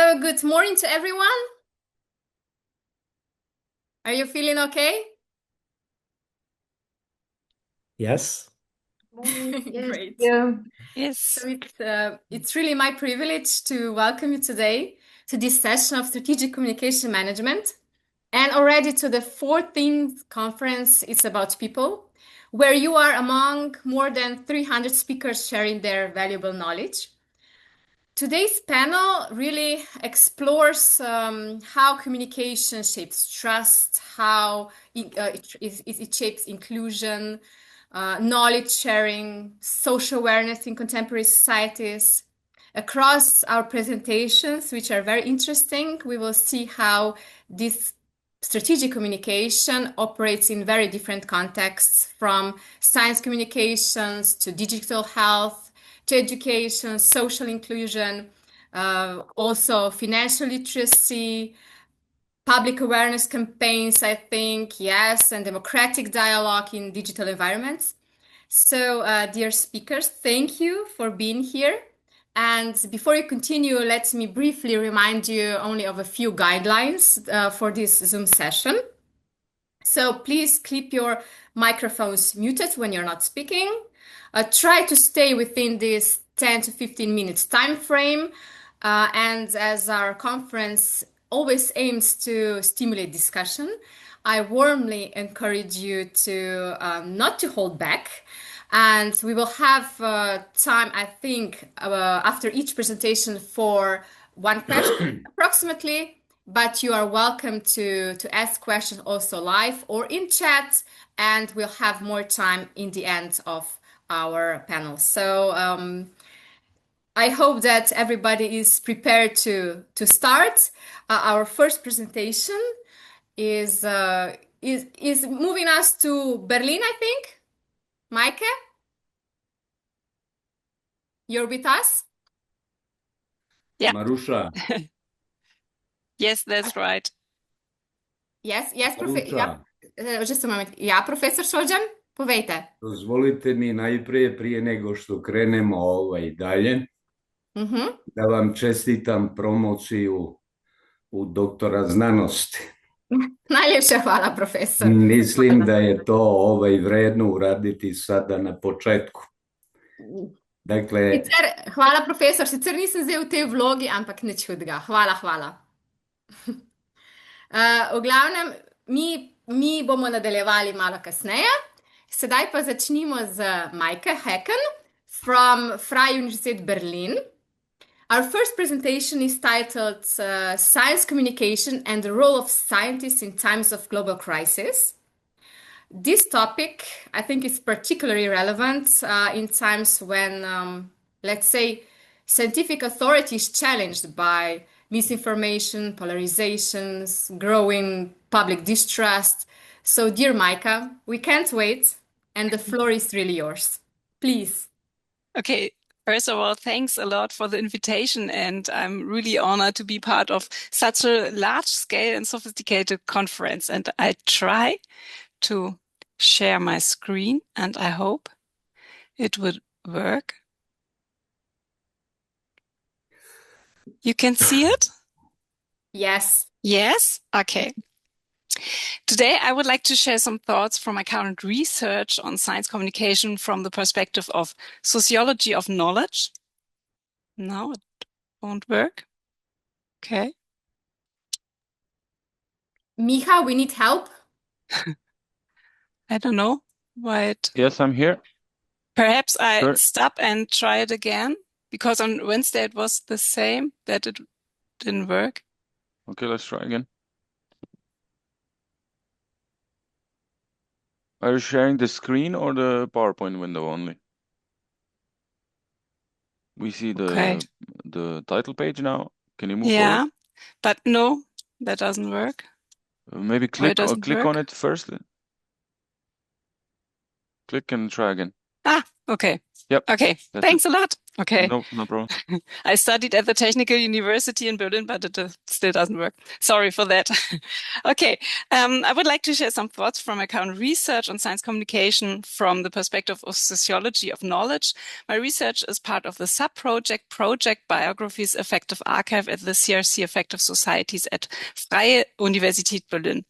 So, good morning to everyone. Are you feeling okay? Yes. Yes, Great. yeah. Yes. So it's really my privilege to welcome you today to this session of Strategic Communication Management and already to the 14th conference. It's about people, where you are among more than 300 speakers sharing their valuable knowledge. Today's panel really explores how communication shapes trust, how it shapes inclusion, knowledge sharing, social awareness in contemporary societies. Across our presentations, which are very interesting, we will see how this strategic communication operates in very different contexts, from science communications to digital health, to education, social inclusion, also financial literacy, public awareness campaigns, I think, yes, and democratic dialogue in digital environments. So, dear speakers, thank you for being here. And before you continue, let me briefly remind you only of a few guidelines for this Zoom session. So please keep your microphones muted when you're not speaking. Try to stay within this 10 to 15 minutes time frame. And as our conference always aims to stimulate discussion, I warmly encourage you to not to hold back. And we will have time, I think, after each presentation for one question approximately, but you are welcome to ask questions also live or in chat, and we'll have more time in the end of our panel. So I hope that everybody is prepared to start. Our first presentation is moving us to Berlin, I think. Maike, you're with us? Yeah. Marusha. Yes, that's right. Yes, Marusha, just a moment. Ja, profesor Šođan, povejte. dozvolite mi najprije, prije nego što krenemo dalje, da vam čestitam promociju u doktora znanosti. Najljepša hvala, profesor. Mislim da je to vredno uraditi sada na početku. Dakle, hvala, profesor. Sicer nisem zdaj v tej vlogi, ampak nič hudega. Hvala. V glavnem, mi bomo nadaljevali malo kasneje. Sedaj pa začnimo z Maike Hacken from Freie Universität Berlin. Our first presentation is titled Science Communication and the Role of Scientists in Times of Global Crisis. This topic, I think, is particularly relevant in times when, let's say, scientific authority is challenged by misinformation, polarizations, growing public distrust. So, dear Maike, we can't wait, and the floor is really yours. Please. Okay. First of all, thanks a lot for the invitation, and I'm really honored to be part of such a large-scale and sophisticated conference. And I try to share my screen, and I hope it would work. You can see it? Yes. Yes? Okay. Today, I would like to share some thoughts from my current research on science communication from the perspective of sociology of knowledge. No, it won't work. Okay. Miha, we need help. I don't know why it... Yes, I'm here. Perhaps I Sure. stop and try it again, because on Wednesday it was the same, that it didn't work. Okay, let's try again. Are you sharing the screen or the PowerPoint window only? We see Okay. the title page now. Can you move Yeah, forward? but no, that doesn't work. Maybe Why click doesn't click work? on it first. Click and try again. Ah, okay. Yep. Okay, thanks a lot. Okay. No problem. I studied at the Technical University in Berlin, but it still doesn't work. Sorry for that. Okay, I would like to share some thoughts from my current research on science communication from the perspective of sociology of knowledge. My research is part of the sub-project Project Biographies Affective Archive at the CRC Affective Societies at Freie Universität Berlin.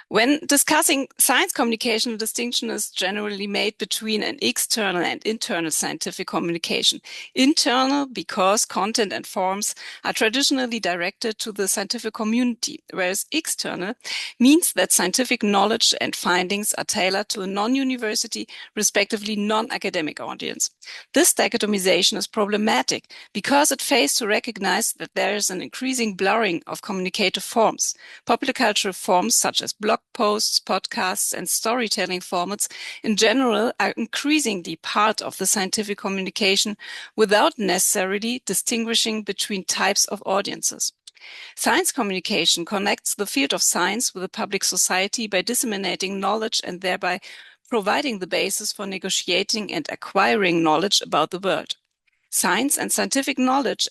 When discussing science communication, a distinction is generally made between an external and internal scientific communication. Internal because content and forms are traditionally directed to the scientific community, whereas external means that scientific knowledge and findings are tailored to a non-university, respectively non-academic audience. This dichotomization is problematic because it fails to recognize that there is an increasing blurring of communicative forms. Popular cultural forms such as blog posts, podcasts, and storytelling formats in general are increasingly part of the scientific communication without necessarily distinguishing between types of audiences. Science communication connects the field of science with the public society by disseminating knowledge and thereby providing the basis for negotiating and acquiring knowledge about the world. Science and scientific knowledge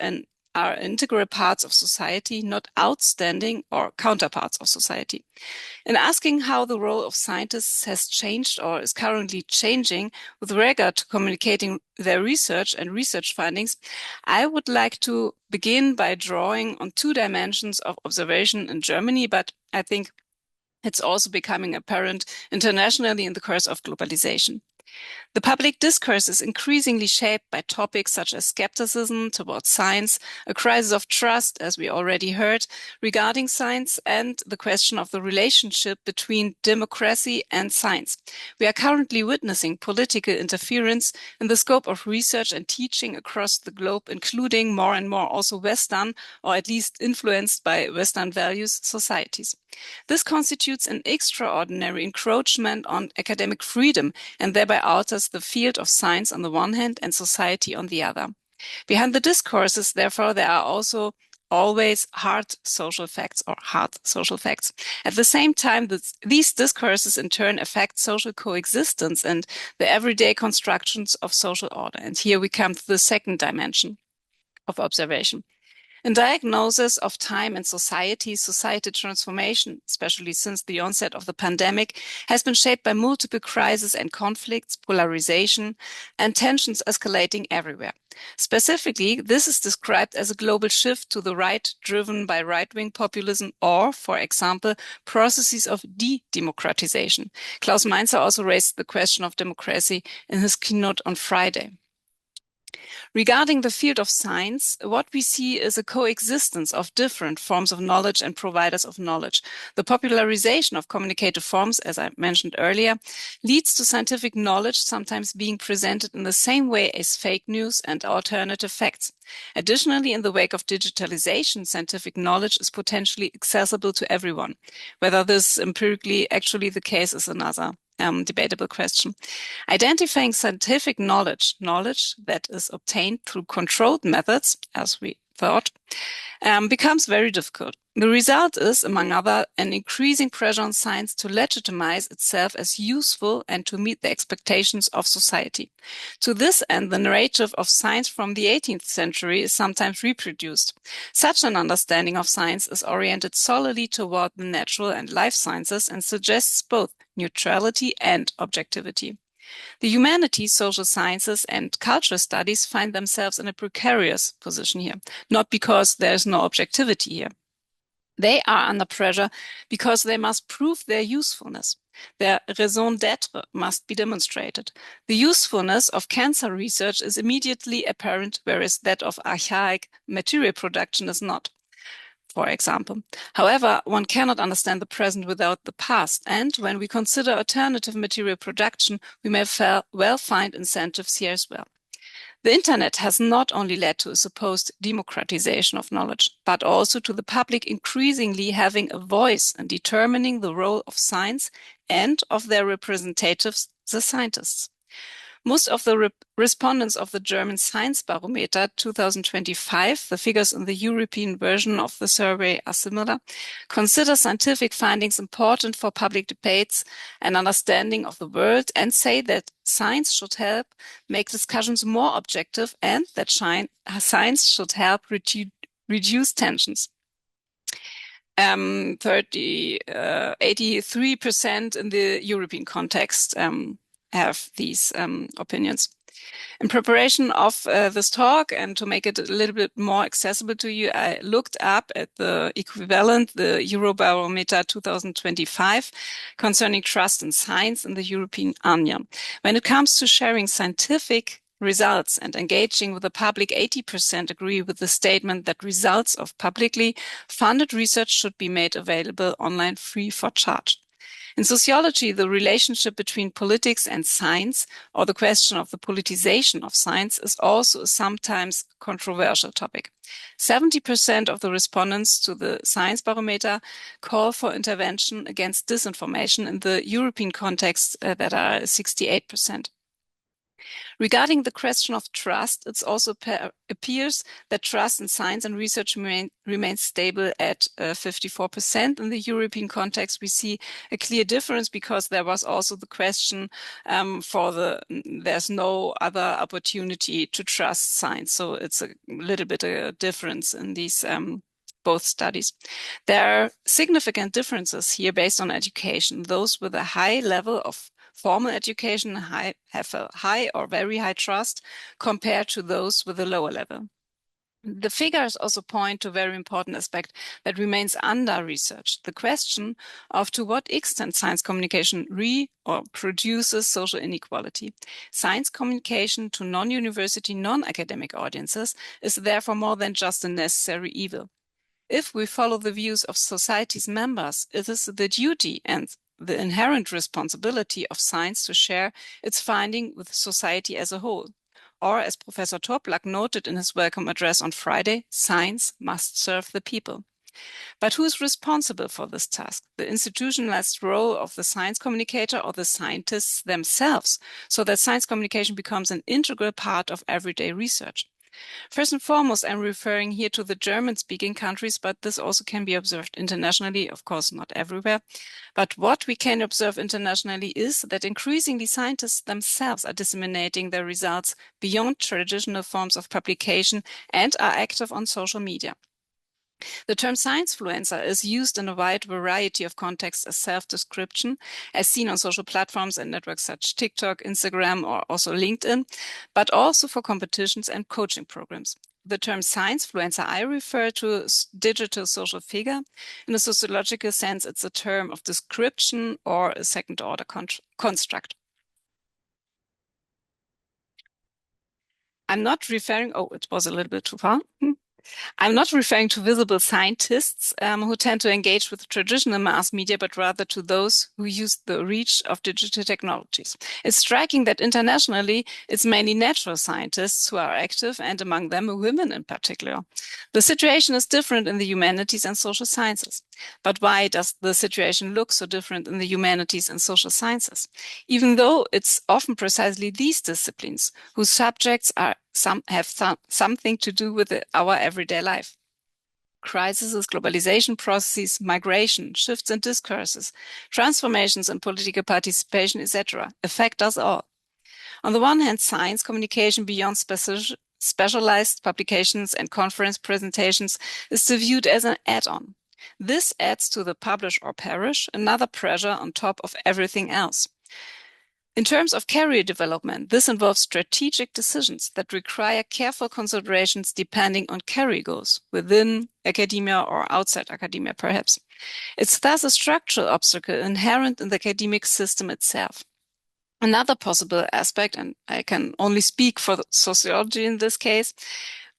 are integral parts of society, not outstanding or counterparts of society. In asking how the role of scientists has changed or is currently changing with regard to communicating their research and research findings, I would like to begin by drawing on two dimensions of observation in Germany, but I think it's also becoming apparent internationally in the course of globalization. The public discourse is increasingly shaped by topics such as skepticism towards science, a crisis of trust, as we already heard, regarding science, and the question of the relationship between democracy and science. We are currently witnessing political interference in the scope of research and teaching across the globe, including more and more also Western, or at least influenced by Western values, societies. This constitutes an extraordinary encroachment on academic freedom and thereby alters the field of science on the one hand and society on the other. Behind the discourses, therefore, there are also always hard social facts. At the same time, these discourses in turn affect social coexistence and the everyday constructions of social order. And here we come to the second dimension of observation. In diagnosis of time and society transformation, especially since the onset of the pandemic, has been shaped by multiple crises and conflicts, polarization, and tensions escalating everywhere. Specifically, this is described as a global shift to the right driven by right-wing populism or, for example, processes of de-democratization. Klaus Mainzer also raised the question of democracy in his keynote on Friday. Regarding the field of science, what we see is a coexistence of different forms of knowledge and providers of knowledge. The popularization of communicative forms, as I mentioned earlier, leads to scientific knowledge sometimes being presented in the same way as fake news and alternative facts. Additionally, in the wake of digitalization, scientific knowledge is potentially accessible to everyone. Whether this is empirically actually the case is another debatable question. Identifying scientific knowledge that is obtained through controlled methods, as we thought, becomes very difficult. The result is, among other, an increasing pressure on science to legitimize itself as useful and to meet the expectations of society. To this end, the narrative of science from the 18th century is sometimes reproduced. Such an understanding of science is oriented solely toward the natural and life sciences and suggests both neutrality and objectivity. The humanities, social sciences, and cultural studies find themselves in a precarious position here, not because there is no objectivity here. They are under pressure because they must prove their usefulness. Their raison d'être must be demonstrated. The usefulness of cancer research is immediately apparent, whereas that of archaic material production is not, for example. However, one cannot understand the present without the past, and when we consider alternative material production, we may well find incentives here as well. The internet has not only led to a supposed democratization of knowledge, but also to the public increasingly having a voice in determining the role of science and of their representatives, the scientists. Most of the respondents of the German Science Barometer 2025, the figures in the European version of the survey are similar, consider scientific findings important for public debates and understanding of the world, and say that science should help make discussions more objective and that science should help reduce tensions. 83% in the European context have these opinions. In preparation of this talk and to make it a little bit more accessible to you, I looked up at the equivalent, the Eurobarometer 2025, concerning trust in science in the European Union. When it comes to sharing scientific results and engaging with the public, 80% agree with the statement that results of publicly funded research should be made available online free for charge. In sociology, the relationship between politics and science, or the question of the politicization of science, is also a sometimes controversial topic. 70% of the respondents to the Science Barometer call for intervention against disinformation. In the European context, that are 68%. Regarding the question of trust, it also appears that trust in science and research remains stable at 54%. In the European context, we see a clear difference because there was also the question there's no other opportunity to trust science. So it's a little bit a difference in these both studies. There are significant differences here based on education. Those with a high level of formal education have a high or very high trust compared to those with a lower level. The figures also point to a very important aspect that remains under-researched, the question of to what extent science communication produces social inequality. Science communication to non-university, non-academic audiences is therefore more than just a necessary evil. If we follow the views of society's members, it is the duty and the inherent responsibility of science to share its finding with society as a whole. Or, as Professor Toplak noted in his welcome address on Friday, science must serve the people. But who is responsible for this task? The institutionalized role of the science communicator or the scientists themselves, so that science communication becomes an integral part of everyday research? First and foremost, I'm referring here to the German-speaking countries, but this also can be observed internationally, of course, not everywhere. But what we can observe internationally is that increasingly scientists themselves are disseminating their results beyond traditional forms of publication and are active on social media. The term science-fluencer is used in a wide variety of contexts as self-description, as seen on social platforms and networks such as TikTok, Instagram, or also LinkedIn, but also for competitions and coaching programs. The term science-fluencer I refer to as digital social figure. In a sociological sense, it's a term of description or a second-order construct. I'm not referring, it was a little bit too far. I'm not referring to visible scientists who tend to engage with traditional mass media, but rather to those who use the reach of digital technologies. It's striking that internationally, it's mainly natural scientists who are active, and among them, women in particular. The situation is different in the humanities and social sciences. But why does the situation look so different in the humanities and social sciences? Even though it's often precisely these disciplines whose subjects have something to do with our everyday life. Crises, globalization processes, migration, shifts in discourses, transformations in political participation, etc., affect us all. On the one hand, science communication beyond specialized publications and conference presentations is viewed as an add-on. This adds to the publish or perish, another pressure on top of everything else. In terms of career development, this involves strategic decisions that require careful considerations depending on career goals within academia or outside academia, perhaps. It's thus a structural obstacle inherent in the academic system itself. Another possible aspect, and I can only speak for sociology in this case,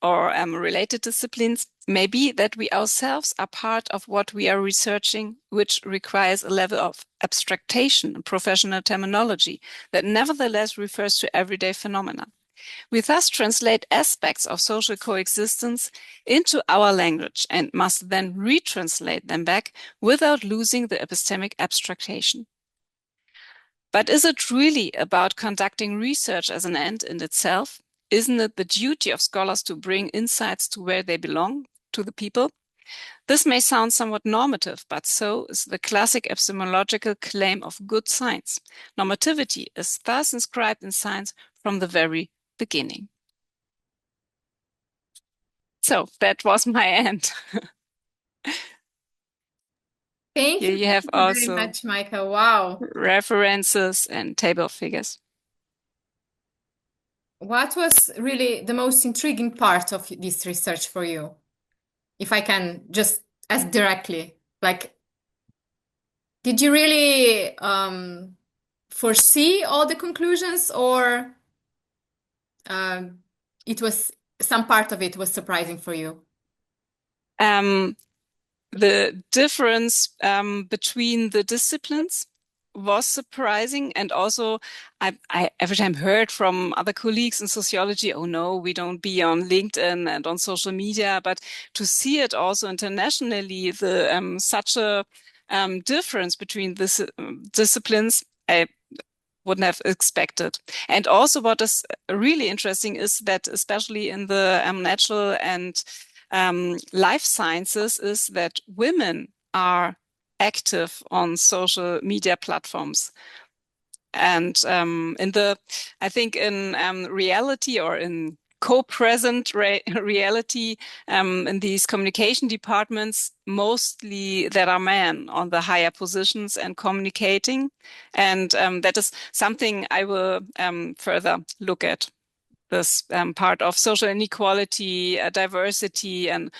or related disciplines, may be that we ourselves are part of what we are researching, which requires a level of abstraction and professional terminology that nevertheless refers to everyday phenomena. We thus translate aspects of social coexistence into our language and must then retranslate them back without losing the epistemic abstraction. But is it really about conducting research as an end in itself? Isn't it the duty of scholars to bring insights to where they belong, to the people? This may sound somewhat normative, but so is the classic epistemological claim of good science. Normativity is thus inscribed in science from the very beginning. So that was my end. Thank Here you you have very also much, Maika. Wow. references and table of figures. What was really the most intriguing part of this research for you? If I can just ask directly, like, did you really foresee all the conclusions, or it was some part of it was surprising for you? The difference between the disciplines was surprising, and also I every time heard from other colleagues in sociology, oh no, we don't be on LinkedIn and on social media, but to see it also internationally, the such a difference between this disciplines, I wouldn't have expected. And also what is really interesting is that especially in the natural and life sciences is that women are active on social media platforms. And I think in reality or in co-present reality in these communication departments, mostly there are men on the higher positions and communicating. And that is something I will further look at. This part of social inequality, diversity, and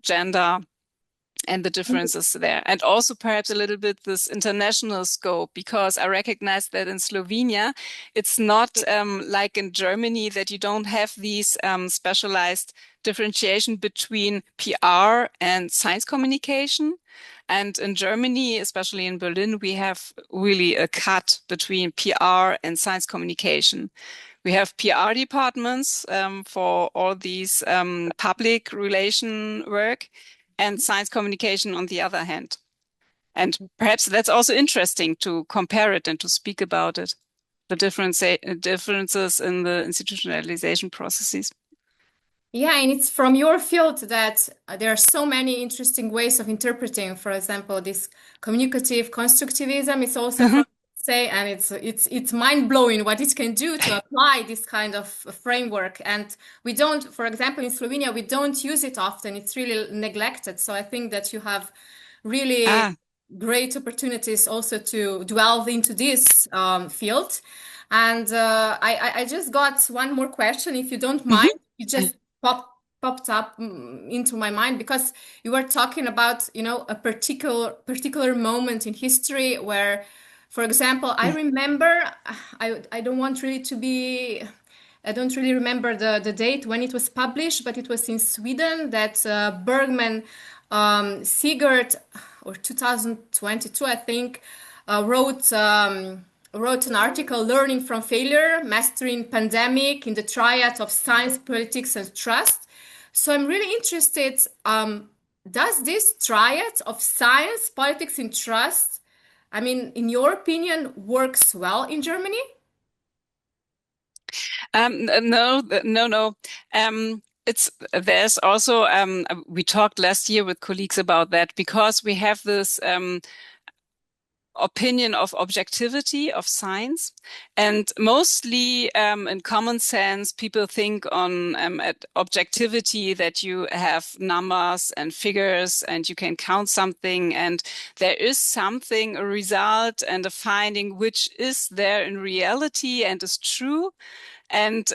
gender and the differences there. And also perhaps a little bit this international scope, because I recognize that in Slovenia, it's not like in Germany that you don't have these specialized differentiation between PR and science communication. And in Germany, especially in Berlin, we have really a cut between PR and science communication. We have PR departments for all these public relation work, and science communication on the other hand. And perhaps that's also interesting to compare it and to speak about it, the differences in the institutionalization processes. Yeah, and it's from your field that there are so many interesting ways of interpreting, for example, this communicative constructivism. It's also from say, and it's mind-blowing what it can do to apply this kind of framework. And we don't, for example, in Slovenia, we don't use it often. It's really neglected. So I think that you have really great opportunities also to delve into this field. And I just got one more question, if you don't mind. It just popped up into my mind because you were talking about, a particular moment in history where, for example, I remember, I don't want really to be, I don't really remember the date when it was published, but it was in Sweden that Bergman Sigurd, or 2022, I think, wrote an article, Learning from Failure, Mastering Pandemic in the Triad of Science, Politics, and Trust. So I'm really interested, does this triad of science, politics, and trust, I mean, in your opinion, works well in Germany? No. There's also, we talked last year with colleagues about that, because we have this opinion of objectivity of science, and mostly in common sense people think on at objectivity that you have numbers and figures and you can count something and there is something, a result and a finding which is there in reality and is true, and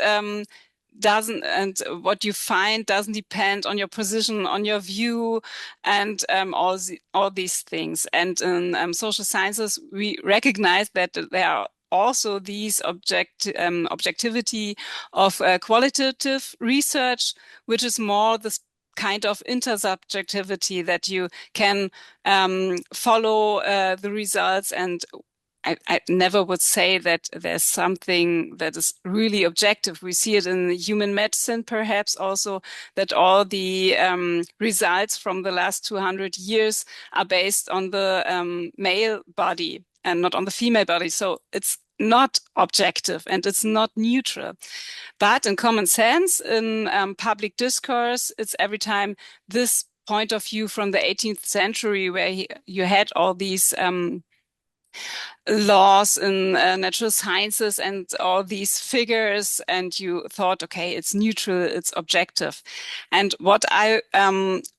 what you find doesn't depend on your position, on your view, and all these things. And in social sciences, we recognize that there are also these objectivity of qualitative research, which is more this kind of intersubjectivity that you can follow the results. And I never would say that there's something that is really objective. We see it in human medicine, perhaps also, that all the results from the last 200 years are based on the male body. and not on the female body. So it's not objective and it's not neutral. But in common sense, in public discourse, it's every time this point of view from the 18th century where you had all these laws in natural sciences and all these figures, and you thought, okay, it's neutral, it's objective. And what I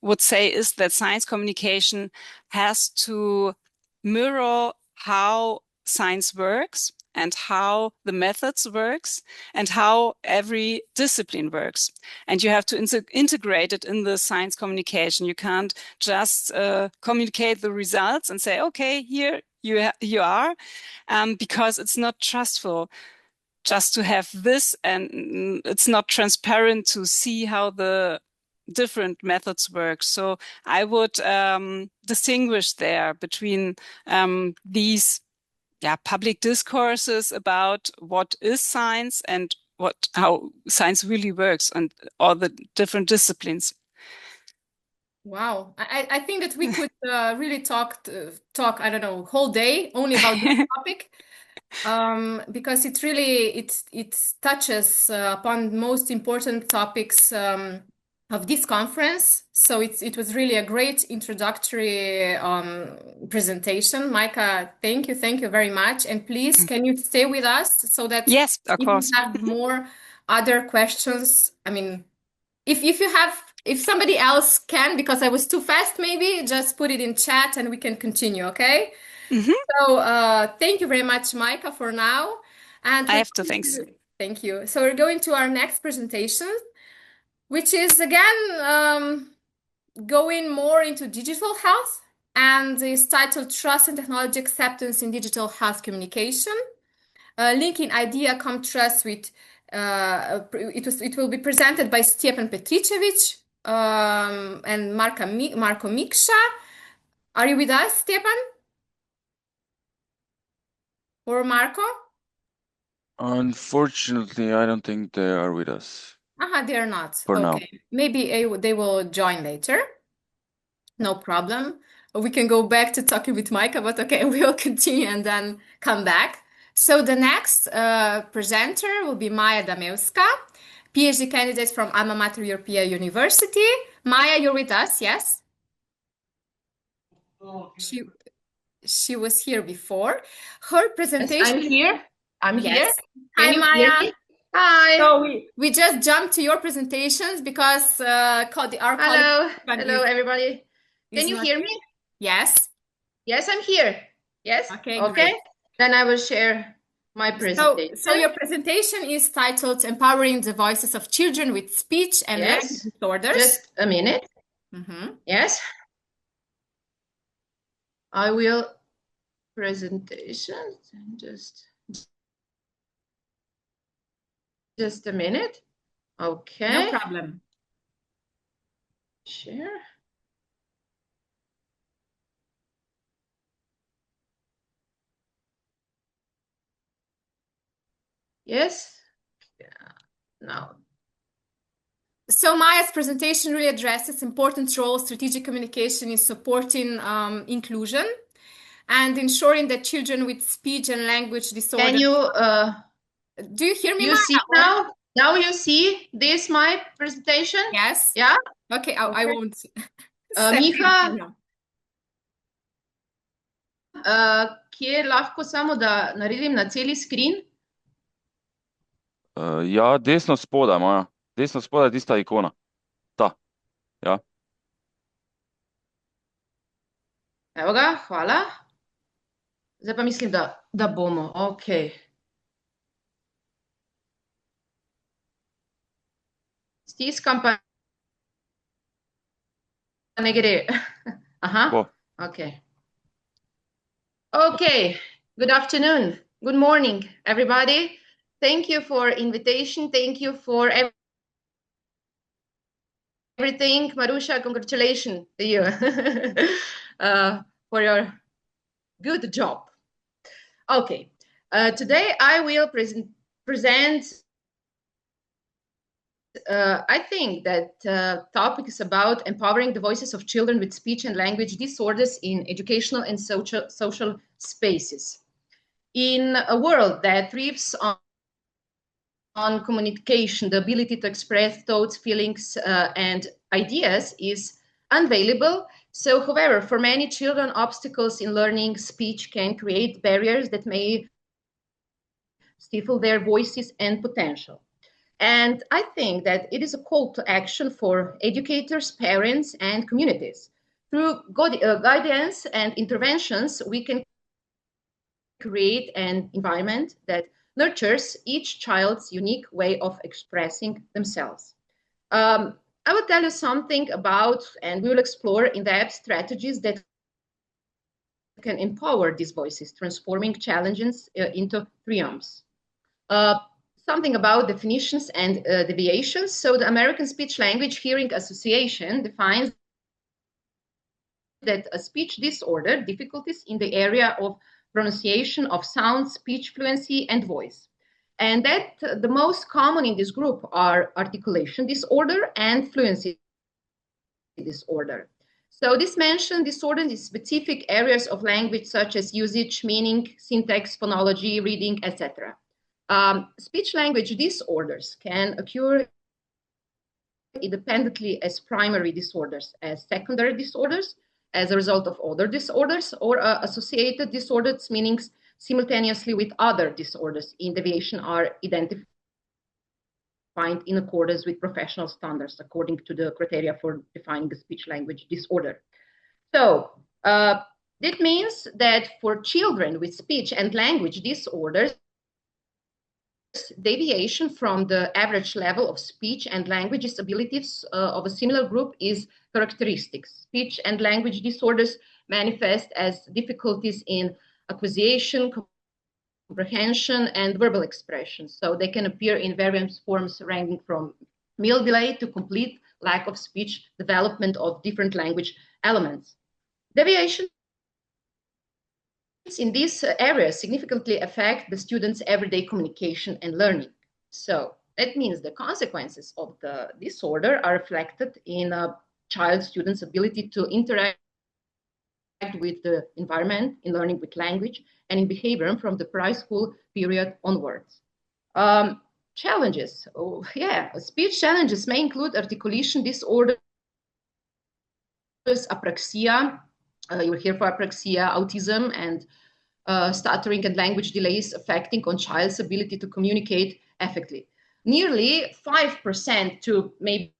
would say is that science communication has to mirror how science works and how the methods works and how every discipline works. And you have to integrate it in the science communication. You can't just communicate the results and say, okay, here you are, because it's not trustful just to have this, and it's not transparent to see how the different methods work. So I would distinguish there between these public discourses about what is science and how science really works and all the different disciplines. Wow, I think that we could really talk, I don't know, whole day only about this topic, because it really it touches upon most important topics of this conference. So it was really a great introductory presentation. Maika, thank you very much. And please, can you stay with us so that yes, of course, we have more other questions? I mean, if somebody else can, because I was too fast, maybe just put it in chat and we can continue, okay? So thank you very much, Maika, for now. And I have to thanks. Thank you. So we're going to our next presentation, which is again going more into digital health, and is titled Trust and Technology Acceptance in Digital Health Communication, linking idea come trust with it will be presented by Stjepan Petricevic and Marko Mikša. Are you with us, Stjepan? Or Marco? Unfortunately, I don't think they are with us. They're not. For now. Maybe they will join later. No problem. We can go back to talking with Maika, but okay, we will continue and then come back. So the next presenter will be Maja Damevska, PhD candidate from Alma Mater Europaea University. Maja, you're with us, yes? She was here before. Her presentation. Yes, I'm here. Hi, Maja. Hi. So we just jumped to your presentations because our Hello, everybody. Can you hear me? Yes. Yes, I'm here. Yes. Okay. Great. Then I will share my presentation. So your presentation is titled Empowering the Voices of Children with Speech and Language Disorders. Just a minute. Yes. I will presentation. Just a minute. Okay. No problem. Share. Yes. Now. So Maja's presentation really addresses important role strategic communication in supporting inclusion and ensuring that children with speech and language disorders. Can you? Do you hear me? You see now? Now you see this my presentation? Yes. Yeah. Okay. I won't. Miha, kje lahko samo da naredim na celi screen? Ja, desno spodaj, Maja. Desno spodaj tista ikona. Ta. Ja. Evo ga, hvala. Zdaj pa mislim, da bomo. Ok. Stiskam pa ne gre. Aha. Okay. Okay. Good afternoon. Good morning, everybody. Thank you for invitation. Thank you for everything. Marusha, congratulations to you for your good job. Okay. Today I will present I think that topic is about empowering the voices of children with speech and language disorders in educational and social spaces. In a world that thrives on communication, the ability to express thoughts, feelings, and ideas is unavailable. So, however, for many children, obstacles in learning speech can create barriers that may stifle their voices and potential. And I think that it is a call to action for educators, parents, and communities. Through guidance and interventions, we can create an environment that nurtures each child's unique way of expressing themselves. I will tell you something about, and we will explore in-depth strategies that can empower these voices, transforming challenges into triumphs. Something about definitions and deviations. So the American Speech Language Hearing Association defines that a speech disorder, difficulties in the area of pronunciation of sound, speech fluency, and voice. And that the most common in this group are articulation disorder and fluency disorder. So this mentioned disorder is specific areas of language such as usage, meaning, syntax, phonology, reading, etc. Speech language disorders can occur independently as primary disorders, as secondary disorders, as a result of other disorders, or associated disorders, meaning simultaneously with other disorders in deviation are identified in accordance with professional standards according to the criteria for defining a speech language disorder. So that means that for children with speech and language disorders, deviation from the average level of speech and language disabilities of a similar group is characteristic. Speech and language disorders manifest as difficulties in acquisition, comprehension, and verbal expression. So they can appear in various forms ranging from mild delay to complete lack of speech development of different language elements. Deviation in these areas significantly affect the students' everyday communication and learning. So that means the consequences of the disorder are reflected in a child student's ability to interact with the environment, in learning with language, and in behavior from the preschool period onwards. Challenges. Speech challenges may include articulation disorders, apraxia, you will hear for apraxia, autism, and stuttering and language delays affecting on child's ability to communicate effectively. Nearly 5% to maybe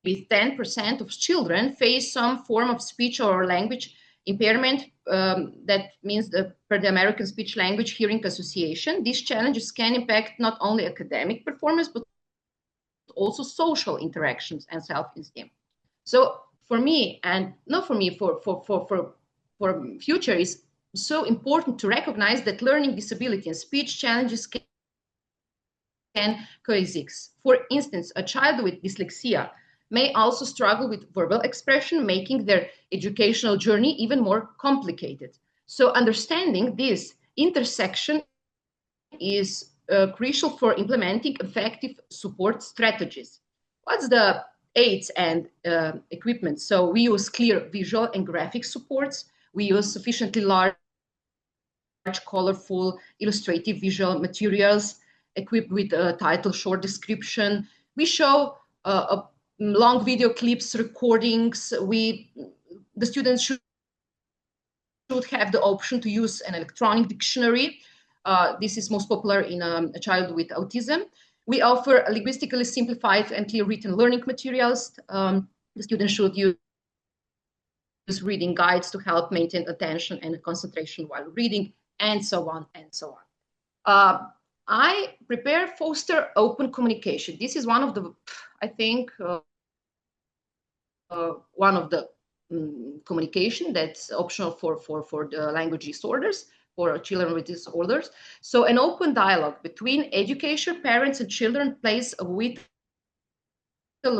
10% of children face some form of speech or language impairment. That means per the American Speech Language Hearing Association, these challenges can impact not only academic performance, but also social interactions and self-esteem. So for me, and not for me, for future, is so important to recognize that learning disability and speech challenges can coexist. For instance, a child with dyslexia may also struggle with verbal expression, making their educational journey even more complicated. So understanding this intersection is crucial for implementing effective support strategies. What's the aids and equipment? So we use clear visual and graphic supports. We use sufficiently large, colorful, illustrative visual materials equipped with a title, short description. We show long video clips, recordings. The students should have the option to use an electronic dictionary. This is most popular in a child with autism. We offer linguistically simplified and clear written learning materials. The students should use reading guides to help maintain attention and concentration while reading, and so on and so on. I foster open communication. This is one of the, I think, one of the communication that's optional for the language disorders, for children with disorders. So an open dialogue between education, parents, and children plays a vital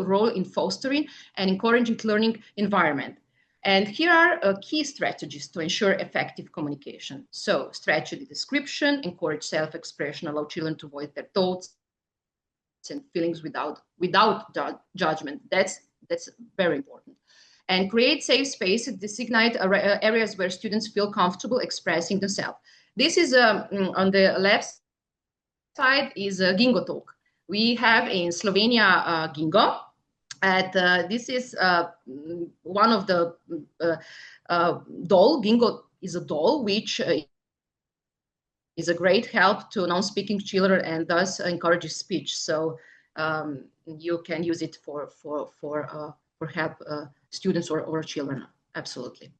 role in fostering and encouraging learning environment. And here are key strategies to ensure effective communication. So strategy description, encourage self-expression, allow children to voice their thoughts, and feelings without judgment. That's very important. And create safe spaces, designate areas where students feel comfortable expressing themselves. This is on the left side is Gingo Talk. We have in Slovenia Gingo. This is one of the doll. Gingo is a doll which is a great help to non-speaking children and thus encourages speech. So you can use it for help students or children. Absolutely.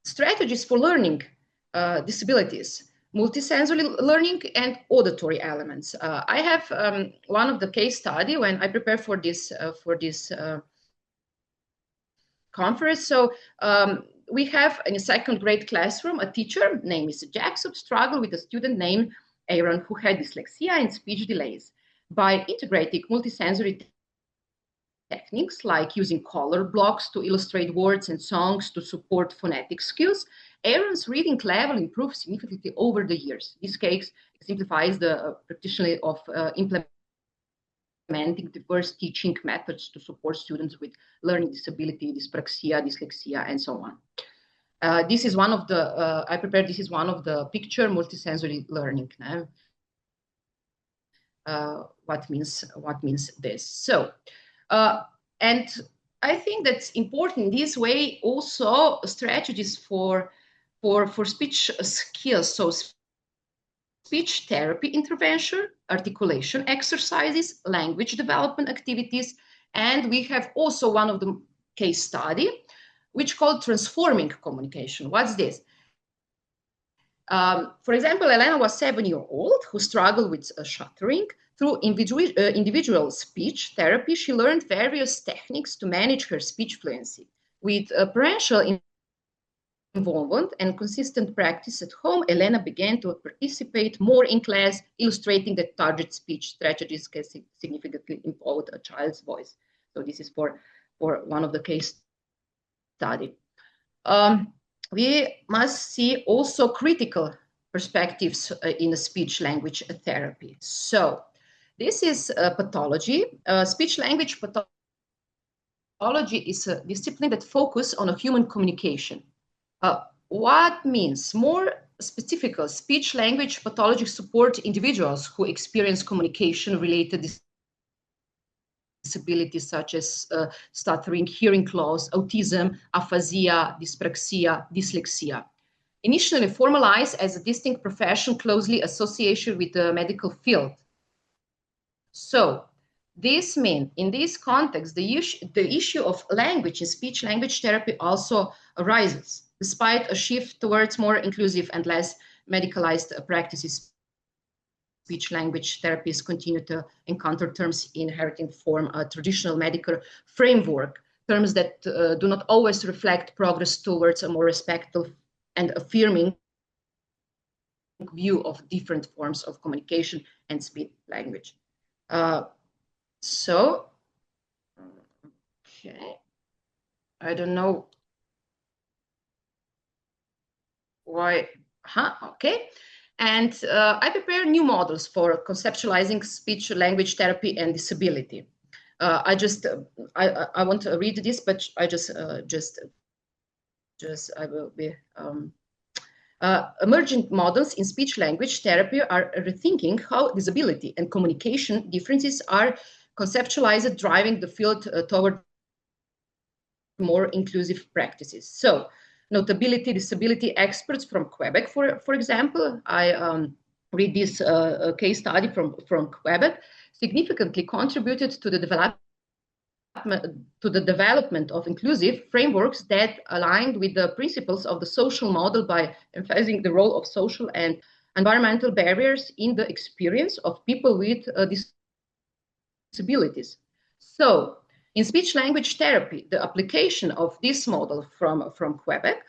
Strategies for learning disabilities. Multisensory learning and auditory elements. I have one of the case study when I prepare for this conference. So we have in a second grade classroom a teacher named Mr. Jackson struggled with a student named Aaron who had dyslexia and speech delays. By integrating multisensory techniques like using color blocks to illustrate words and songs to support phonetic skills, Aaron's reading level improved significantly over the years. This case exemplifies the practitioner of implementing diverse teaching methods to support students with learning disability, dyspraxia, dyslexia, and so on. This is one of the, I prepared, this is one of the picture multisensory learning. What means this? So, and I think that's important. This way also strategies for speech skills. So speech therapy intervention, articulation exercises, language development activities, and we have also one of the case study, which called transforming communication. What's this? For example, Elena was 7-year-old who struggled with stuttering. Through individual speech therapy, she learned various techniques to manage her speech fluency. With parental involvement and consistent practice at home, Elena began to participate more in class, illustrating that target speech strategies can significantly improve a child's voice. So this is for one of the case study. We must see also critical perspectives in speech language therapy. So this is pathology. Speech language pathology is a discipline that focuses on a human communication. What means more specifically, speech language pathology support individuals who experience communication related disabilities such as stuttering, hearing loss, autism, aphasia, dyspraxia, dyslexia. Initially formalized as a distinct profession closely associated with the medical field. So this means in this context, the issue of language in speech language therapy also arises. Despite a shift towards more inclusive and less medicalized practices, speech language therapists continue to encounter terms inheriting from a traditional medical framework, terms that do not always reflect progress towards a more respectful and affirming view of different forms of communication and speech language. So, okay, I don't know why, okay. And I prepare new models for conceptualizing speech language therapy and disability. I want to read this, but I will be, emergent models in speech language therapy are rethinking how disability and communication differences are conceptualized, driving the field toward more inclusive practices. So, notability disability experts from Quebec, for example, I read this case study from Quebec, significantly contributed to the development of inclusive frameworks that aligned with the principles of the social model by emphasizing the role of social and environmental barriers in the experience of people with disabilities. So, in speech language therapy, the application of this model from Quebec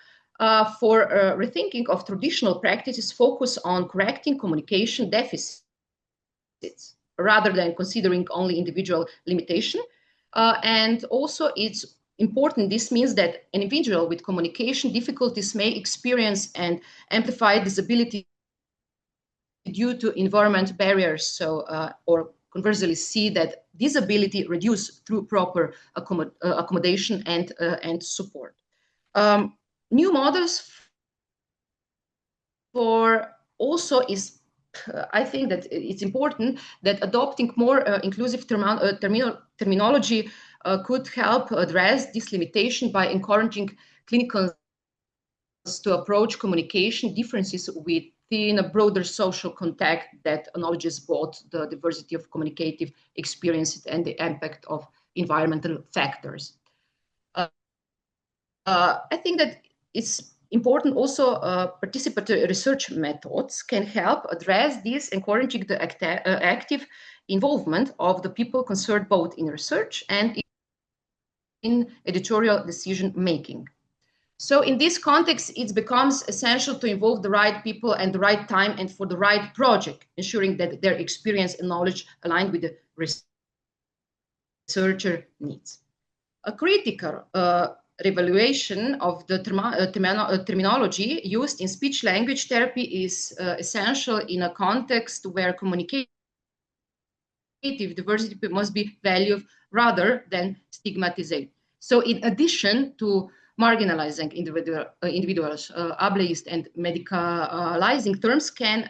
for rethinking of traditional practices focus on correcting communication deficits rather than considering only individual limitation. And also it's important, this means that an individual with communication difficulties may experience and amplify disability due to environment barriers, so or conversely see that disability reduced through proper accommodation and support. New models for also is, I think that it's important that adopting more inclusive terminology could help address this limitation by encouraging clinicians to approach communication differences within a broader social context that acknowledges both the diversity of communicative experiences and the impact of environmental factors. I think that it's important also participatory research methods can help address this, encouraging the active involvement of the people concerned both in research and in editorial decision making. So in this context, it becomes essential to involve the right people and the right time and for the right project, ensuring that their experience and knowledge align with the researcher needs. A critical evaluation of the terminology used in speech language therapy is essential in a context where communicative diversity must be valued rather than stigmatized. So in addition to marginalizing individuals, ableist and medicalizing terms can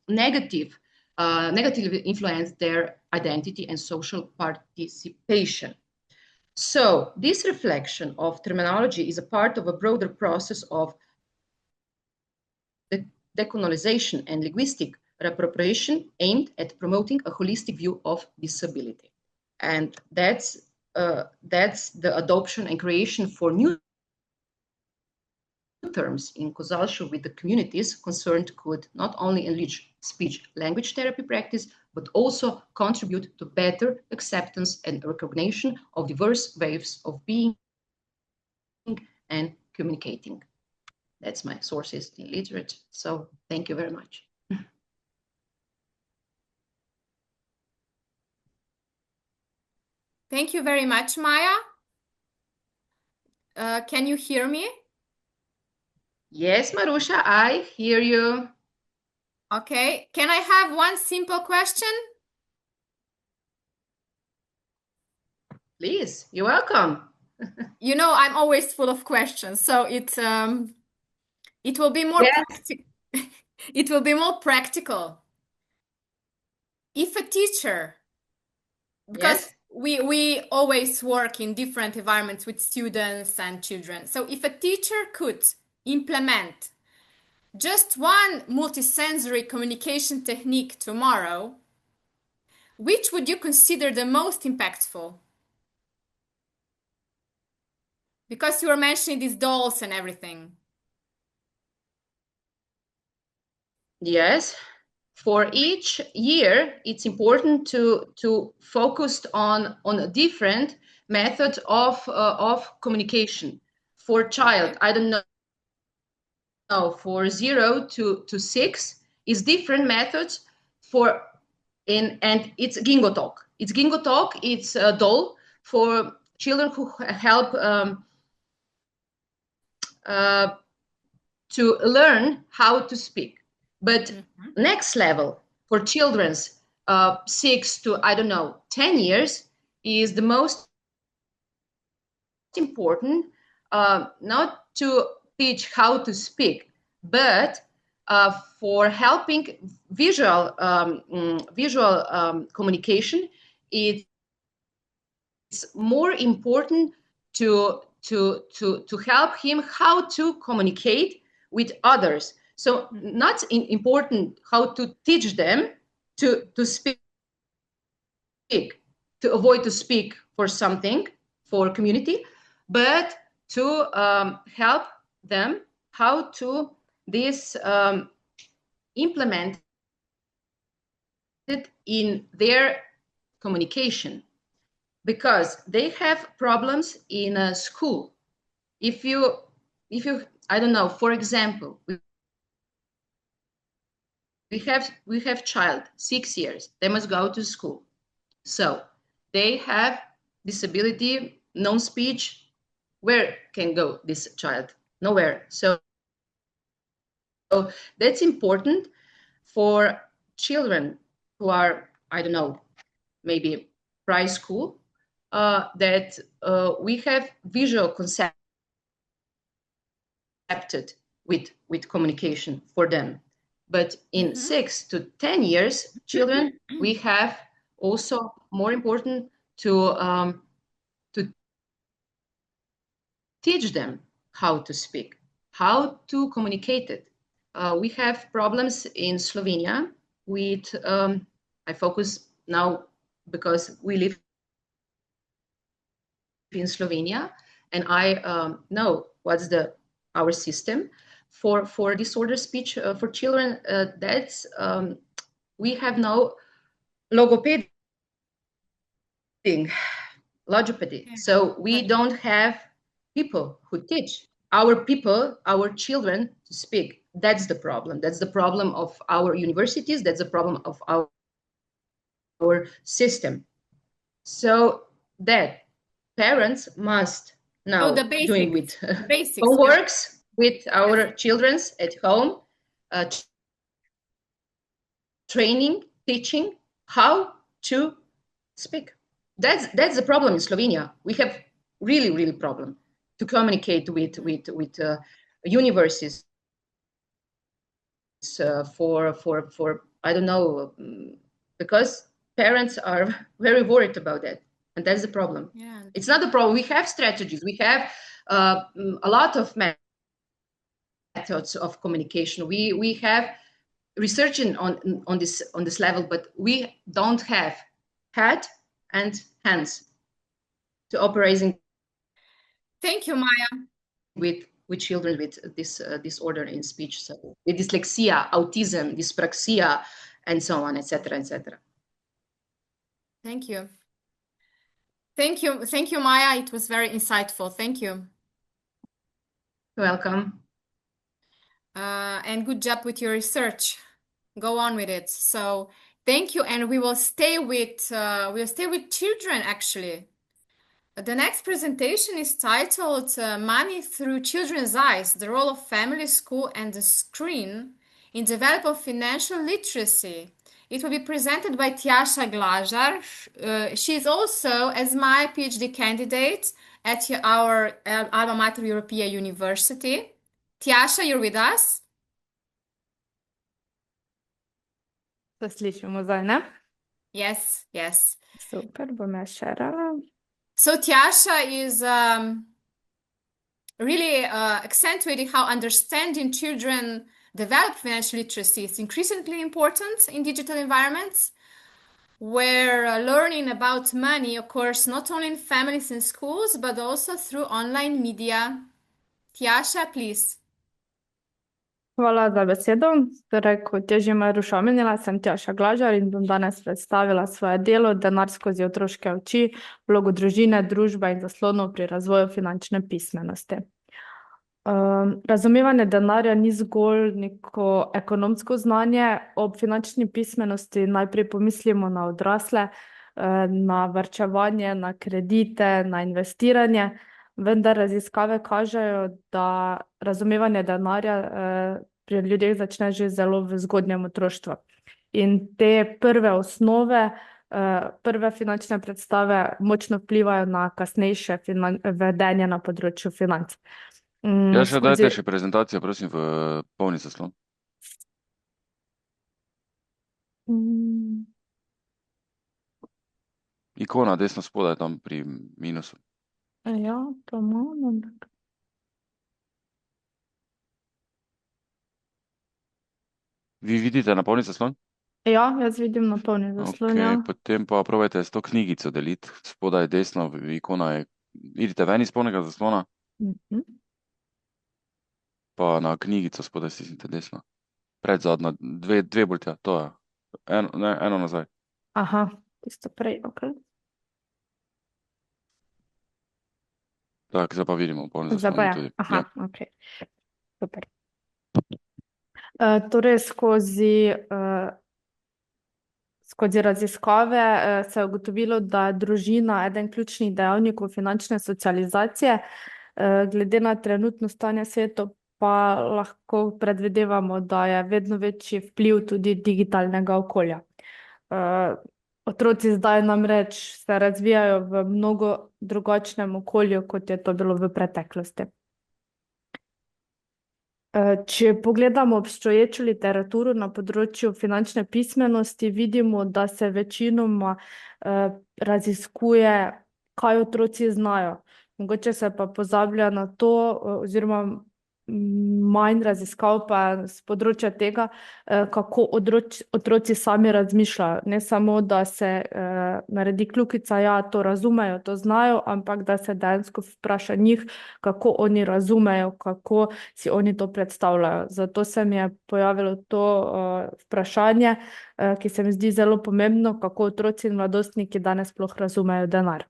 negatively influence their identity and social participation. So this reflection of terminology is a part of a broader process of decolonization and linguistic reappropriation aimed at promoting a holistic view of disability. And that's the adoption and creation for new terms in consultation with the communities concerned could not only enrich speech language therapy practice, but also contribute to better acceptance and recognition of diverse ways of being and communicating. That's my sources in literature. So thank you very much. Thank you very much, Maya. Can you hear me? Yes, Marusha, I hear you. Okay. Can I have one simple question? Please, you're welcome. You know, I'm always full of questions, so it will be more it will be more practical. If a teacher, because we always work in different environments with students and children. So if a teacher could implement just one multisensory communication technique tomorrow, which would you consider the most impactful? Because you were mentioning these dolls and everything. Yes. For each year, it's important to focus on a different method of communication. For child, I don't know, for 0 to 6 is different methods and it's Gingo Talk. It's Gingo Talk. It's a doll for children who help to learn how to speak. But next level for children's 6 to, I don't know, 10 years is the most important, not to teach how to speak, but for helping visual communication. It's more important to help him how to communicate with others. So not important how to teach them to speak, to avoid to speak for something, for community, but to help them how to implement it in their communication, because they have problems in a school. If you, I don't know, for example, we have child 6 years, they must go to school, so they have disability, non-speech. Where can go this child? Nowhere. So So that's important for children who are, I don't know, maybe preschool, that we have visual concepted with communication for them. But in 6 to 10 years, children, we have also more important to teach them how to speak, how to communicate it. We have problems in Slovenia with, I focus now because we live in Slovenia, and I know what's our system for disorder speech for children. That's we have now logopedy. So we don't have people who teach our children to speak. That's the problem. That's the problem of our universities. That's the problem of our system. So that parents must now doing with homeworks with our children at home, training, teaching how to speak. That's the problem in Slovenia. We have really problem to communicate with universities for I don't know, because parents are very worried about that, and that's the problem. Yeah. It's not the problem. We have strategies. We have a lot of methods of communication. We have researching on this level, but we don't have head and hands to operating. Thank you, Maya. With children with this disorder in speech, so with dyslexia, autism, dyspraxia, and so on, etc., etc. Thank you. Thank you, Maya. It was very insightful. Thank you. You're welcome. And good job with your research. Go on with it. So thank you, and we will stay with children actually. The next presentation is titled Money Through Children's Eyes, the Role of Family, School, and the Screen in Developing Financial Literacy. It will be presented by Tjaša Glažar. She is also, as my PhD candidate at our alma mater, European University. Tjaša, you're with us? Se slišimo zdaj, ne? Yes, yes. Super, bom jaz šerala. So Tjaša is really accentuating how understanding children develop financial literacy is increasingly important in digital environments, where learning about money occurs not only in families and schools, but also through online media. Tjaša, please. Hvala za besedo. Torej, kot je že Maruša omenila, sem Tjaša Glažar in bom danes predstavila svoje delo Denar skozi otroške oči, vlogo družine, družbe in zaslonov pri razvoju finančne pismenosti. Razumevanje denarja ni zgolj neko ekonomsko znanje. Ob finančni pismenosti najprej pomislimo na odrasle, na varčevanje, na kredite, na investiranje, vendar raziskave kažejo, da razumevanje denarja pri ljudeh začne že zelo v zgodnjem otroštvu. In te prve osnove, prve finančne predstave močno vplivajo na kasnejše vedenje na področju financ. Še dajte še prezentacijo, prosim, v polni zaslon. Ikona desno spodaj tam pri minusu. Ja, to imamo. Vi vidite na polni zaslon? Ja, jaz vidim na polni zaslon, ja. Potem pa probajte s to knjigico deliti. Spodaj desno ikona je, vidite ven iz polnega zaslona? Pa na knjigico spodaj stisnite desno. Predzadnja, dve bolj tja, to je. Eno nazaj. Aha, tisto prej, ok. Tak, zdaj pa vidimo polni zaslon tudi. Aha, ok. Super. Torej, skozi raziskave se je ugotovilo, da je družina eden ključnih dejavnikov finančne socializacije. Glede na trenutno stanje pa lahko predvidevamo, da je vedno večji vpliv tudi digitalnega okolja. Otroci zdaj namreč se razvijajo v mnogo drugačnem okolju, kot je to bilo v preteklosti. Če pogledamo obstoječo literaturo na področju finančne pismenosti, vidimo, da se večinoma raziskuje, kaj otroci znajo. Mogoče se pa pozablja na to, oziroma manj raziskav pa z področja tega, kako otroci sami razmišljajo. Ne samo, da se naredi kljukica, ja, to razumejo, to znajo, ampak da se dejansko vpraša njih, kako oni razumejo, kako si oni to predstavljajo. Zato se mi je pojavilo to vprašanje, ki se mi zdi zelo pomembno, kako otroci in mladostniki danes sploh razumejo denar.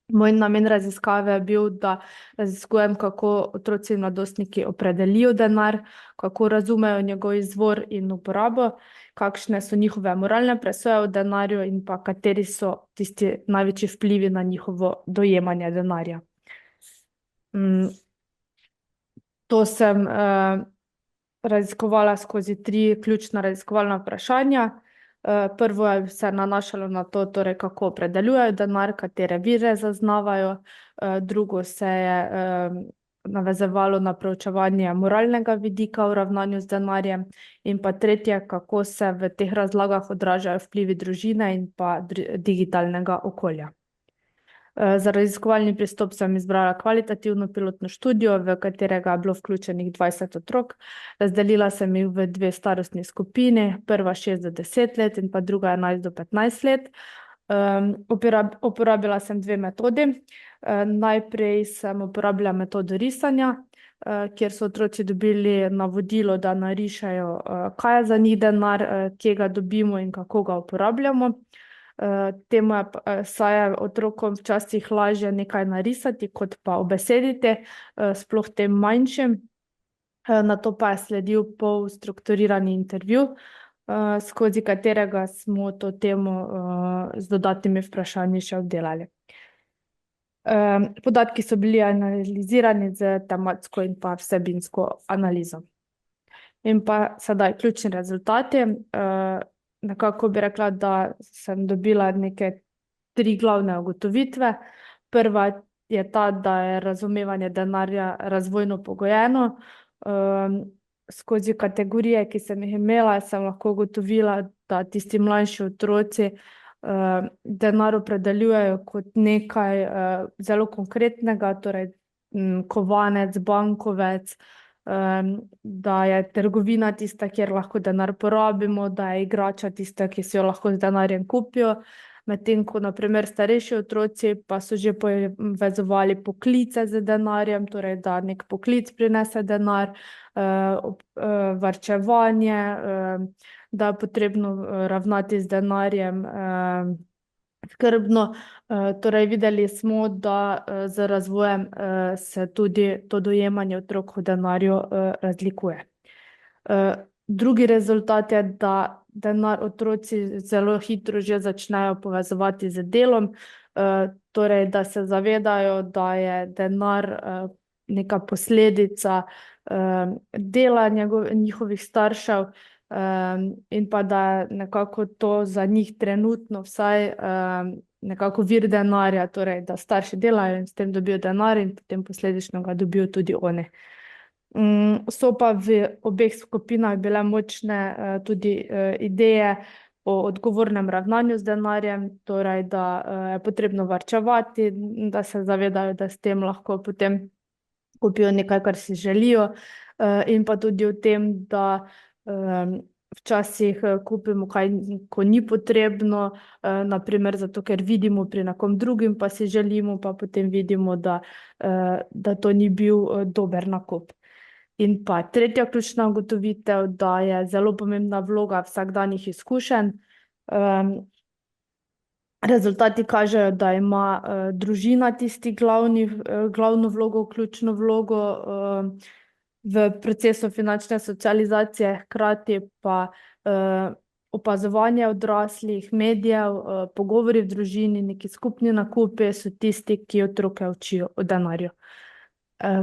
Moj namen raziskave je bil, da raziskujem, kako otroci in mladostniki opredelijo denar, kako razumejo njegov izvor in uporabo, kakšne so njihove moralne presoje o denarju in pa kateri so tisti največji vplivi na njihovo dojemanje denarja. To sem raziskovala skozi 3 ključna raziskovalna vprašanja. Prvo je se nanašalo na to, torej, kako opredeljujejo denar, katere vire zaznavajo. Drugo se je navezovalo na preučevanje moralnega vidika v ravnanju z denarjem. In pa tretje, kako se v teh razlagah odražajo vplivi družine in pa digitalnega okolja. Za raziskovalni pristop sem izbrala kvalitativno pilotno študijo, v katerega je bilo vključenih 20 otrok. Razdelila sem jih v 2 starostni skupini, prva 6 do 10 let in pa druga 11 do 15 let. Uporabila sem 2 metodi. Najprej sem uporabila metodo risanja, kjer so otroci dobili navodilo, da narišejo, kaj je za njih denar, kje ga dobimo in kako ga uporabljamo. Saj je otrokom včasih lažje nekaj narisati, kot pa ubesediti, sploh tem manjšim. Nato pa je sledil polstrukturirani intervju, skozi katerega smo to temo z dodatnimi vprašanji še obdelali. Podatki so bili analizirani z tematsko in pa vsebinsko analizo. In pa sedaj ključni rezultati. Nekako bi rekla, da sem dobila neke 3 glavne ugotovitve. Prva je ta, da je razumevanje denarja razvojno pogojeno. Skozi kategorije, ki sem jih imela, sem lahko ugotovila, da tisti mlajši otroci denar opredeljujejo kot nekaj zelo konkretnega, torej kovanec, bankovec, da je trgovina tista, kjer lahko denar porabimo, da je igrača tista, ki si jo lahko z denarjem kupijo, medtem ko na primer starejši otroci pa so že povezovali poklice z denarjem, torej da nek poklic prinese denar, varčevanje, da je potrebno ravnati z denarjem skrbno. Torej videli smo, da z razvojem se tudi to dojemanje otrok o denarju razlikuje. Drugi rezultat je, da denar otroci zelo hitro že začnejo povezovati z delom, torej da se zavedajo, da je denar neka posledica dela njihovih staršev, in pa da nekako to za njih trenutno vsaj nekako vir denarja, torej da starši delajo in s tem dobijo denar in potem posledično ga dobijo tudi oni. So pa v obeh skupinah bile močne tudi ideje o odgovornem ravnanju z denarjem, torej da je potrebno varčevati, da se zavedajo, da s tem lahko potem kupijo nekaj, kar si želijo, in pa tudi o tem, da včasih kupimo kaj, ko ni potrebno, naprimer zato, ker vidimo pri nekom drugim, pa si želimo, pa potem vidimo, da to ni bil dober nakup. In pa tretja ključna ugotovitev, da je zelo pomembna vloga vsakdanjih izkušenj. Rezultati kažejo, da ima družina tisti glavno vlogo, ključno vlogo v procesu finančne socializacije, hkrati pa opazovanje odraslih, medijev, pogovori v družini, neki skupni nakupi so tisti, ki otroke učijo o denarju.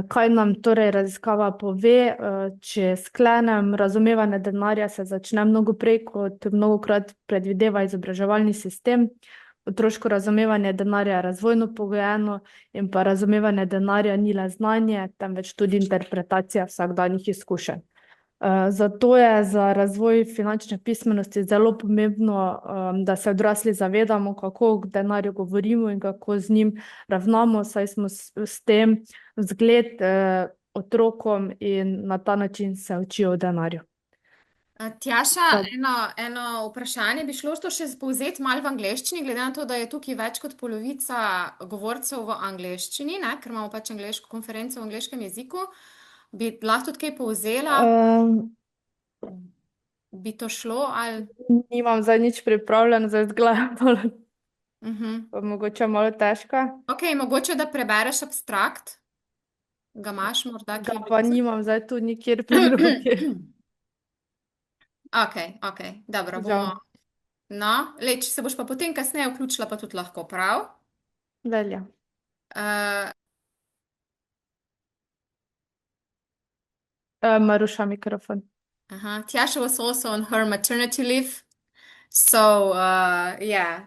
Kaj nam torej raziskava pove? Če sklenem, razumevanje denarja se začne mnogo prej, kot mnogokrat predvideva izobraževalni sistem. Otroško razumevanje denarja je razvojno pogojeno in pa razumevanje denarja ni le znanje, temveč tudi interpretacija vsakdanjih izkušenj. Zato je za razvoj finančne pismenosti zelo pomembno, da se odrasli zavedamo, kako o denarju govorimo in kako z njim ravnamo, saj smo s tem vzgled otrokom in na ta način se učijo o denarju. Tjaša, eno vprašanje bi šlo to še povzeti malo v angleščini, glede na to, da je tukaj več kot polovica govorcev v angleščini, ne? Ker imamo pač angleško konferenco v angleškem jeziku. Bi lahko tudi kaj povzela? Bi to šlo? Ali... Nimam zdaj nič pripravljeno, zdaj gledam, pa mogoče malo težko. Ok, mogoče da prebereš abstrakt? Ga imaš morda? Ga pa nimam zdaj tu nikjer pri roki. Ok, dobro, bomo... No, če se boš pa potem kasneje vključila, pa tudi lahko, prav? Velja. Maruša, mikrofon. Tjaša was also on her maternity leave. So,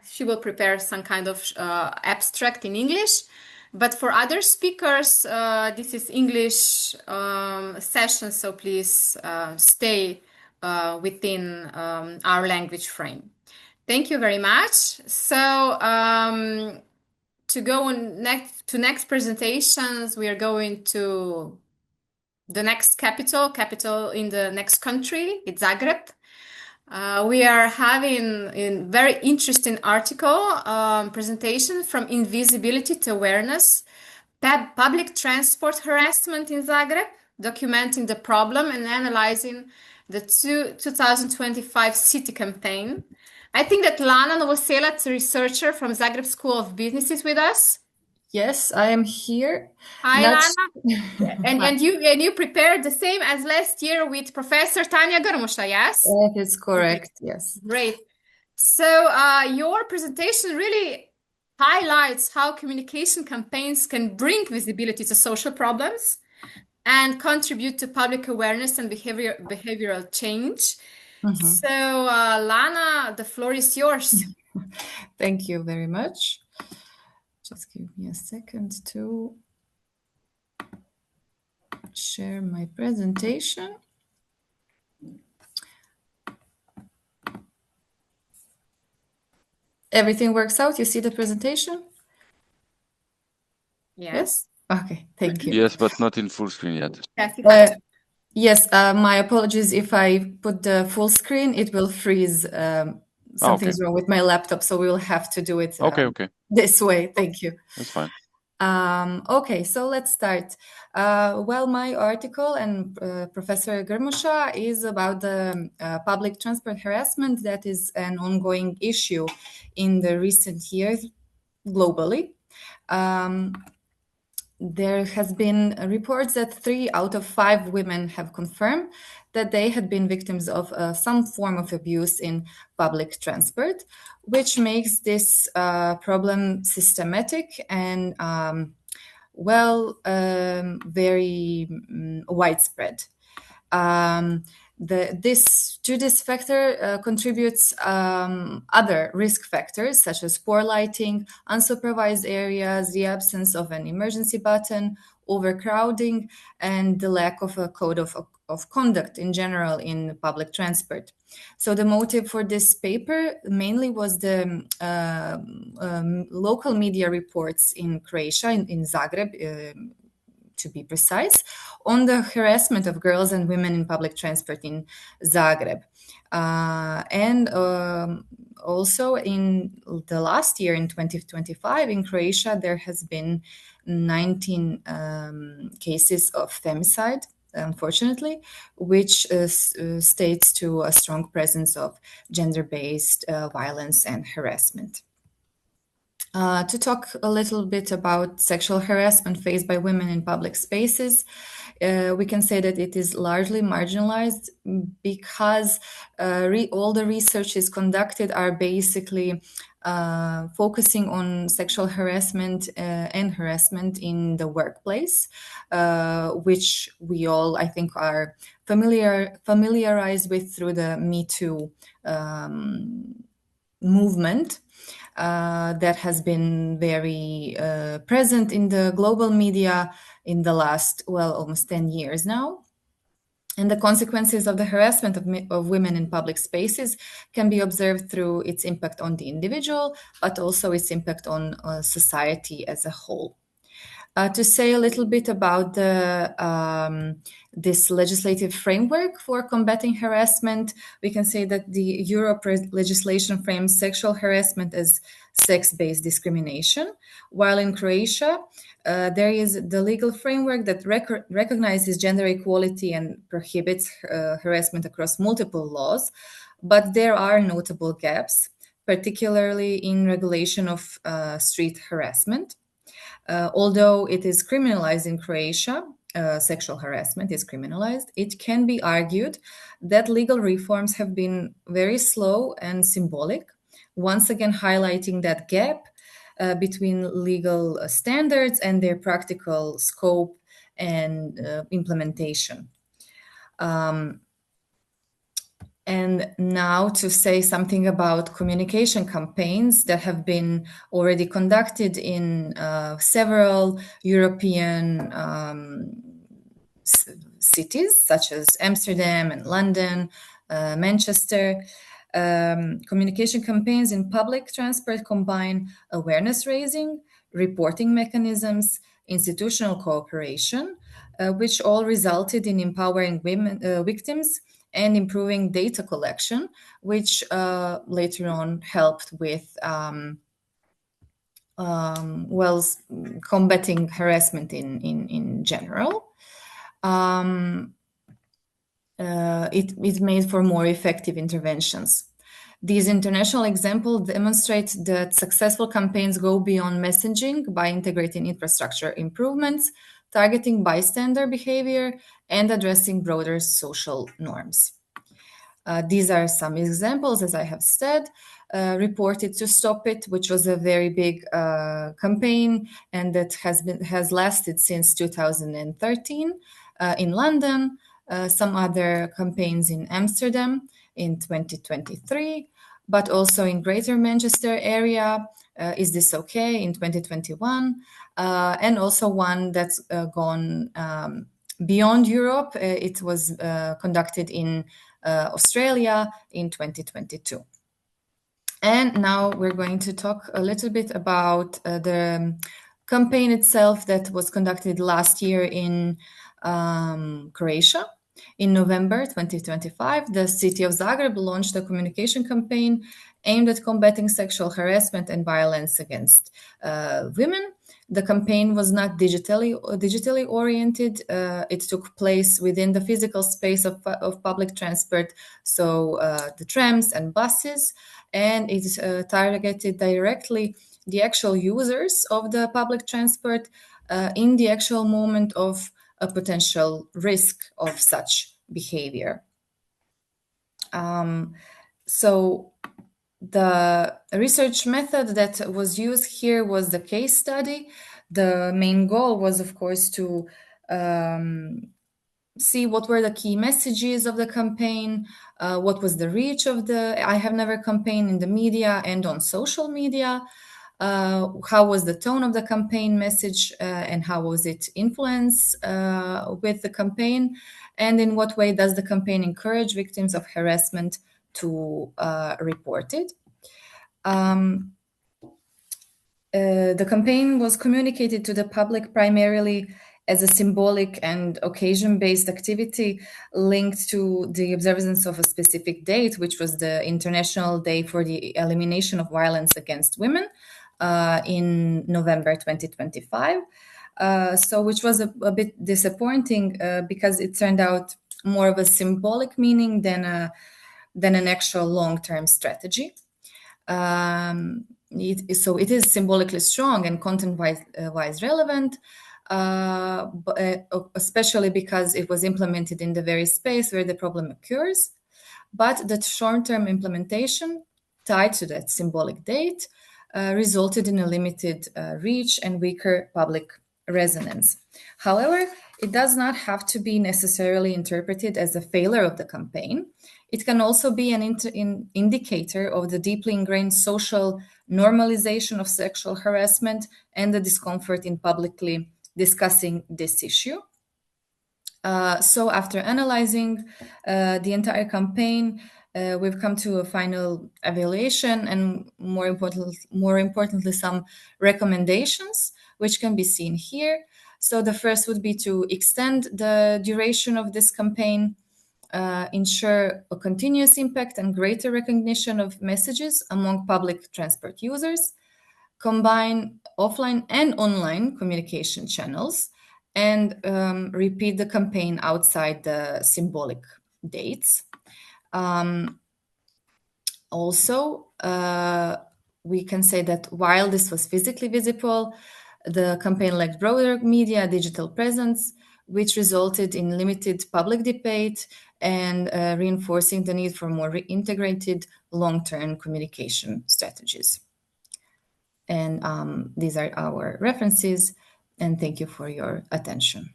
she will prepare some kind of abstract in English. But for other speakers, this is English session, so please stay within our language frame. Thank you very much. So, to go on to next presentations, we are going to the next capital in the next country, it's Zagreb. We are having a very interesting article presentation from invisibility to awareness, public transport harassment in Zagreb, documenting the problem and analyzing the 2025 city campaign. I think that Lana Novoselac, a researcher from Zagreb School of Business, is with us. Yes, I am here. Hi, Lana. And you prepared the same as last year with Professor Tanja Grmoša, yes? That is correct, yes. Great. So your presentation really highlights how communication campaigns can bring visibility to social problems and contribute to public awareness and behavioral change. So Lana, the floor is yours. Thank you very much. Just give me a second to share my presentation. Everything works out? You see the presentation? Yes. Okay, thank you. Yes, but not in full screen yet. Yes, my apologies. If I put the full screen, it will freeze. Something's wrong with my laptop, so we will have to do it this way. Thank you. That's fine. Okay, so let's start. Well, my article and Professor Grmoša is about the public transport harassment that is an ongoing issue in the recent years globally. There has been reports that 3 out of 5 women have confirmed that they had been victims of some form of abuse in public transport, which makes this problem systematic and, very widespread. This factor contributes other risk factors such as poor lighting, unsupervised areas, the absence of an emergency button, overcrowding, and the lack of a code of conduct in general in public transport. So the motive for this paper mainly was the local media reports in Croatia, in Zagreb, to be precise, on the harassment of girls and women in public transport in Zagreb. And also in the last year, in 2025, in Croatia, there has been 19 cases of femicide, unfortunately, which states to a strong presence of gender-based violence and harassment. To talk a little bit about sexual harassment faced by women in public spaces, we can say that it is largely marginalized because all the researches conducted are basically focusing on sexual harassment and harassment in the workplace, which we all, I think, are familiarized with through the Me Too movement. That has been very present in the global media in the last, almost 10 years now. And the consequences of the harassment of women in public spaces can be observed through its impact on the individual, but also its impact on society as a whole. To say a little bit about this legislative framework for combating harassment, we can say that the Europe legislation frames sexual harassment as sex-based discrimination, while in Croatia, there is the legal framework that recognizes gender equality and prohibits harassment across multiple laws, but there are notable gaps, particularly in regulation of street harassment. Although it is criminalized in Croatia, sexual harassment is criminalized, it can be argued that legal reforms have been very slow and symbolic, once again highlighting that gap between legal standards and their practical scope and implementation. And now to say something about communication campaigns that have been already conducted in several European cities, such as Amsterdam and London, Manchester. Communication campaigns in public transport combine awareness raising, reporting mechanisms, institutional cooperation, which all resulted in empowering women victims and improving data collection, which later on helped with combating harassment in general. It made for more effective interventions. These international examples demonstrate that successful campaigns go beyond messaging by integrating infrastructure improvements, targeting bystander behavior, and addressing broader social norms. These are some examples, as I have said. Reported to Stop It, which was a very big campaign and that has lasted since 2013 in London. Some other campaigns in Amsterdam in 2023, but also in Greater Manchester area. Is This Okay in 2021, and also one that's gone beyond Europe. It was conducted in Australia in 2022. And now we're going to talk a little bit about the campaign itself that was conducted last year in Croatia. In November 2025, the city of Zagreb launched a communication campaign aimed at combating sexual harassment and violence against women. The campaign was not digitally oriented. It took place within the physical space of public transport, so the trams and buses, and it targeted directly the actual users of the public transport in the actual moment of a potential risk of such behavior. So the research method that was used here was the case study. The main goal was, of course, to see what were the key messages of the campaign, what was the reach of the I Have Never campaign in the media and on social media, how was the tone of the campaign message and how was it influenced with the campaign, and in what way does the campaign encourage victims of harassment to report it. The campaign was communicated to the public primarily as a symbolic and occasion-based activity linked to the observance of a specific date, which was the International Day for the Elimination of Violence Against Women in November 2025. Which was a bit disappointing because it turned out more of a symbolic meaning than an actual long-term strategy. It is symbolically strong and content-wise relevant, but especially because it was implemented in the very space where the problem occurs. But the short-term implementation tied to that symbolic date resulted in a limited reach and weaker public resonance. However, it does not have to be necessarily interpreted as a failure of the campaign. It can also be an indicator of the deeply ingrained social normalization of sexual harassment and the discomfort in publicly discussing this issue. So after analyzing the entire campaign, we've come to a final evaluation and more importantly, some recommendations, which can be seen here. So the first would be to extend the duration of this campaign, ensure a continuous impact and greater recognition of messages among public transport users, combine offline and online communication channels, and repeat the campaign outside the symbolic dates. Also, we can say that while this was physically visible, the campaign lacked broader media digital presence, which resulted in limited public debate and reinforcing the need for more integrated long-term communication strategies. And these are our references, and thank you for your attention.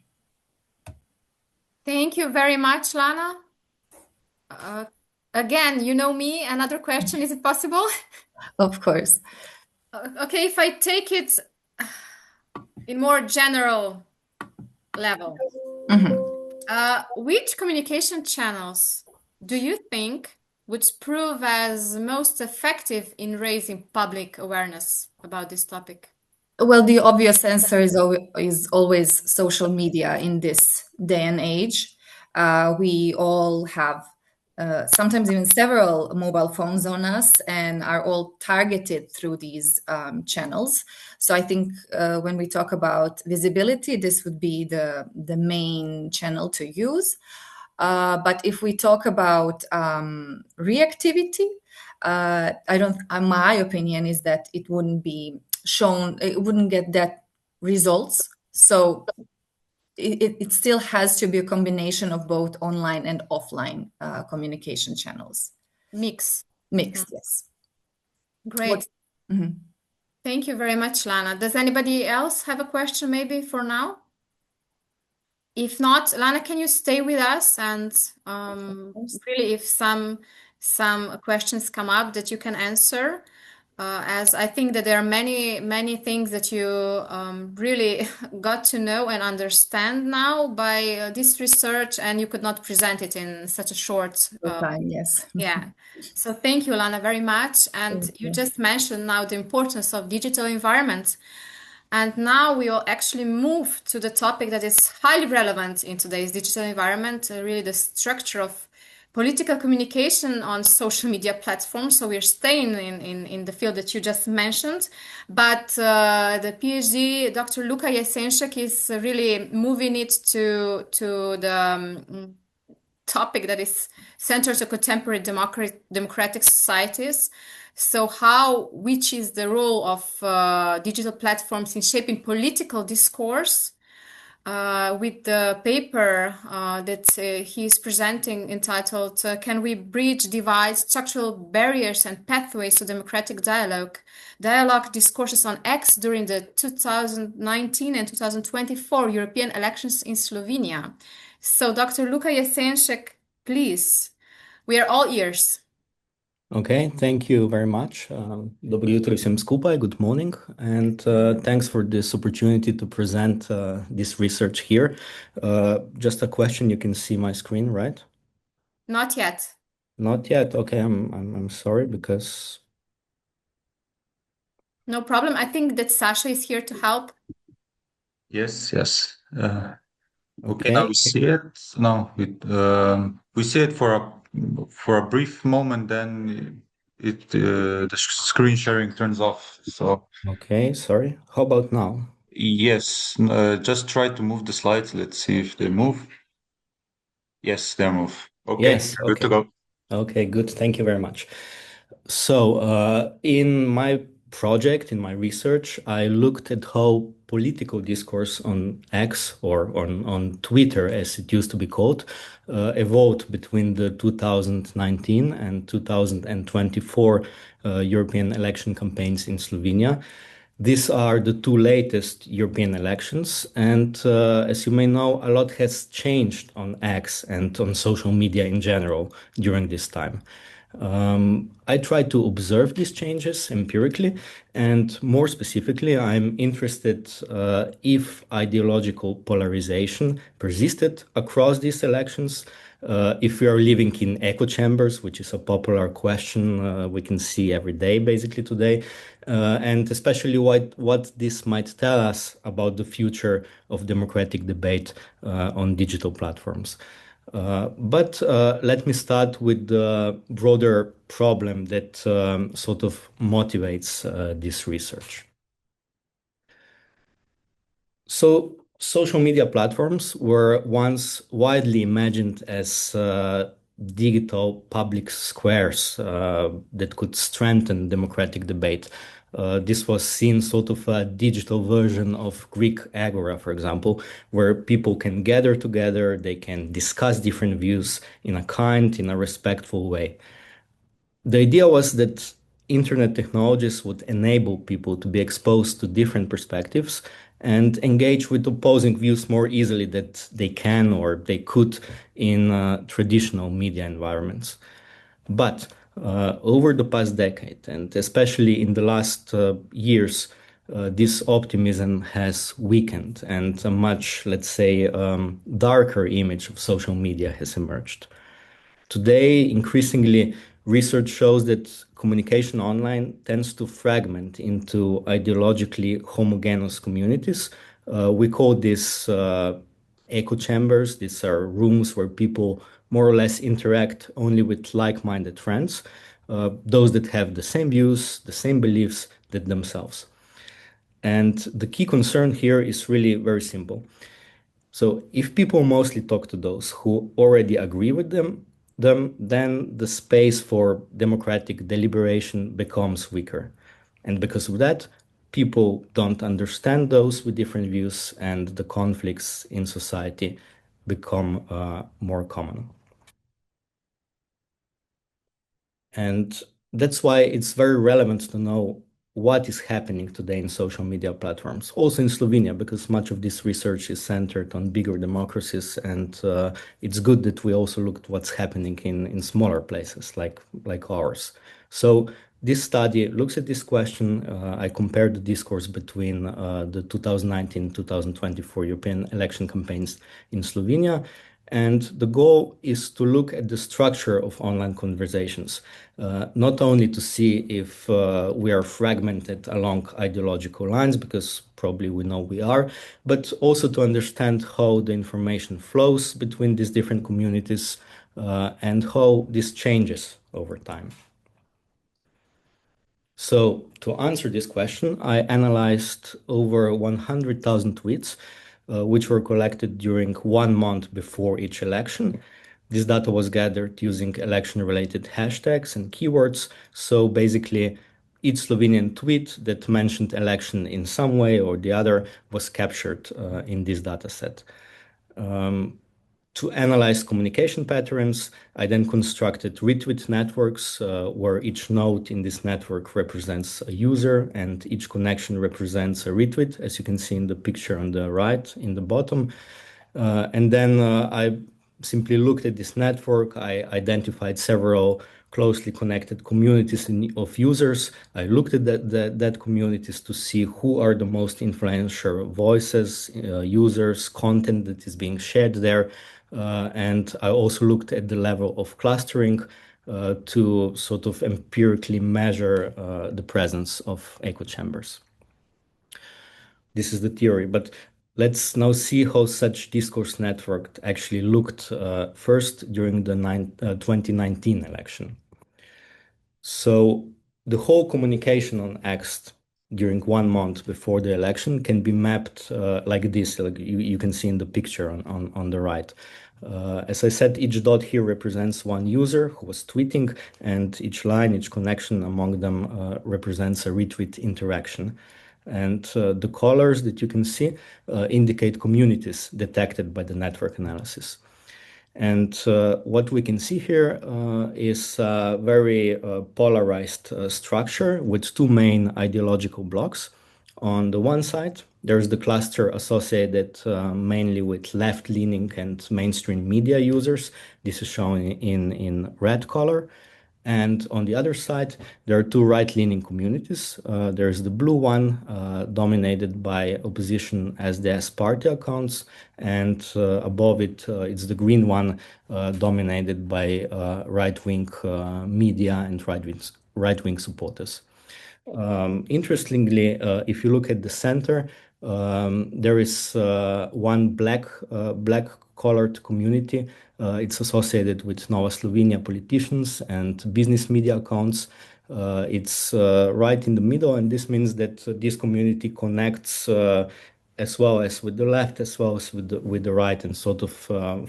Thank you very much, Lana. Again, you know me, another question, is it possible? Of course. Okay, if I take it in more general level, which communication channels do you think would prove as most effective in raising public awareness about this topic? Well, the obvious answer is always social media in this day and age. We all have sometimes even several mobile phones on us and are all targeted through these channels. So I think when we talk about visibility, this would be the main channel to use. But if we talk about reactivity, my opinion is that it wouldn't be shown, it wouldn't get that results. So it still has to be a combination of both online and offline communication channels. Mixed, yes. Great. Thank you very much, Lana. Does anybody else have a question maybe for now? If not, Lana, can you stay with us and really if some questions come up that you can answer, as I think that there are many things that you really got to know and understand now by this research, and you could not present it in such a short time. Yes. Yeah. So thank you, Lana, very much. And you just mentioned now the importance of digital environment. And now we will actually move to the topic that is highly relevant in today's digital environment, really the structure of political communication on social media platforms. So we're staying in the field that you just mentioned, but the PhD, Dr. Luka Jesenček, is really moving it to the topic that is centered to contemporary democratic societies. So which is the role of digital platforms in shaping political discourse? With the paper that he's presenting entitled, Can We Bridge Divides, Structural Barriers and Pathways to Democratic Dialogue? Dialogue Discourses on X during the 2019 and 2024 European elections in Slovenia. So Dr. Luka Jesenček, please, we are all ears. Okay, thank you very much. Dobro jutro vsem skupaj, good morning, and thanks for this opportunity to present this research here. Just a question, you can see my screen, right? Not yet. Not yet, okay, I'm sorry because... No problem, I think that Sasha is here to help. Yes. Okay, now we see it. Now we see it for a brief moment, then the screen sharing turns off. So okay, sorry. How about now? Yes, just try to move the slides. Let's see if they move. Yes, they move. Okay, yes, good to go. Okay, good. Thank you very much. So in my project, in my research, I looked at how political discourse on X or on Twitter, as it used to be called, evolved between the 2019 and 2024 European election campaigns in Slovenia. These are the two latest European elections, and as you may know, a lot has changed on X and on social media in general during this time. I try to observe these changes empirically, and more specifically, I'm interested if ideological polarization persisted across these elections, if we are living in echo chambers, which is a popular question we can see every day basically today, and especially what this might tell us about the future of democratic debate on digital platforms. But let me start with the broader problem that sort of motivates this research. So social media platforms were once widely imagined as digital public squares that could strengthen democratic debate. This was seen sort of a digital version of Greek agora, for example, where people can gather together, they can discuss different views in a kind, in a respectful way. The idea was that internet technologies would enable people to be exposed to different perspectives and engage with opposing views more easily than they can or they could in traditional media environments. But over the past decade, and especially in the last years, this optimism has weakened and a much, let's say, darker image of social media has emerged. Today, increasingly, research shows that communication online tends to fragment into ideologically homogeneous communities. We call this echo chambers. These are rooms where people more or less interact only with like-minded friends, those that have the same views, the same beliefs that themselves. And the key concern here is really very simple. So if people mostly talk to those who already agree with them, then the space for democratic deliberation becomes weaker. And because of that, people don't understand those with different views, and the conflicts in society become more common. And that's why it's very relevant to know what is happening today in social media platforms, also in Slovenia, because much of this research is centered on bigger democracies, and it's good that we also looked what's happening in smaller places like ours. So this study looks at this question. I compared the discourse between the 2019-2024 European election campaigns in Slovenia. And the goal is to look at the structure of online conversations, not only to see if we are fragmented along ideological lines, because probably we know we are, but also to understand how the information flows between these different communities and how this changes over time. So to answer this question, I analyzed over 100,000 tweets which were collected during 1 month before each election. This data was gathered using election-related hashtags and keywords. So basically, each Slovenian tweet that mentioned election in some way or the other was captured in this data set. To analyze communication patterns, I then constructed retweet networks where each node in this network represents a user and each connection represents a retweet, as you can see in the picture on the right in the bottom. And then I simply looked at this network. I identified several closely connected communities of users. I looked at that communities to see who are the most influential voices, users, content that is being shared there. And I also looked at the level of clustering to sort of empirically measure the presence of echo chambers. This is the theory, but let's now see how such discourse network actually looked first during the 2019 election. So the whole communication on X during 1 month before the election can be mapped like this, like you can see in the picture on the right. As I said, each dot here represents one user who was tweeting, and each line, each connection among them represents a retweet interaction. And the colors that you can see indicate communities detected by the network analysis. And what we can see here is a very polarized structure with two main ideological blocks. On the one side, there's the cluster associated mainly with left-leaning and mainstream media users. This is shown in red color. And on the other side, there are two right-leaning communities. There's the blue one, dominated by opposition SDS party accounts, and above it, it's the green one, dominated by right-wing media and right-wing supporters. Interestingly, if you look at the center, there is one black-colored community. It's associated with Nova Slovenia politicians and business media accounts. It's right in the middle, and this means that this community connects as well as with the left, as well as with the right, and sort of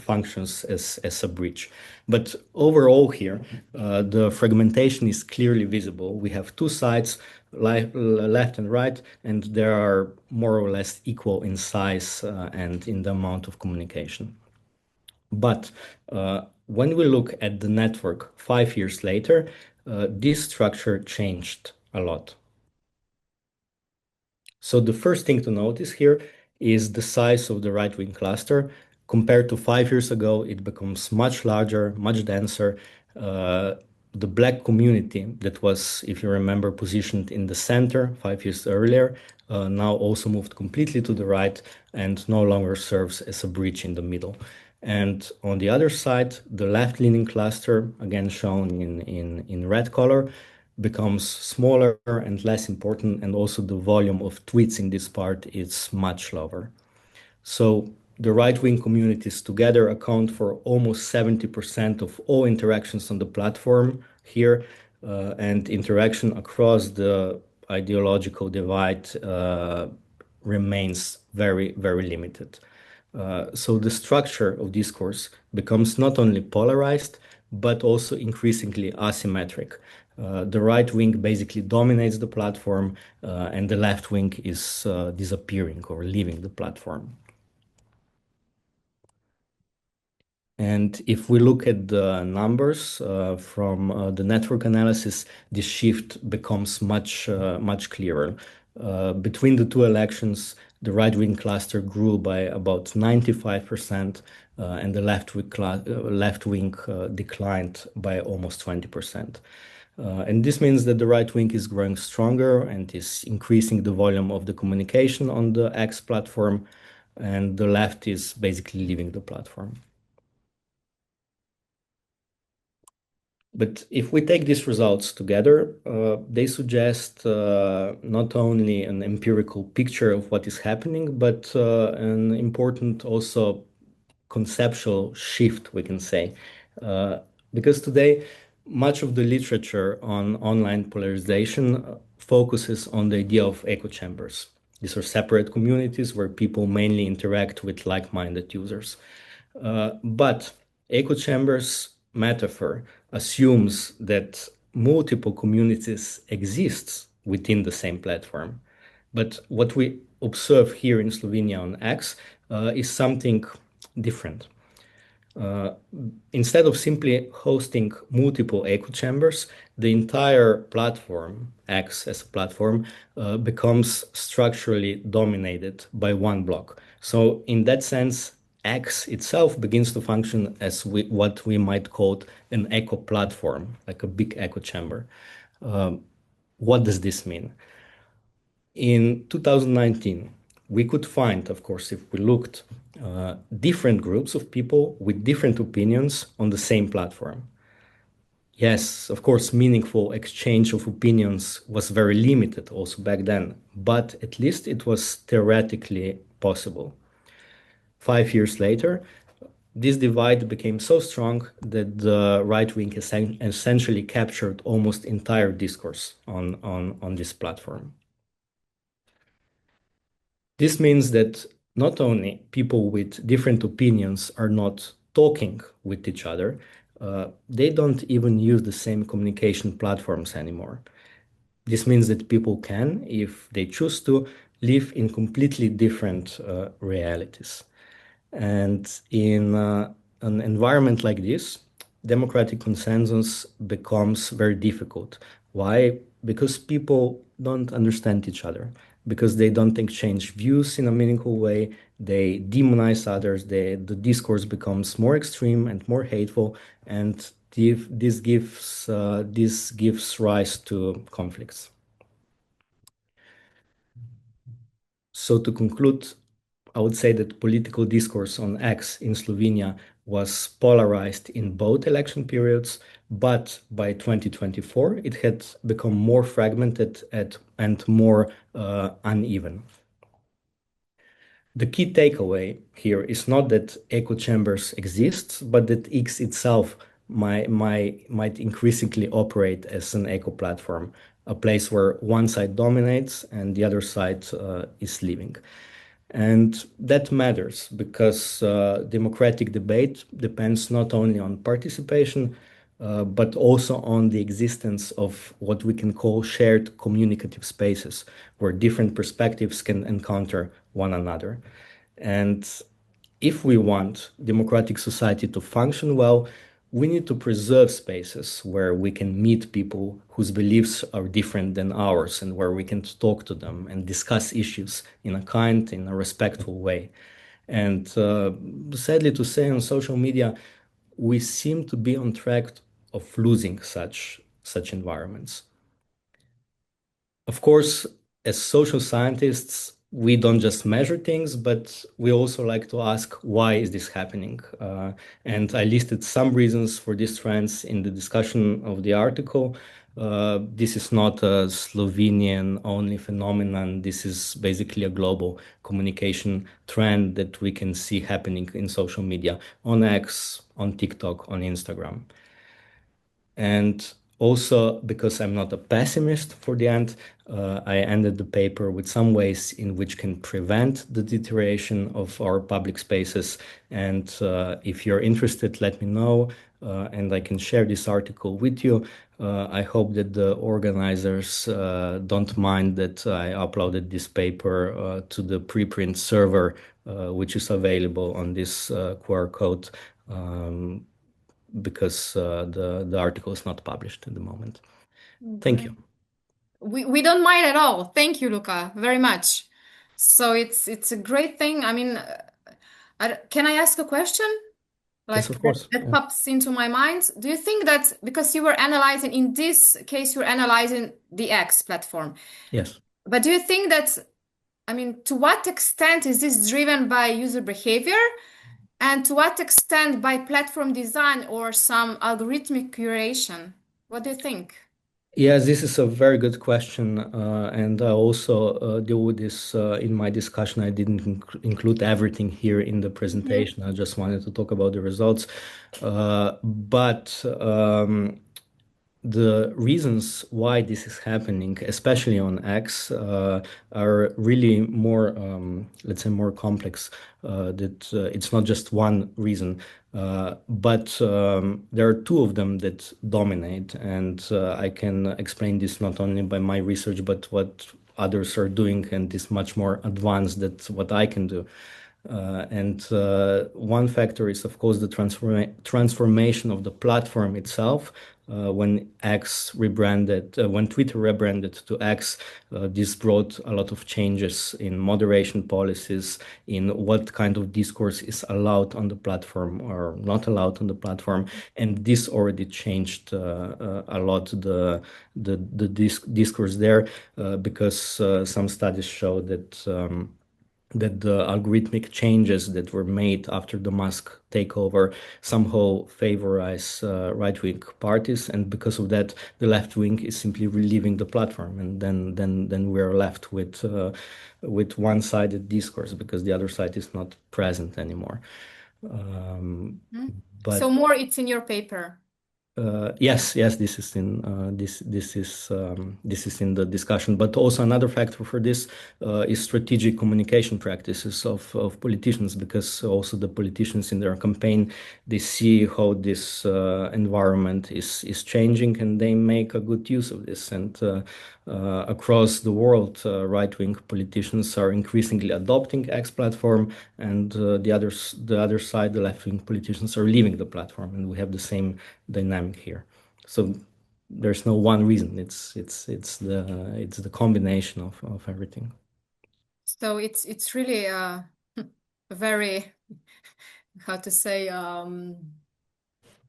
functions as a bridge. But overall here, the fragmentation is clearly visible. We have two sides, left and right, and they are more or less equal in size and in the amount of communication. But when we look at the network 5 years later, this structure changed a lot. So the first thing to notice here is the size of the right-wing cluster. Compared to 5 years ago, it becomes much larger, much denser. The black community that was, if you remember, positioned in the center 5 years earlier, now also moved completely to the right and no longer serves as a bridge in the middle. And on the other side, the left-leaning cluster, again shown in red color, becomes smaller and less important, and also the volume of tweets in this part is much lower. So the right-wing communities together account for almost 70% of all interactions on the platform here, and interaction across the ideological divide remains very, very limited. So the structure of discourse becomes not only polarized, but also increasingly asymmetric. The right wing basically dominates the platform, and the left wing is disappearing or leaving the platform. And if we look at the numbers from the network analysis, this shift becomes much clearer. Between the two elections, the right-wing cluster grew by about 95%, and the left wing declined by almost 20%. And this means that the right wing is growing stronger and is increasing the volume of the communication on the X platform, and the left is basically leaving the platform. But if we take these results together, they suggest not only an empirical picture of what is happening, but an important also conceptual shift, we can say. Because today, much of the literature on online polarization focuses on the idea of echo chambers. These are separate communities where people mainly interact with like-minded users. But echo chambers metaphor assumes that multiple communities exist within the same platform. But what we observe here in Slovenia on X is something different. Instead of simply hosting multiple echo chambers, the entire platform, X as a platform, becomes structurally dominated by one block. So in that sense, X itself begins to function as what we might call an echo platform, like a big echo chamber. What does this mean? In 2019, we could find, of course, if we looked, different groups of people with different opinions on the same platform. Yes, of course, meaningful exchange of opinions was very limited also back then, but at least it was theoretically possible. 5 years later, this divide became so strong that the right wing essentially captured almost entire discourse on this platform. This means that not only people with different opinions are not talking with each other, they don't even use the same communication platforms anymore. This means that people can, if they choose to, live in completely different realities. And in an environment like this, democratic consensus becomes very difficult. Why? Because people don't understand each other, because they don't exchange views in a meaningful way, they demonize others, the discourse becomes more extreme and more hateful, and this gives rise to conflicts. So to conclude, I would say that political discourse on X in Slovenia was polarized in both election periods, but by 2024, it had become more fragmented and more uneven. The key takeaway here is not that echo chambers exist, but that X itself might increasingly operate as an echo platform, a place where one side dominates and the other side is leaving. And that matters because democratic debate depends not only on participation, but also on the existence of what we can call shared communicative spaces, where different perspectives can encounter one another. And if we want democratic society to function well, we need to preserve spaces where we can meet people whose beliefs are different than ours and where we can talk to them and discuss issues in a kind, in a respectful way. And sadly to say, on social media, we seem to be on track of losing such environments. Of course, as social scientists, we don't just measure things, but we also like to ask, why is this happening? And I listed some reasons for these trends in the discussion of the article. This is not a Slovenian-only phenomenon. This is basically a global communication trend that we can see happening in social media, on X, on TikTok, on Instagram. And also, because I'm not a pessimist for the end, I ended the paper with some ways in which can prevent the deterioration of our public spaces. And if you're interested, let me know, and I can share this article with you. I hope that the organizers don't mind that I uploaded this paper to the preprint server, which is available on this QR code. Because the article is not published at the moment. Thank you. We don't mind at all. Thank you, Luka, very much. So it's a great thing. I mean, can I ask a question? Yes, of course. That pops into my mind. Do you think that because you were analyzing, in this case, you're analyzing the X platform? Yes. But do you think that, I mean, to what extent is this driven by user behavior? And to what extent by platform design or some algorithmic curation? What do you think? Yes, this is a very good question. And I also deal with this in my discussion. I didn't include everything here in the presentation. I just wanted to talk about the results. But the reasons why this is happening, especially on X, are really more, let's say, more complex. That it's not just one reason, but there are two of them that dominate, and I can explain this not only by my research, but what others are doing, and is much more advanced than what I can do. And one factor is, of course, the transformation of the platform itself. When when Twitter rebranded to X, this brought a lot of changes in moderation policies, in what kind of discourse is allowed on the platform or not allowed on the platform, and this already changed a lot the discourse there, because some studies show that the algorithmic changes that were made after the Musk takeover somehow favorize right-wing parties, and because of that, the left wing is simply leaving the platform, and then we're left with one-sided discourse because the other side is not present anymore. But so more, it's in your paper. Yes, this is in this is in the discussion. But also another factor for this is strategic communication practices of politicians, because also the politicians in their campaign, they see how this environment is changing, and they make a good use of this. And across the world, right-wing politicians are increasingly adopting X platform, and the other side, the left-wing politicians, are leaving the platform, and we have the same dynamic here. So there's no one reason. It's the combination of everything. So it's really a very, how to say,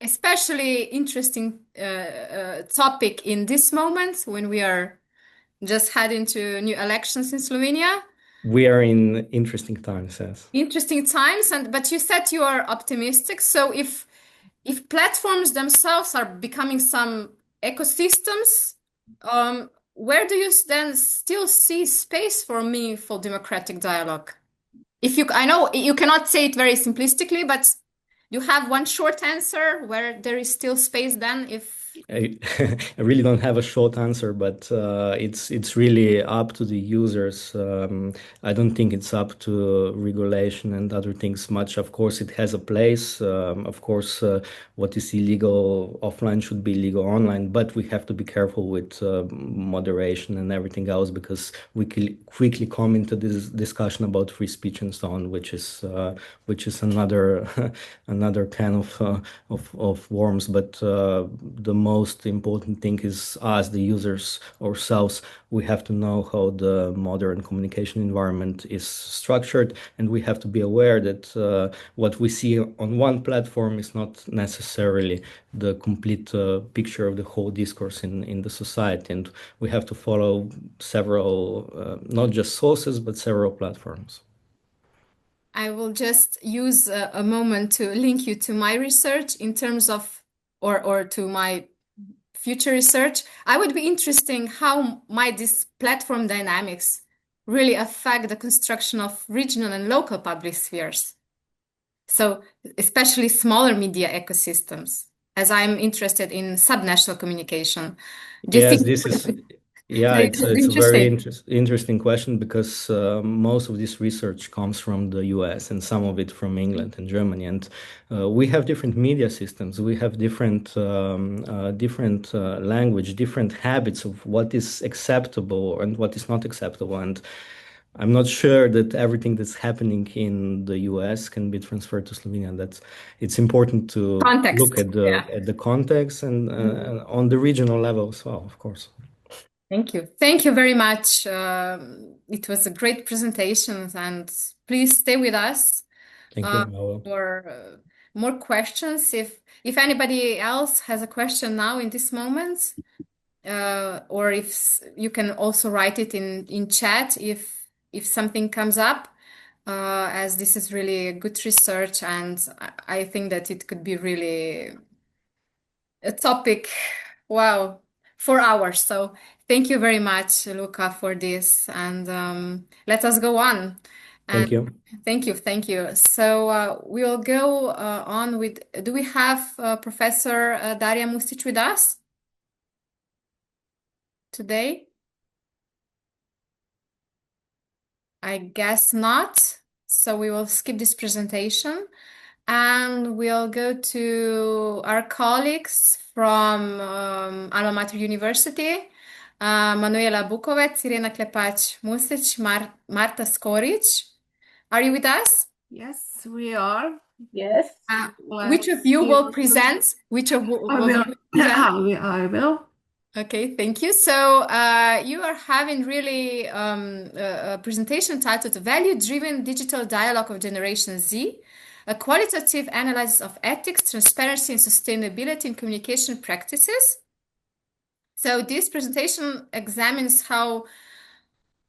especially interesting topic in this moment when we are just heading to new elections in Slovenia. We are in interesting times, yes. Interesting times, but you said you are optimistic. So if platforms themselves are becoming some ecosystems, where do you then still see space for meaningful democratic dialogue? I know you cannot say it very simplistically, but you have one short answer where there is still space then if I really don't have a short answer, but it's really up to the users. I don't think it's up to regulation and other things much. Of course, it has a place. Of course, what is illegal offline should be legal online, but we have to be careful with moderation and everything else, because we quickly come into this discussion about free speech and so on, which is another another kind of worms. But the most important thing is us, the users ourselves. We have to know how the modern communication environment is structured, and we have to be aware that what we see on one platform is not necessarily the complete picture of the whole discourse in the society, and we have to follow several, not just sources, but several platforms. I will just use a moment to link you to my research in terms of, or to my future research. I would be interested how might this platform dynamics really affect the construction of regional and local public spheres. So especially smaller media ecosystems, as I'm interested in subnational communication. Yes, it's a very interesting question, because most of this research comes from the US and some of it from England and Germany, and we have different media systems. We have different language, different habits of what is acceptable and what is not acceptable, and I'm not sure that everything that's happening in the US can be transferred to Slovenia. It's important to look at the context and on the regional level as well, of course. Thank you. Thank you very much. It was a great presentation, and please stay with us. Thank you. For more questions. If anybody else has a question now in this moment, or if you can also write it in chat if something comes up, as this is really a good research, and I think that it could be really a topic, wow, for hours. So thank you very much, Luca, for this, and let us go on. Thank you. Thank you. So we will go on with, do we have Professor Darja Mustić with us today? I guess not. So we will skip this presentation and we'll go to our colleagues from Alma Mater University, Manuela Bukovec, Irena Klepač Mustić, Marta Skoric. Are you with us? Yes, we are. Yes. Which of you will present? I will. Okay, thank you. So you are having really a presentation titled Value-Driven Digital Dialogue of Generation Z, a qualitative analysis of ethics, transparency, and sustainability in communication practices. So this presentation examines how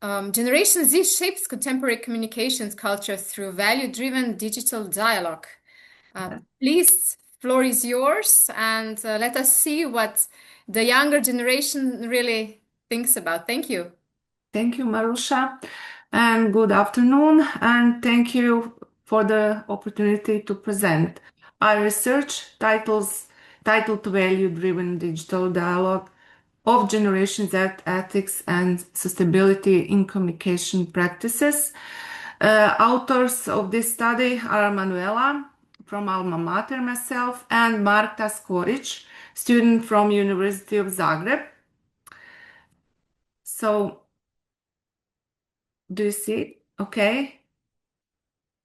Generation Z shapes contemporary communications culture through value-driven digital dialogue. Please, floor is yours, and let us see what the younger generation really thinks about. Thank you. Thank you, Marusha, and good afternoon, and thank you for the opportunity to present. Our research titled Value-Driven Digital Dialogue of Generation Z Ethics and Sustainability in Communication Practices. Authors of this study are Manuela from Alma Mater, myself, and Marta Skoric, student from University of Zagreb. So, do you see it? Okay.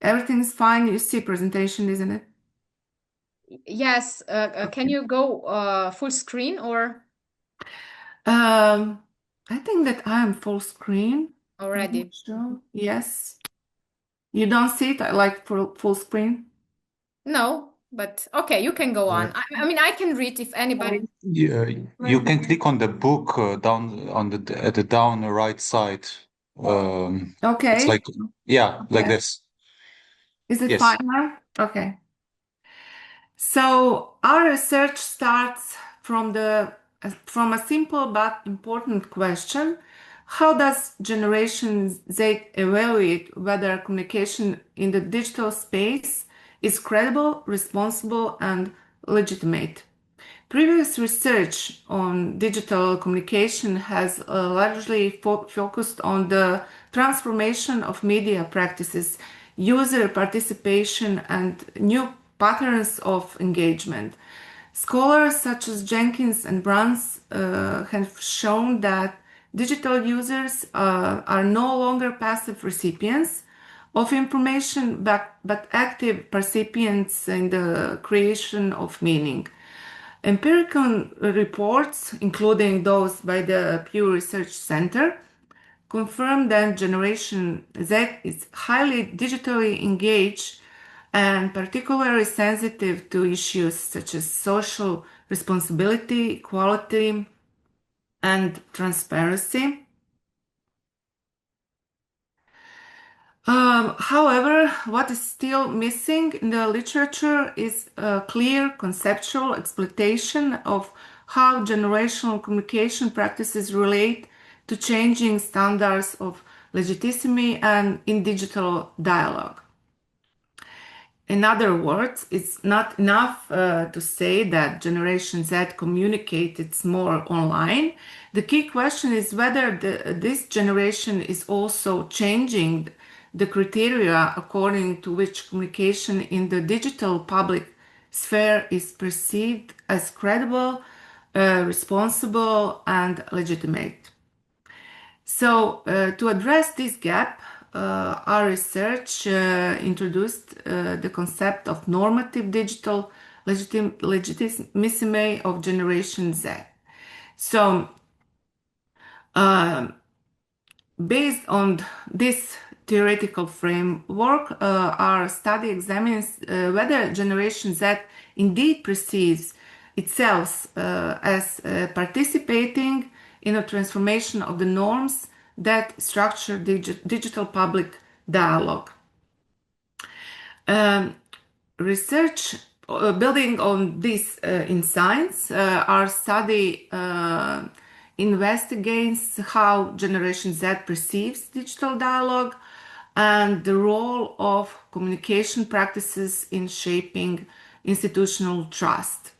Everything's fine. You see presentation, isn't it? Yes. Can you go full screen or? I think that I am full screen. Already. Sure. Yes. You don't see it like full screen? No, but okay, you can go on. I mean, I can read if anybody. Yeah, you can click on the book down on at the down right side. Okay. It's like like this. Is it Yes. fine now? Okay. So our research starts from a simple but important question. How does Generation Z evaluate whether communication in the digital space is credible, responsible, and legitimate? Previous research on digital communication has largely focused on the transformation of media practices, user participation, and new patterns of engagement. Scholars such as Jenkins and Bruns have shown that digital users are no longer passive recipients of information, but active participants in the creation of meaning. Empirical reports, including those by the Pew Research Center, confirm that Generation Z is highly digitally engaged and particularly sensitive to issues such as social responsibility, equality, and transparency. However, what is still missing in the literature is a clear conceptual exploitation of how generational communication practices relate to changing standards of legitimacy and in digital dialogue. In other words, it's not enough to say that Generation Z communicates more online. The key question is whether this generation is also changing the criteria according to which communication in the digital public sphere is perceived as credible, responsible, and legitimate. So, to address this gap, our research introduced the concept of normative digital legitimacy of Generation Z. So, based on this theoretical framework, our study examines whether Generation Z indeed perceives itself as participating in a transformation of the norms that structure digital public dialogue. Research building on these insights, our study investigates how Generation Z perceives digital dialogue and the role of communication practices in shaping institutional trust.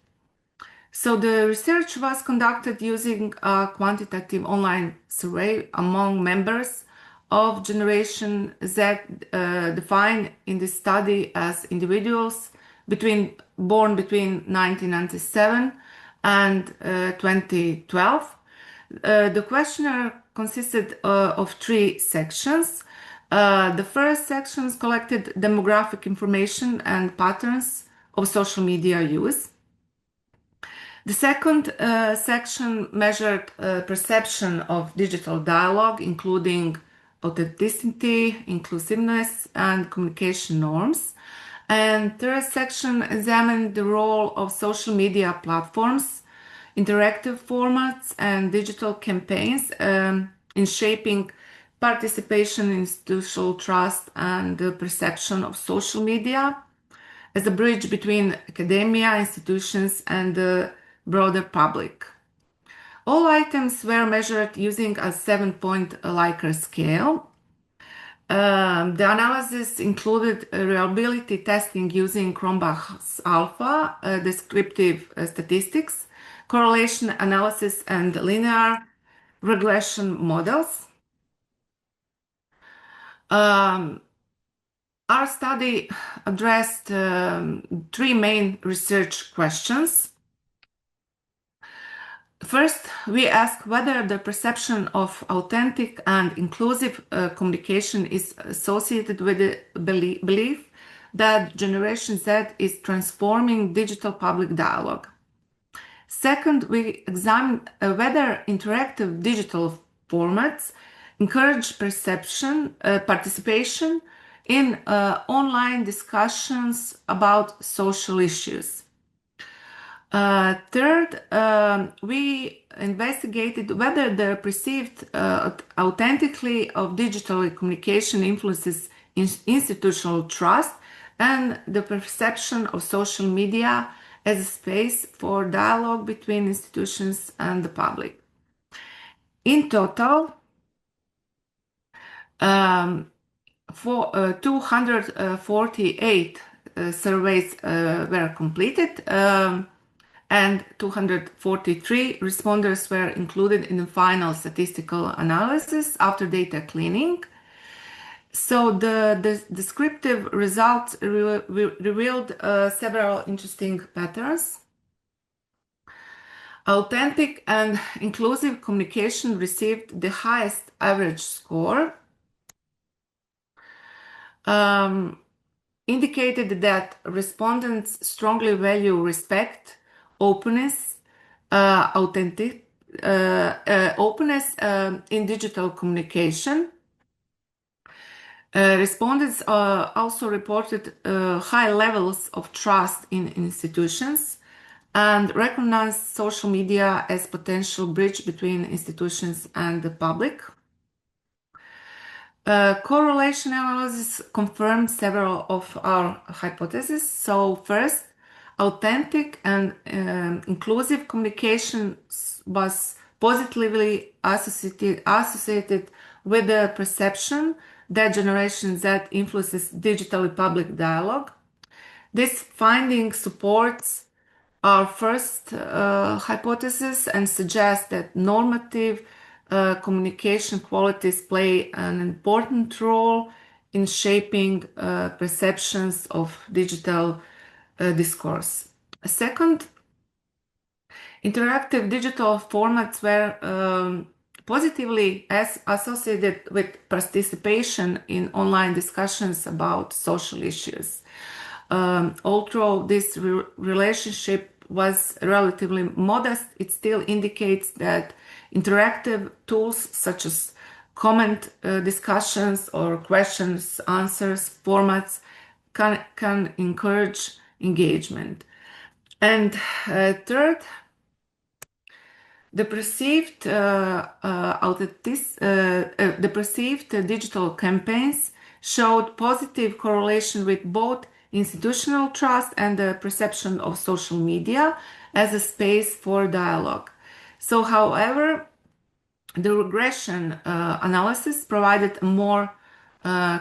So the research was conducted using a quantitative online survey among members of Generation Z, defined in this study as individuals born between 1997 and 2012. The questionnaire consisted of 3 sections. The first section collected demographic information and patterns of social media use. The second section measured perception of digital dialogue, including authenticity, inclusiveness, and communication norms. And third section examined the role of social media platforms, interactive formats, and digital campaigns in shaping participation, institutional trust, and the perception of social media as a bridge between academia, institutions, and the broader public. All items were measured using a 7-point Likert scale. The analysis included reliability testing using Cronbach's alpha, descriptive statistics, correlation analysis, and linear regression models. Our study addressed 3 main research questions. First, we ask whether the perception of authentic and inclusive communication is associated with the belief that Generation Z is transforming digital public dialogue. Second, we examine whether interactive digital formats encourage participation in online discussions about social issues. Third, we investigated whether the perceived authenticity of digital communication influences institutional trust and the perception of social media as a space for dialogue between institutions and the public. In total, 248 surveys were completed, and 243 responders were included in the final statistical analysis after data cleaning. So the descriptive results revealed several interesting patterns. Authentic and inclusive communication received the highest average score, indicated that respondents strongly value respect, openness, openness in digital communication. Respondents also reported high levels of trust in institutions and recognized social media as potential bridge between institutions and the public. Correlation analysis confirmed several of our hypotheses. So first, authentic and inclusive communication was positively associated with the perception that Generation Z influences digital public dialogue. This finding supports our first hypothesis and suggests that normative communication qualities play an important role in shaping perceptions of digital discourse. Second, interactive digital formats were positively associated with participation in online discussions about social issues. Although this relationship was relatively modest, it still indicates that interactive tools such as comment discussions or questions, answers, formats can encourage engagement. And third, the perceived digital campaigns showed positive correlation with both institutional trust and the perception of social media as a space for dialogue. So, however, the regression analysis provided a more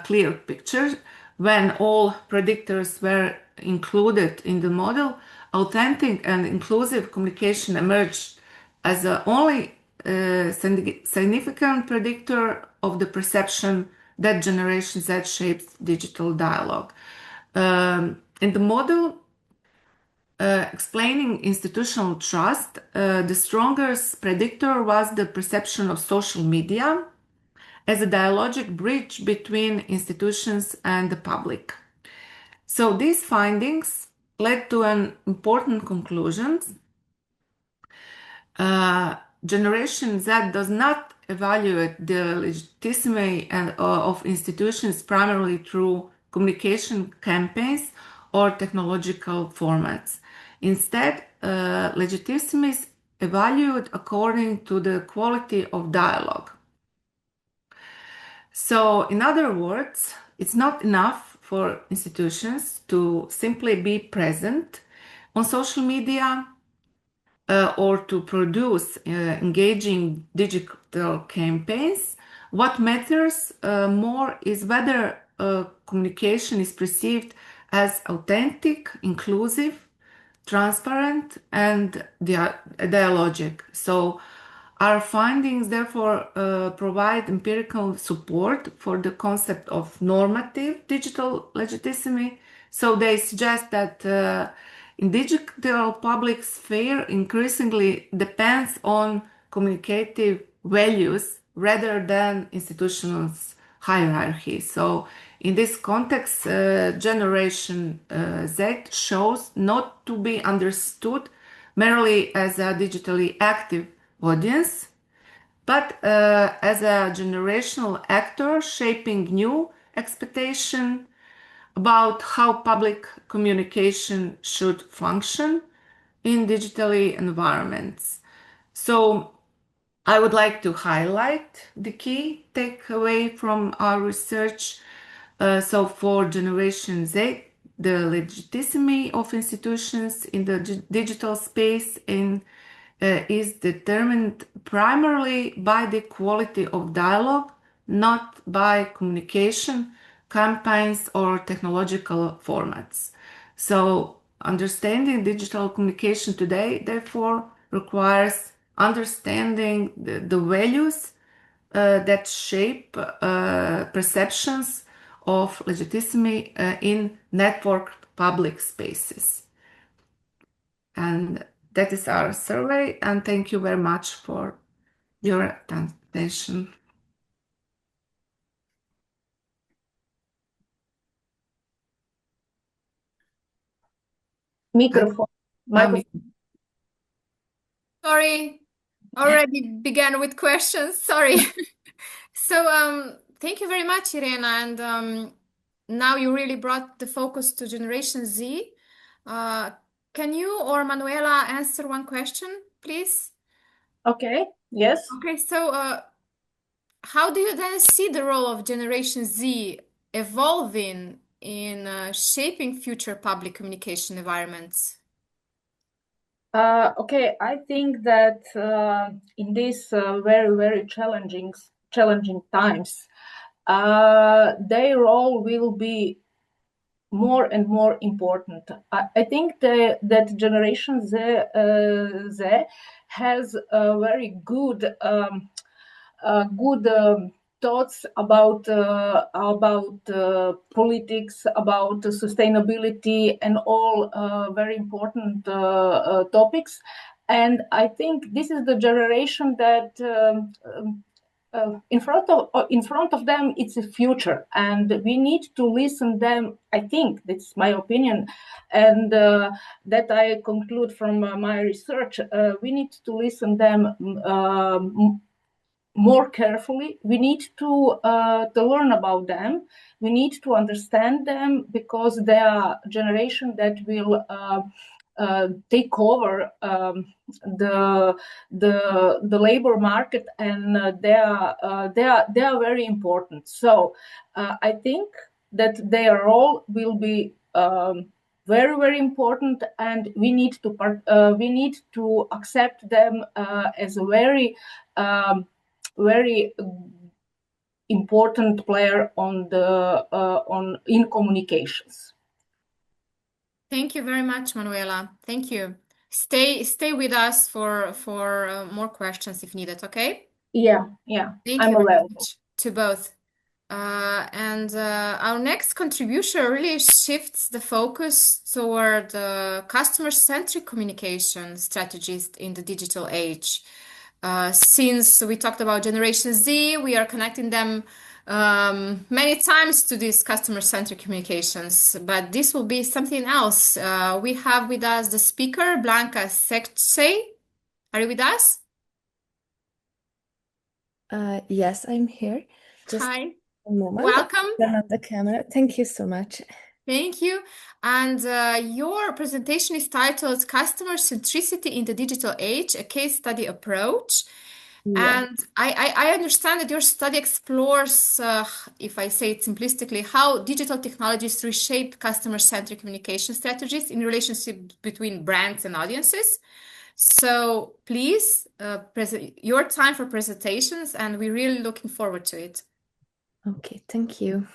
clear picture. When all predictors were included in the model, authentic and inclusive communication emerged as the only significant predictor of the perception that Generation Z shapes digital dialogue. In the model explaining institutional trust, the strongest predictor was the perception of social media as a dialogic bridge between institutions and the public. So these findings led to an important conclusion. Generation Z does not evaluate the legitimacy of institutions primarily through communication campaigns or technological formats. Instead, legitimacy is evaluated according to the quality of dialogue. So, in other words, it's not enough for institutions to simply be present on social media or to produce engaging digital campaigns. What matters more is whether communication is perceived as authentic, inclusive, transparent, and dialogic. So our findings therefore provide empirical support for the concept of normative digital legitimacy. So they suggest that in digital public sphere increasingly depends on communicative values rather than institutional hierarchy. So in this context, Generation Z shows not to be understood merely as a digitally active audience, but as a generational actor shaping new expectation about how public communication should function in digitally environments. So I would like to highlight the key takeaway from our research. So for Generation Z, the legitimacy of institutions in the digital space is determined primarily by the quality of dialogue, not by communication, campaigns, or technological formats. So understanding digital communication today, therefore, requires understanding the values that shape perceptions of legitimacy in networked public spaces. And that is our survey, and thank you very much for your attention. Microphone. Sorry, already began with questions. Sorry. So thank you very much, Irena. And now you really brought the focus to Generation Z. Can you or Manuela answer one question, please? Okay, yes. Okay, so how do you then see the role of Generation Z evolving in shaping future public communication environments? Okay, I think that in these very, very challenging times, their role will be more and more important. I think that Generation Z has a very good thoughts about politics, about sustainability, and all very important topics. And I think this is the generation that in front of them it's a future, and we need to listen them. I think that's my opinion, and that I conclude from my research. We need to listen them more carefully. We need to learn about them. We need to understand them, because they are a generation that will take over the labor market, and they are very important. So I think that their role will be very, very important, and we need to accept them as a very very important player in communications. Thank you very much, Manuela. Thank you. Stay with us for more questions if needed. Okay? Yeah. Thank you very much to both. And our next contribution really shifts the focus toward customer-centric communication strategies in the digital age. Since we talked about Generation Z, we are connecting them many times to these customer-centric communications, but this will be something else. We have with us the speaker, Blanca Secce. Are you with us? Yes, I'm here. Just Hi. a moment. Welcome. Turn on the camera. Thank you so much. Thank you. And your presentation is titled Customer Centricity in the Digital Age, a Case Study Approach. Yeah. And I understand that your study explores, if I say it simplistically, how digital technologies reshape customer-centric communication strategies in relationship between brands and audiences. So please, your time for presentations, and we're really looking forward to it. Okay, thank you.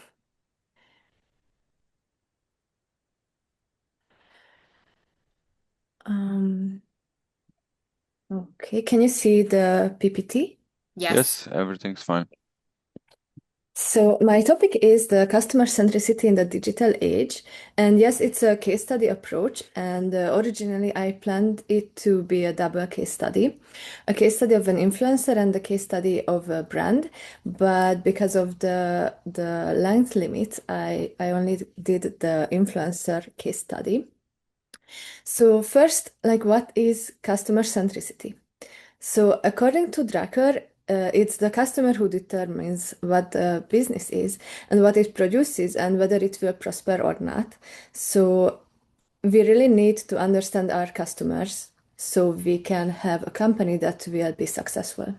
Okay, can you see the PPT? Yes. Yes, everything's fine. So my topic is the customer centricity in the digital age. And yes, it's a case study approach. And originally I planned it to be a double case study of an influencer and a case study of a brand. But because of the length limit, I only did the influencer case study. So first, like, what is customer centricity? So according to Drucker, it's the customer who determines what the business is and what it produces and whether it will prosper or not. So we really need to understand our customers so we can have a company that will be successful.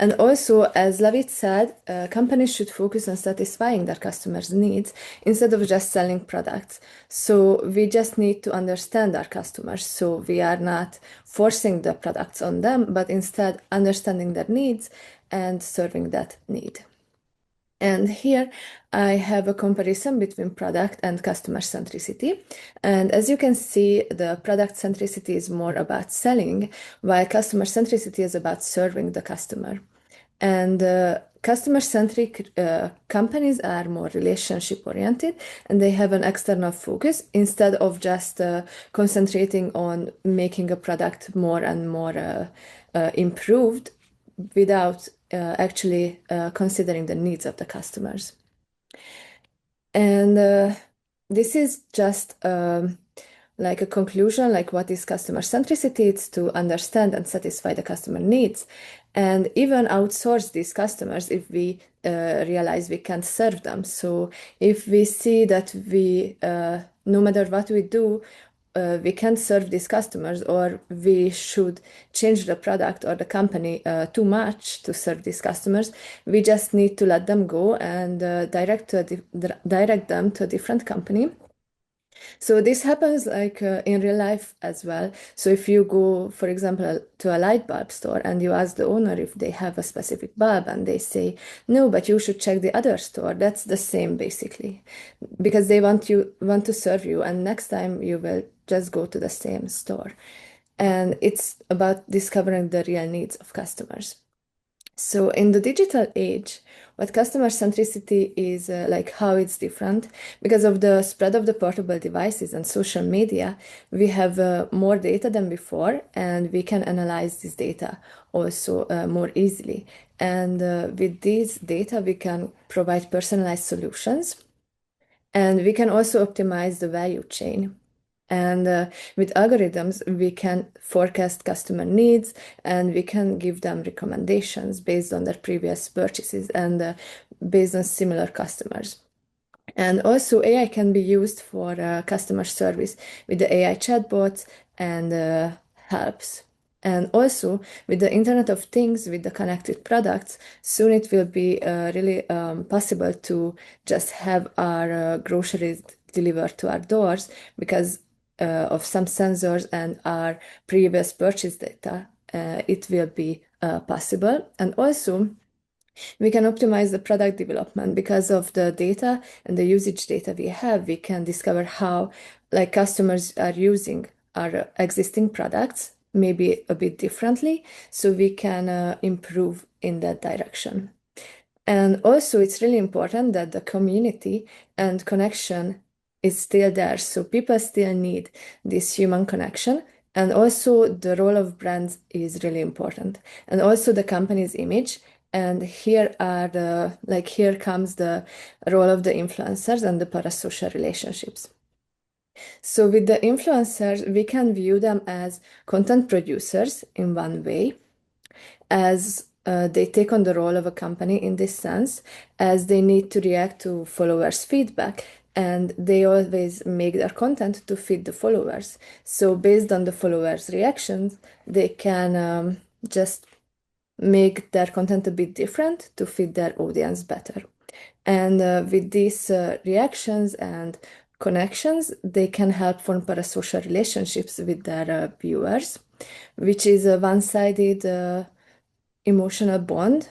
And also, as Lavit said, companies should focus on satisfying their customers' needs instead of just selling products. So we just need to understand our customers. So we are not forcing the products on them, but instead understanding their needs and serving that need. And here I have a comparison between product and customer centricity. And as you can see, the product centricity is more about selling, while customer centricity is about serving the customer. And customer-centric companies are more relationship-oriented, and they have an external focus instead of just concentrating on making a product more and more improved without actually considering the needs of the customers. And this is just like a conclusion, like what is customer centricity? It's to understand and satisfy the customer needs and even outsource these customers if we realize we can't serve them. So if we see that we, no matter what we do, we can't serve these customers, or we should change the product or the company too much to serve these customers, we just need to let them go and direct them to a different company. So this happens like in real life as well. So if you go, for example, to a light bulb store and you ask the owner if they have a specific bulb and they say, no, but you should check the other store, that's the same basically, because they want to serve you, and next time you will just go to the same store. And it's about discovering the real needs of customers. So in the digital age, what customer centricity is like, how it's different, because of the spread of the portable devices and social media, we have more data than before, and we can analyze this data also more easily. And with this data, we can provide personalized solutions, and we can also optimize the value chain. And with algorithms, we can forecast customer needs, and we can give them recommendations based on their previous purchases and based on similar customers. And also AI can be used for customer service with the AI chatbots and helps. And also with the Internet of Things, with the connected products, soon it will be really possible to just have our groceries delivered to our doors because of some sensors and our previous purchase data, it will be possible. And also, we can optimize the product development because of the data and the usage data we have. We can discover how, like, customers are using our existing products, maybe a bit differently, so we can improve in that direction. And also, it's really important that the community and connection is still there. So people still need this human connection. And also the role of brands is really important. And also the company's image. And here comes the role of the influencers and the parasocial relationships. So with the influencers, we can view them as content producers in one way, as they take on the role of a company in this sense, as they need to react to followers' feedback, and they always make their content to fit the followers. So based on the followers' reactions, they can just make their content a bit different to fit their audience better. And with these reactions and connections, they can help form parasocial relationships with their viewers, which is a one-sided emotional bond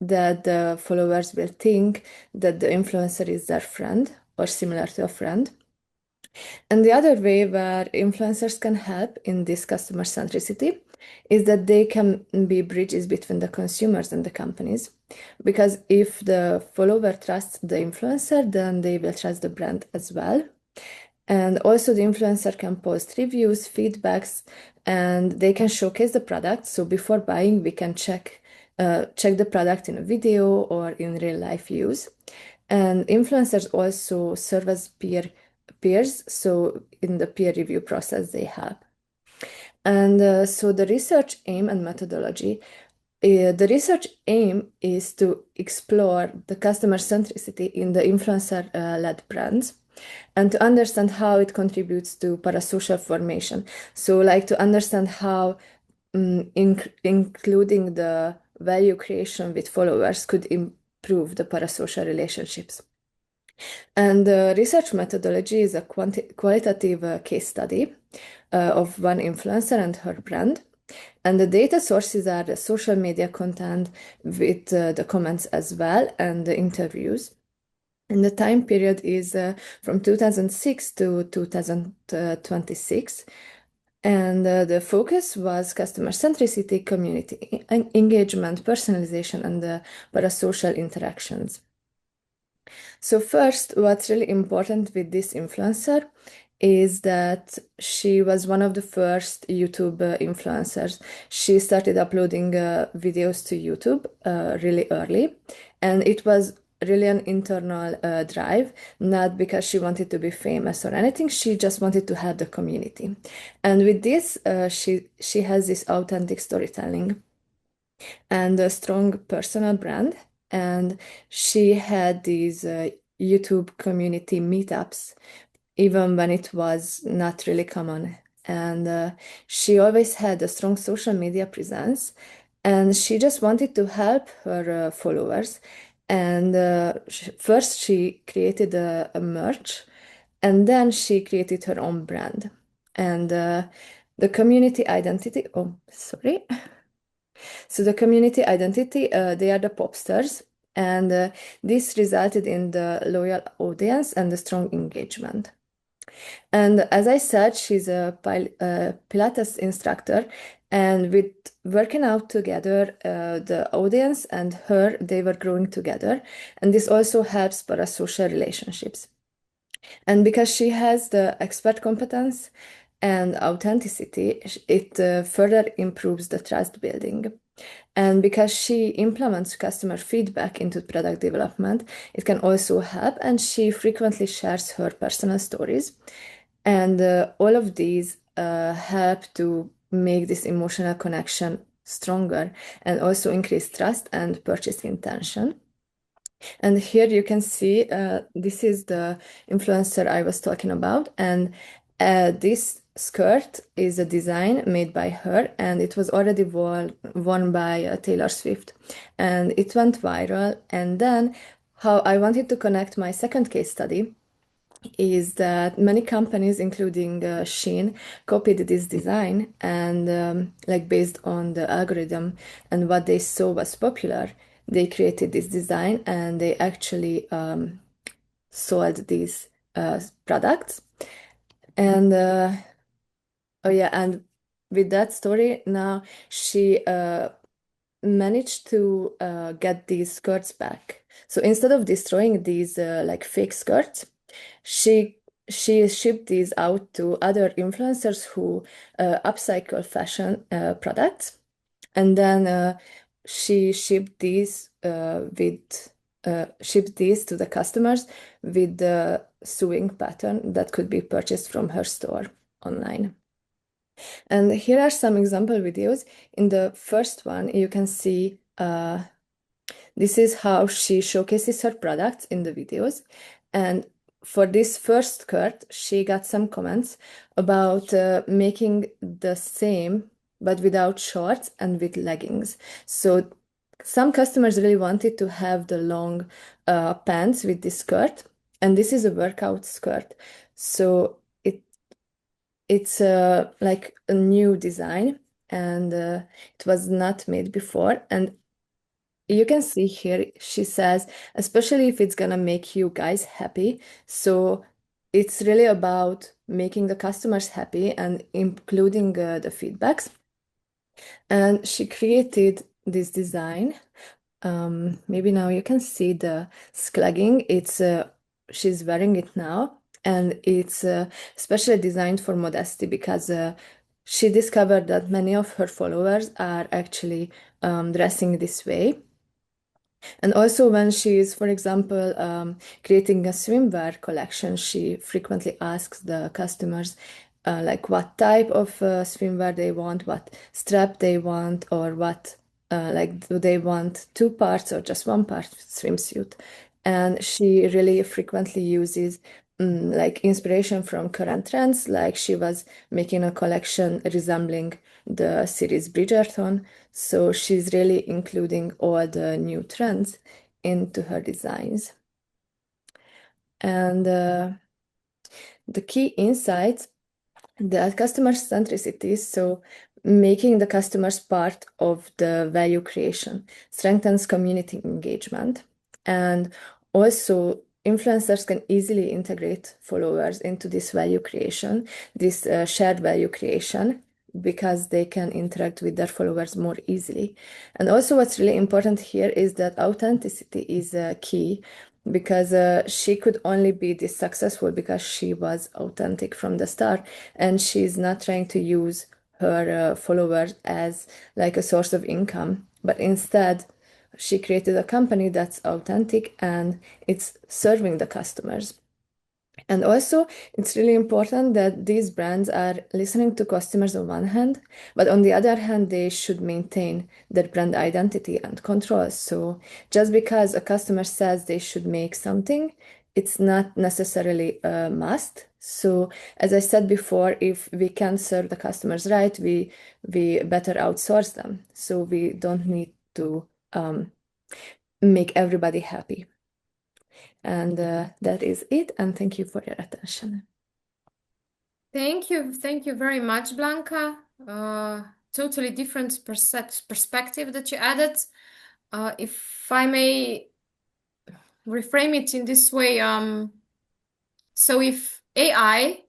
that the followers will think that the influencer is their friend or similar to a friend. And the other way where influencers can help in this customer centricity is that they can be bridges between the consumers and the companies. Because if the follower trusts the influencer, then they will trust the brand as well. And also the influencer can post reviews, feedbacks, and they can showcase the product. So before buying, we can check the product in a video or in real life use. And influencers also serve as peers, so in the peer review process they help. And so the research aim and methodology. The research aim is to explore the customer centricity in the influencer-led brands and to understand how it contributes to parasocial formation. So like to understand how including the value creation with followers could improve the parasocial relationships. And the research methodology is a qualitative case study of one influencer and her brand. And the data sources are the social media content with the comments as well and the interviews. And the time period is from 2006 to 2026. And the focus was customer centricity, community engagement, personalization, and the parasocial interactions. So first, what's really important with this influencer is that she was one of the first YouTube influencers. She started uploading videos to YouTube really early, and it was really an internal drive, not because she wanted to be famous or anything. She just wanted to help the community. And with this, she has this authentic storytelling and a strong personal brand. And she had these YouTube community meetups, even when it was not really common. And she always had a strong social media presence, and she just wanted to help her followers. And first, she created a merch, and then she created her own brand. And the community identity, oh, sorry. So the community identity, they are the popsters, and this resulted in the loyal audience and the strong engagement. And as I said, she's a Pilates instructor, and with working out together, the audience and her, they were growing together, and this also helps parasocial relationships. And because she has the expert competence and authenticity, it further improves the trust building. And because she implements customer feedback into product development, it can also help. And she frequently shares her personal stories. And all of these help to make this emotional connection stronger and also increase trust and purchase intention. And here you can see this is the influencer I was talking about. And this skirt is a design made by her, and it was already worn by Taylor Swift. And it went viral. And then how I wanted to connect my second case study is that many companies, including Shein, copied this design, and like based on the algorithm and what they saw was popular, they created this design and they actually sold these products. And oh yeah, and with that story, now she managed to get these skirts back. So instead of destroying these like fake skirts, she shipped these out to other influencers who upcycle fashion products, and then she shipped these to the customers with the sewing pattern that could be purchased from her store online. And here are some example videos. In the first one, you can see this is how she showcases her products in the videos. And for this first skirt, she got some comments about making the same, but without shorts and with leggings. So some customers really wanted to have the long pants with this skirt, and this is a workout skirt. So it's like a new design, and it was not made before. And you can see here, she says, especially if it's gonna make you guys happy. So it's really about making the customers happy and including the feedbacks. And she created this design. Maybe now you can see the sklegging. She's wearing it now, and it's specially designed for modesty because she discovered that many of her followers are actually dressing this way. And also when she is, for example, creating a swimwear collection, she frequently asks the customers like what type of swimwear they want, what strap they want, or what like do they want two parts or just one part swimsuit. And she really frequently uses like inspiration from current trends, like she was making a collection resembling the series Bridgerton. So she's really including all the new trends into her designs. And the key insights, the customer centricity, so making the customers part of the value creation, strengthens community engagement. And also, influencers can easily integrate followers into this value creation, this shared value creation, because they can interact with their followers more easily. And also, what's really important here is that authenticity is key because she could only be this successful because she was authentic from the start, and she's not trying to use her followers as like a source of income, but instead she created a company that's authentic and it's serving the customers. And also, it's really important that these brands are listening to customers on one hand, but on the other hand, they should maintain their brand identity and control. So just because a customer says they should make something, it's not necessarily a must. So as I said before, if we can serve the customers right, we better outsource them. So we don't need to make everybody happy. And that is it. And thank you for your attention. Thank you. Thank you very much, Blanca. Totally different perspective that you added. If I may reframe it in this way, so if AI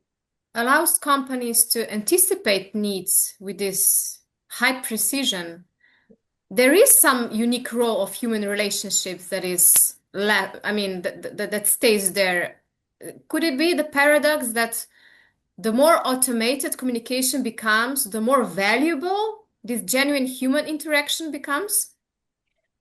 allows companies to anticipate needs with this high precision, there is some unique role of human relationships that is that stays there. Could it be the paradox that the more automated communication becomes, the more valuable this genuine human interaction becomes?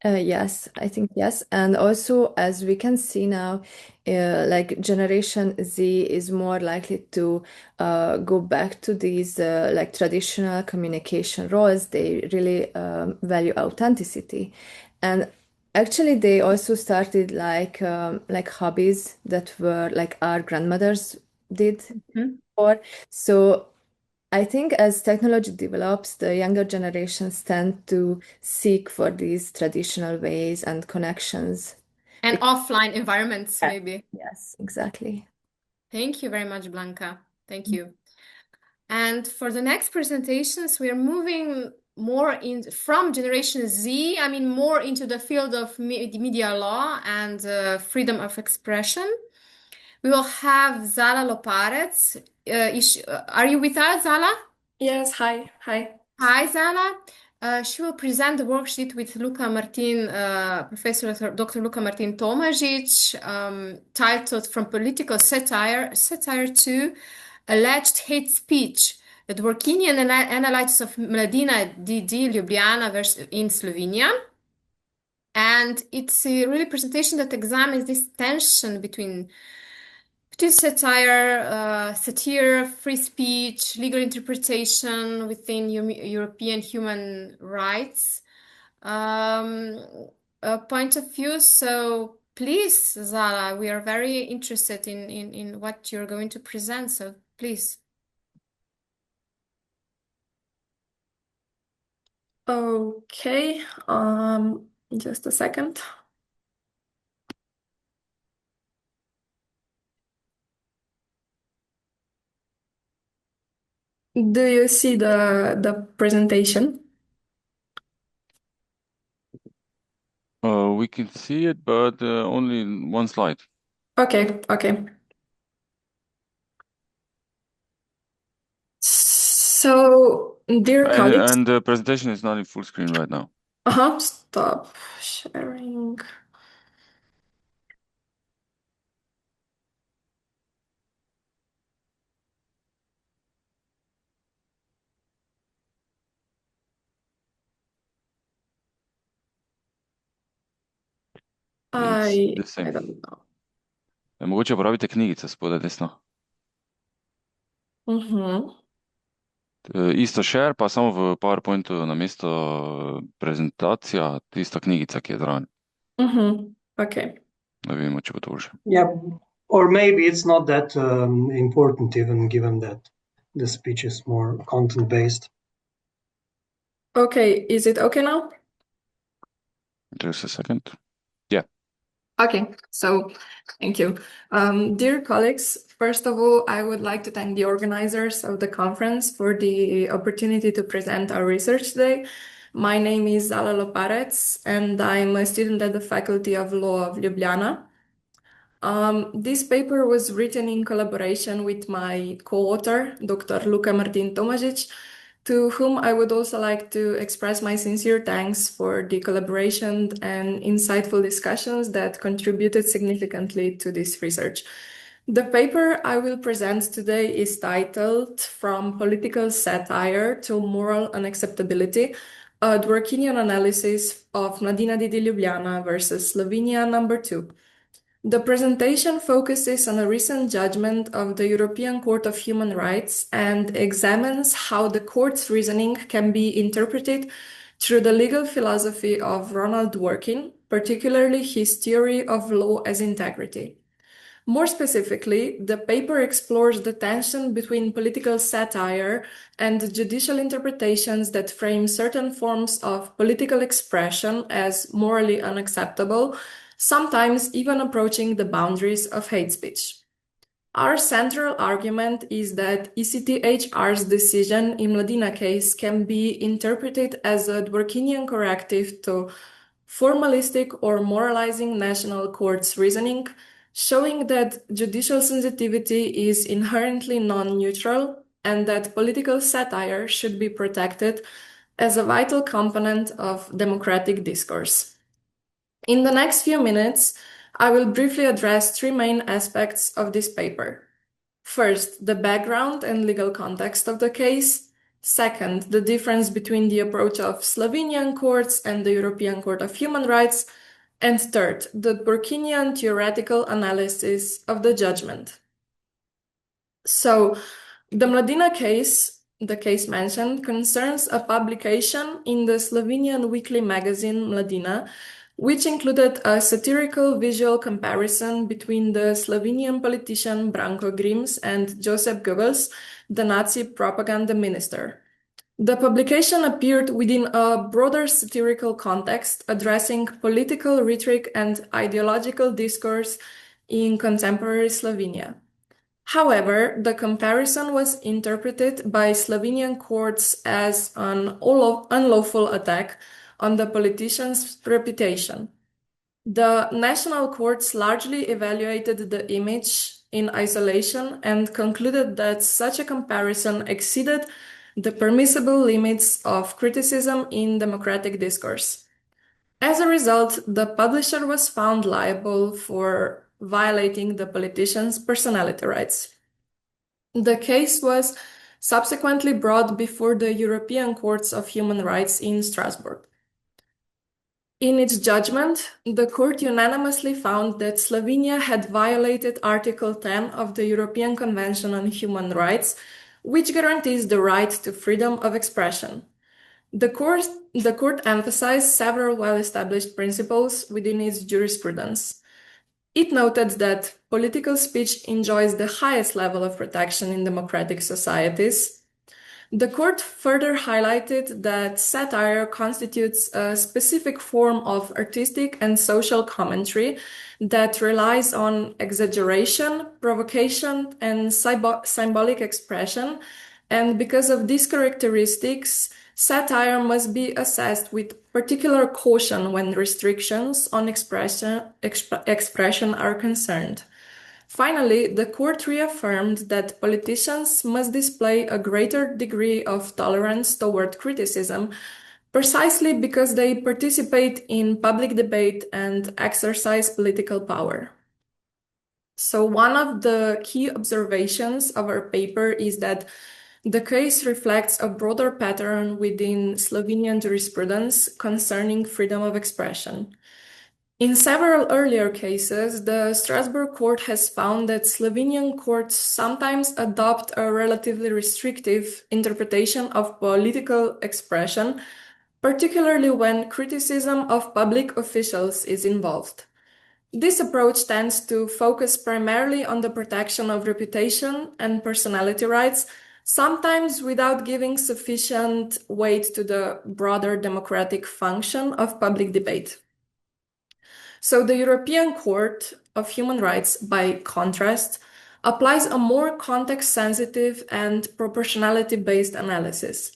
Yes, I think yes. And also, as we can see now, like Generation Z is more likely to go back to these like traditional communication roles. They really value authenticity. And actually, they also started like hobbies that were like our grandmothers did before. So I think as technology develops, the younger generations tend to seek for these traditional ways and connections. And offline environments, maybe. Yes, exactly. Thank you very much, Blanca. Thank you. And for the next presentations, we are moving more from Generation Z, more into the field of media law and freedom of expression. We will have Zala Loparez. Are you with us, Zala? Yes, hi. Hi, Zala. She will present the worksheet with Luca Martin, Professor Dr. Luca Martin Tomažić, titled From Political Satire to Alleged Hate Speech, the Dworkinian Analysis of Mladina DD Ljubljana in Slovenia. And it's a really presentation that examines this tension between satire, free speech, legal interpretation within European human rights point of view. So please, Zala, we are very interested in what you're going to present. So please. Okay, just a second. Do you see the presentation? We can see it, but only one slide. Okay. So, dear colleagues, And the presentation is not in full screen right now. stop sharing. I don't know. Mogoče uporabite knjigice spodaj desno. Isto share, pa samo v PowerPointu namesto prezentacija, tista knjigica, ki je zraven. Okay. Da vidimo, če bo to boljše. Yeah, or maybe it's not that important even given that the speech is more content-based. Okay, is it okay now? Just a second. Yeah. Okay, so thank you. Dear colleagues, first of all, I would like to thank the organizers of the conference for the opportunity to present our research today. My name is Zala Loparec, and I'm a student at the Faculty of Law of Ljubljana. This paper was written in collaboration with my co-author, Dr. Luka Martin Tomažič, to whom I would also like to express my sincere thanks for the collaboration and insightful discussions that contributed significantly to this research. The paper I will present today is titled From Political Satire to Moral Unacceptability, a Dworkinian analysis of Mladina Didi Ljubljana versus Slovenia #2. The presentation focuses on a recent judgment of the European Court of Human Rights and examines how the court's reasoning can be interpreted through the legal philosophy of Ronald Dworkin, particularly his theory of law as integrity. More specifically, the paper explores the tension between political satire and judicial interpretations that frame certain forms of political expression as morally unacceptable, sometimes even approaching the boundaries of hate speech. Our central argument is that ECTHR's decision in Mladina case can be interpreted as a Dworkinian corrective to formalistic or moralizing national courts' reasoning, showing that judicial sensitivity is inherently non-neutral and that political satire should be protected as a vital component of democratic discourse. In the next few minutes, I will briefly address three main aspects of this paper. First, the background and legal context of the case. Second, the difference between the approach of Slovenian courts and the European Court of Human Rights. And third, the Dworkinian theoretical analysis of the judgment. So, the Mladina case, the case mentioned, concerns a publication in the Slovenian weekly magazine Mladina, which included a satirical visual comparison between the Slovenian politician Branko Grims and Joseph Goebbels, the Nazi propaganda minister. The publication appeared within a broader satirical context addressing political rhetoric and ideological discourse in contemporary Slovenia. However, the comparison was interpreted by Slovenian courts as an unlawful attack on the politician's reputation. The national courts largely evaluated the image in isolation and concluded that such a comparison exceeded the permissible limits of criticism in democratic discourse. As a result, the publisher was found liable for violating the politician's personality rights. The case was subsequently brought before the European Courts of Human Rights in Strasbourg. In its judgment, the court unanimously found that Slovenia had violated Article 10 of the European Convention on Human Rights, which guarantees the right to freedom of expression. The court emphasized several well-established principles within its jurisprudence. It noted that political speech enjoys the highest level of protection in democratic societies. The court further highlighted that satire constitutes a specific form of artistic and social commentary that relies on exaggeration, provocation, and symbolic expression, and because of these characteristics, satire must be assessed with particular caution when restrictions on expression are concerned. Finally, the court reaffirmed that politicians must display a greater degree of tolerance toward criticism, precisely because they participate in public debate and exercise political power. So one of the key observations of our paper is that the case reflects a broader pattern within Slovenian jurisprudence concerning freedom of expression. In several earlier cases, the Strasbourg court has found that Slovenian courts sometimes adopt a relatively restrictive interpretation of political expression, particularly when criticism of public officials is involved. This approach tends to focus primarily on the protection of reputation and personality rights, sometimes without giving sufficient weight to the broader democratic function of public debate. So the European Court of Human Rights, by contrast, applies a more context-sensitive and proportionality-based analysis.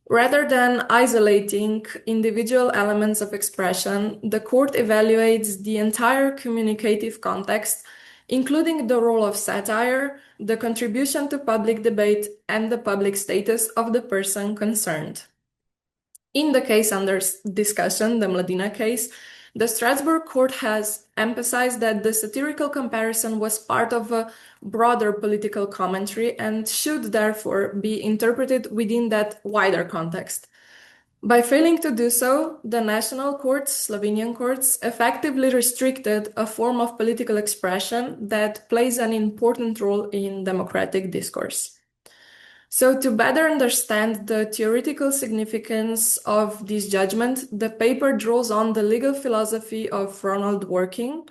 Rather than isolating individual elements of expression, the court evaluates the entire communicative context, including the role of satire, the contribution to public debate, and the public status of the person concerned. In the case under discussion, the Mladina case, the Strasbourg court has emphasized that the satirical comparison was part of a broader political commentary and should therefore be interpreted within that wider context. By failing to do so, the national courts, Slovenian courts, effectively restricted a form of political expression that plays an important role in democratic discourse. So to better understand the theoretical significance of this judgment, the paper draws on the legal philosophy of Ronald Dworkin.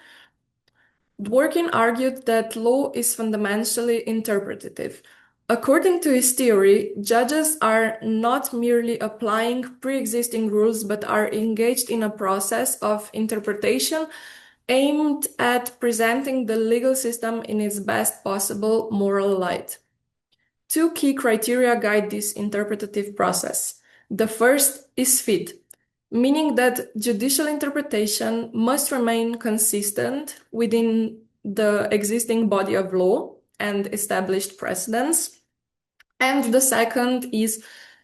Dworkin argued that law is fundamentally interpretative. According to his theory, judges are not merely applying pre-existing rules, but are engaged in a process of interpretation aimed at presenting the legal system in its best possible moral light. Two key criteria guide this interpretative process. The first is fit, meaning that judicial interpretation must remain consistent within the existing body of law and established precedents. And the second is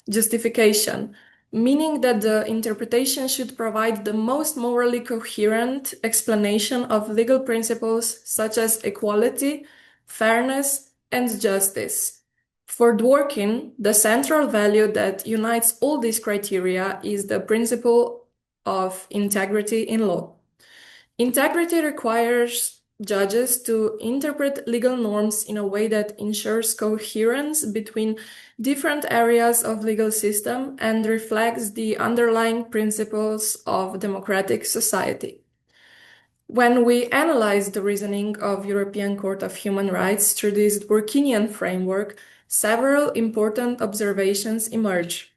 justification, meaning that the interpretation should provide the most morally coherent explanation of legal principles such as equality, fairness, and justice. For Dworkin, the central value that unites all these criteria is the principle of integrity in law. Integrity requires judges to interpret legal norms in a way that ensures coherence between different areas of legal system and reflects the underlying principles of democratic society. When we analyze the reasoning of European Court of Human Rights through this Dworkinian framework, several important observations emerge.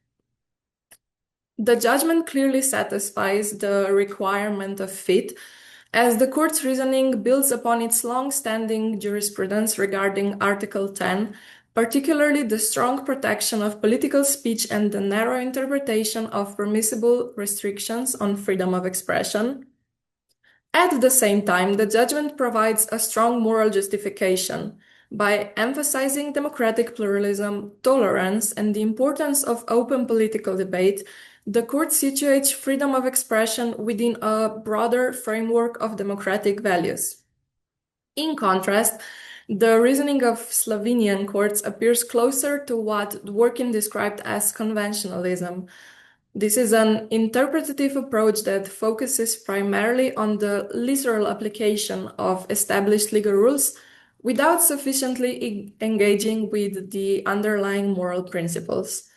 The judgment clearly satisfies the requirement of fit, as the court's reasoning builds upon its long-standing jurisprudence regarding Article 10, particularly the strong protection of political speech and the narrow interpretation of permissible restrictions on freedom of expression. At the same time, the judgment provides a strong moral justification. By emphasizing democratic pluralism, tolerance, and the importance of open political debate, the court situates freedom of expression within a broader framework of democratic values. In contrast, the reasoning of Slovenian courts appears closer to what Dworkin described as conventionalism. This is an interpretative approach that focuses primarily on the literal application of established legal rules without sufficiently engaging with the underlying moral principles.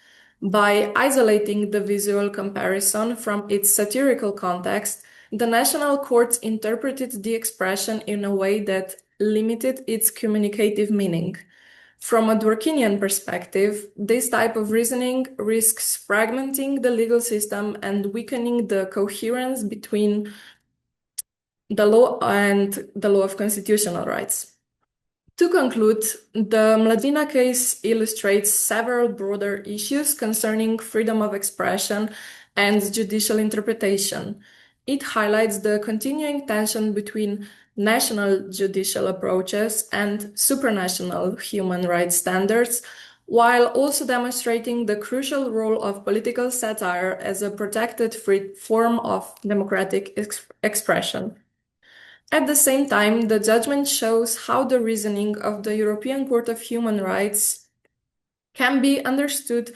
By isolating the visual comparison from its satirical context, the national courts interpreted the expression in a way that limited its communicative meaning. From a Dworkinian perspective, this type of reasoning risks fragmenting the legal system and weakening the coherence between the law and the law of constitutional rights. To conclude, the Mladina case illustrates several broader issues concerning freedom of expression and judicial interpretation. It highlights the continuing tension between national judicial approaches and supranational human rights standards, while also demonstrating the crucial role of political satire as a protected free form of democratic expression. At the same time, the judgment shows how the reasoning of the European Court of Human Rights can be understood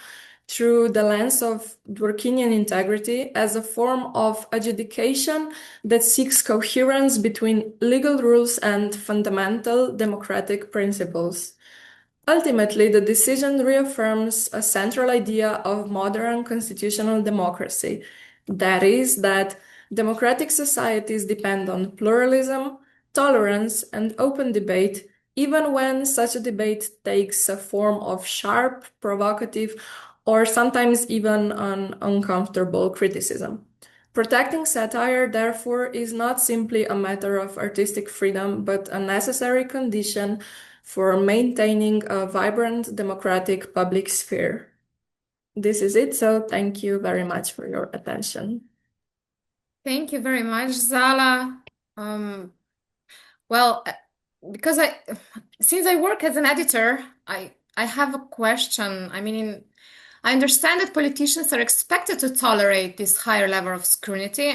through the lens of Dworkinian integrity as a form of adjudication that seeks coherence between legal rules and fundamental democratic principles. Ultimately, the decision reaffirms a central idea of modern constitutional democracy, that is, that democratic societies depend on pluralism, tolerance, and open debate, even when such a debate takes a form of sharp, provocative, or sometimes even an uncomfortable criticism. Protecting satire, therefore, is not simply a matter of artistic freedom, but a necessary condition for maintaining a vibrant democratic public sphere. This is it, so thank you very much for your attention. Thank you very much, Zala. Well, because since I work as an editor, I have a question. I mean, I understand that politicians are expected to tolerate this higher level of scrutiny,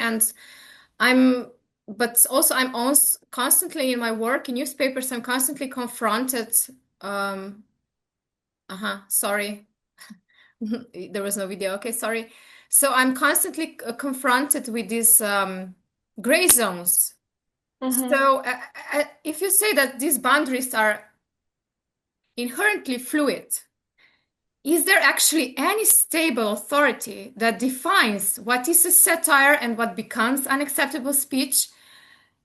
but also I'm also constantly in my work in newspapers, I'm constantly confronted. Sorry, there was no video. Okay, sorry. So I'm constantly confronted with these gray zones. So if you say that these boundaries are inherently fluid, is there actually any stable authority that defines what is a satire and what becomes unacceptable speech?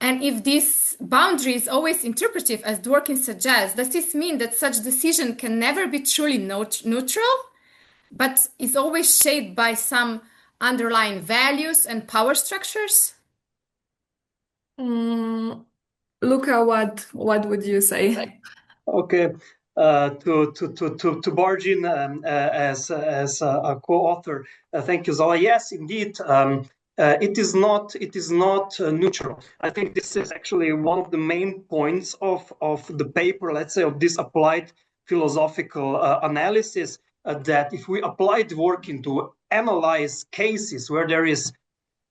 And if this boundary is always interpretive, as Dworkin suggests, does this mean that such decision can never be truly neutral, but is always shaped by some underlying values and power structures? Luca, what would you say? Okay. To barge in as a co-author, thank you, Zala. Yes, indeed, it is not neutral. I think this is actually one of the main points of the paper. Let's say of this applied philosophical analysis. That if we apply Dworkin to analyze cases where there is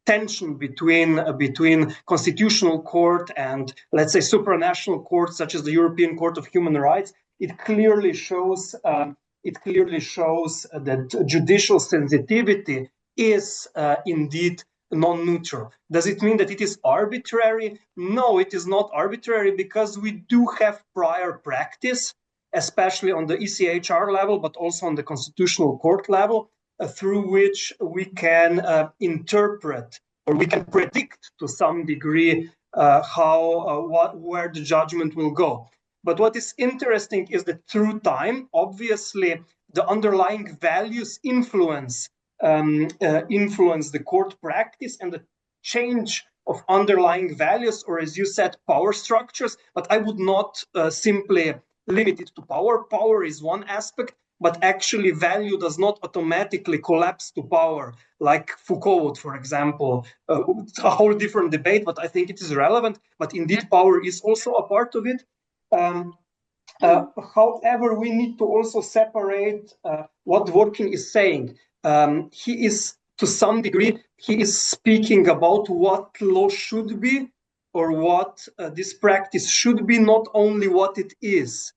tension between constitutional court and, let's say, supranational courts such as the European Court of Human Rights, it clearly shows that judicial sensitivity is indeed non-neutral. Does it mean that it is arbitrary? No, it is not arbitrary, because we do have prior practice, especially on the ECHR level, but also on the constitutional court level, through which we can interpret or we can predict to some degree where the judgment will go. But what is interesting is that through time, obviously, the underlying values influence the court practice and the change of underlying values, or as you said, power structures. But I would not simply limit it to power. Power is one aspect, but actually value does not automatically collapse to power, like Foucault, for example. It's a whole different debate, but I think it is relevant. But indeed, power is also a part of it. However, we need to also separate what Dworkin is saying. He is, to some degree, he is speaking about what law should be, or what this practice should be, not only what it is.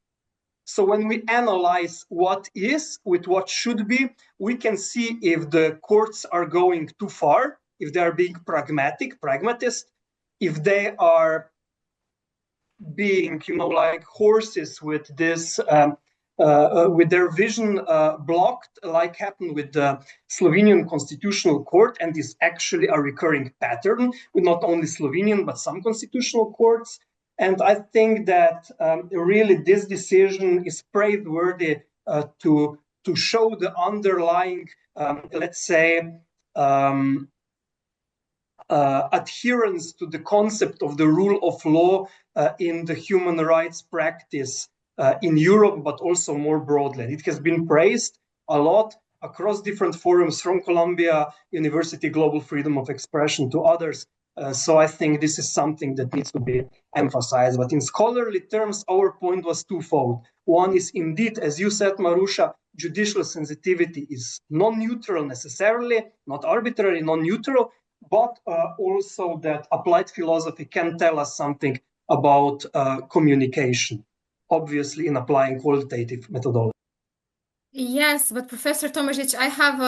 So when we analyze what is with what should be, we can see if the courts are going too far, if they are being pragmatist, if they are being, like horses with this, with their vision blocked, like happened with the Slovenian Constitutional Court, and is actually a recurring pattern with not only Slovenian but some constitutional courts. And I think that really this decision is praiseworthy to show the underlying, let's say, adherence to the concept of the rule of law in the human rights practice in Europe, but also more broadly. It has been praised a lot. across different forums, from Columbia University Global Freedom of Expression to others. So I think this is something that needs to be emphasized. But in scholarly terms, our point was twofold. One is indeed, as you said, Marusha, judicial sensitivity is non-neutral necessarily, not arbitrary, non-neutral, but also that applied philosophy can tell us something about communication, obviously in applying qualitative methodology. Yes, but Professor Tomažič, I have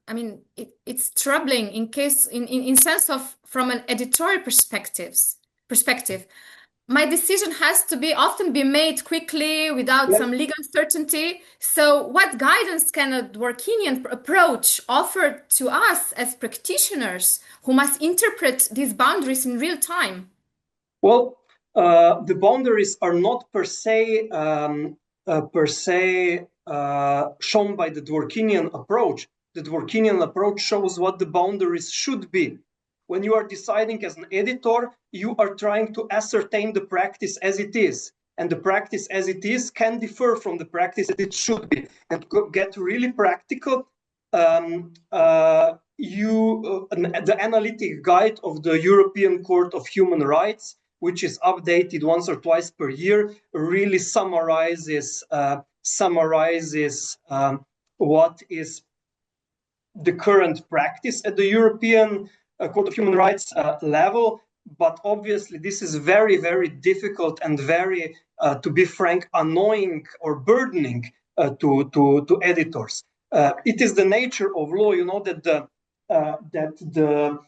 I mean, it's troubling in sense of from an editorial perspective. My decision has to often be made quickly without some legal certainty. So what guidance can a Dworkinian approach offer to us as practitioners who must interpret these boundaries in real time? Well, the boundaries are not per se shown by the Dworkinian approach. The Dworkinian approach shows what the boundaries should be. When you are deciding as an editor, you are trying to ascertain the practice as it is. And the practice as it is can differ from the practice that it should be. And to get really practical, the analytic guide of the European Court of Human Rights, which is updated once or twice per year, really summarizes what is the current practice at the European Court of Human Rights level. But obviously, this is very, very difficult and very, to be frank, annoying or burdening to editors. It is the nature of law, you know, that the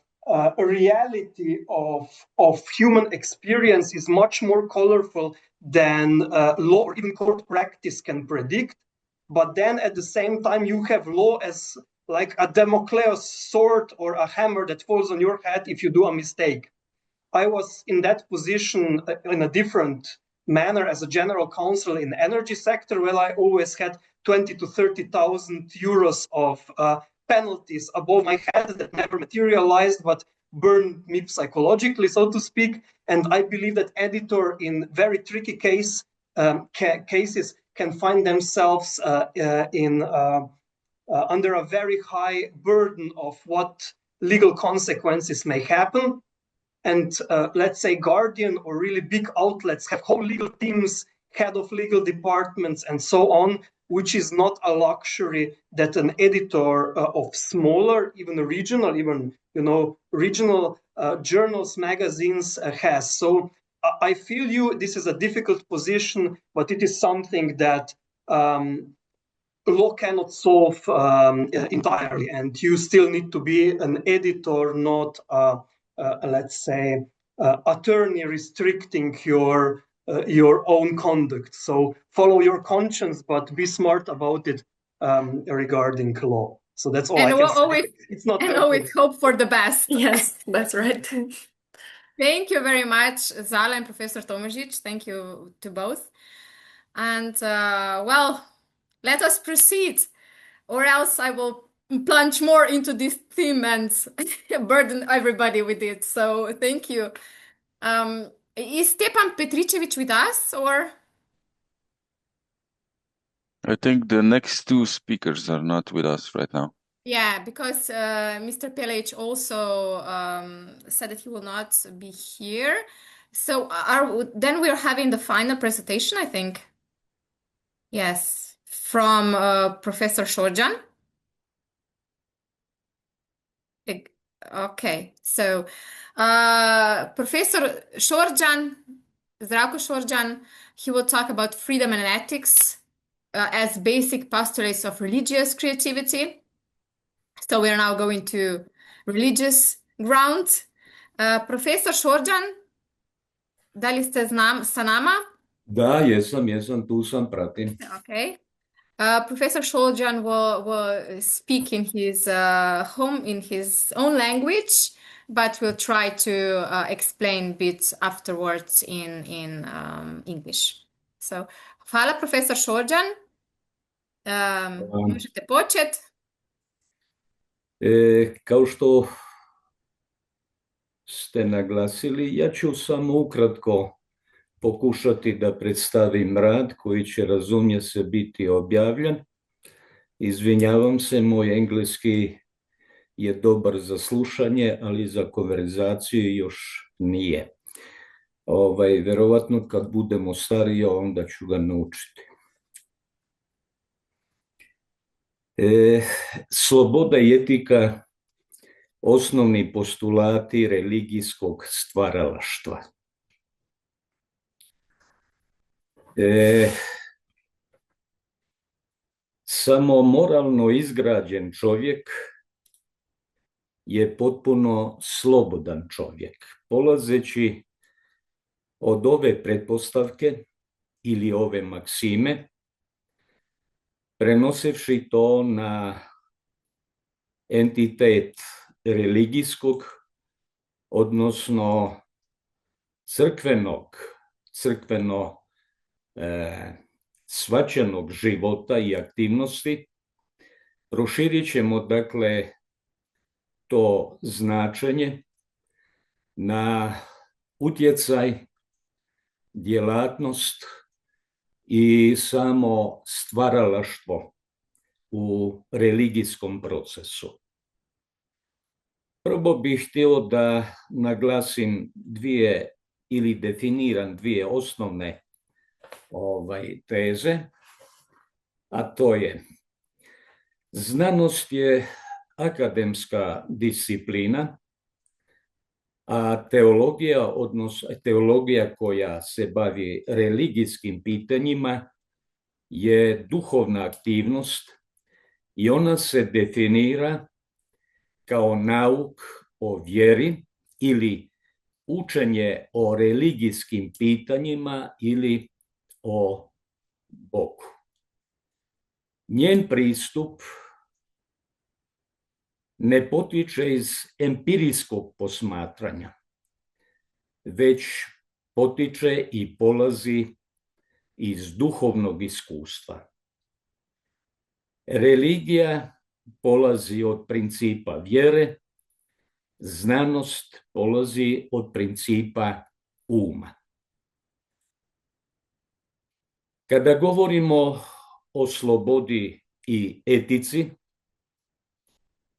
reality of human experience is much more colorful than law or even court practice can predict. But then at the same time, you have law as like a Damocles sword or a hammer that falls on your head if you do a mistake. I was in that position in a different manner as a general counsel in the energy sector, where I always had 20 to 30,000 euros of penalties above my head that never materialized, but burned me psychologically, so to speak. And I believe that editor in very tricky cases can find themselves under a very high burden of what legal consequences may happen. And let's say Guardian or really big outlets have whole legal teams, head of legal departments, and so on, which is not a luxury that an editor of smaller, even regional, regional journals, magazines has. So I feel you, this is a difficult position, but it is something that law cannot solve entirely, and you still need to be an editor, not let's say attorney restricting your own conduct. So follow your conscience, but be smart about it regarding law. So that's all I can say. It's not and always hope for the best. Yes, that's right. Thank you very much, Zala and Professor Tomažič. Thank you to both. And well, let us proceed, or else I will plunge more into this theme and burden everybody with it. So thank you. Is Stepan Petricevic with us, or? I think the next two speakers are not with us right now. Yeah, because Mr. Pelic also said that he will not be here. So then we're having the final presentation, I think. Yes, from Professor Shorjan. Okay, so Professor Shorjan, Zdravko Shorjan, he will talk about freedom and ethics as basic postulates of religious creativity. So we're now going to religious ground. Professor Shorjan, da li ste sa nama? Da, jesam, tu sam, pratim. Okay. Professor Shorjan will speak in his own language, but we'll try to explain a bit afterwards in English. So, hvala, Professor Shorjan. Možete početi. Kao što ste naglasili, ja ću samo ukratko pokušati da predstavim rad koji će, razumije se, biti objavljen. Izvinjavam se, moj engleski je dobar za slušanje, ali za konverzaciju još nije. Verovatno kad budemo stariji, onda ću ga naučiti. Sloboda i etika, osnovni postulati religijskog stvaralaštva. Samo moralno izgrađen čovjek je potpuno slobodan čovjek. Polazeći od ove pretpostavke ili ove maksime, prenosivši to na entitet religijskog, odnosno crkveno shvaćenog života i aktivnosti, proširit ćemo dakle to značenje na utjecaj, djelatnost i samo stvaralaštvo u religijskom procesu. Prvo bih htio da naglasim definiram dvije osnovne teze, a to je: znanost je akademska disciplina, a teologija koja se bavi religijskim pitanjima je duhovna aktivnost i ona se definira kao nauk o vjeri ili učenje o religijskim pitanjima ili o Bogu. Njen pristup ne potiče iz empirijskog posmatranja, već potiče i polazi iz duhovnog iskustva. Religija polazi od principa vjere, znanost polazi od principa uma. Kada govorimo o slobodi i etici,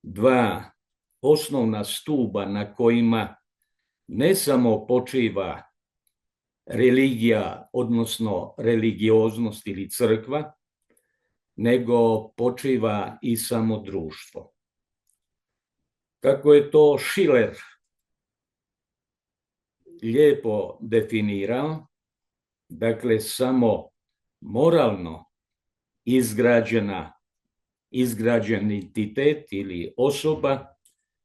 dva osnovna stuba na kojima ne samo počiva religija, odnosno religioznost ili crkva, nego počiva i samo društvo. Kako je to Schiller lijepo definirao, dakle samo moralno izgrađen entitet ili osoba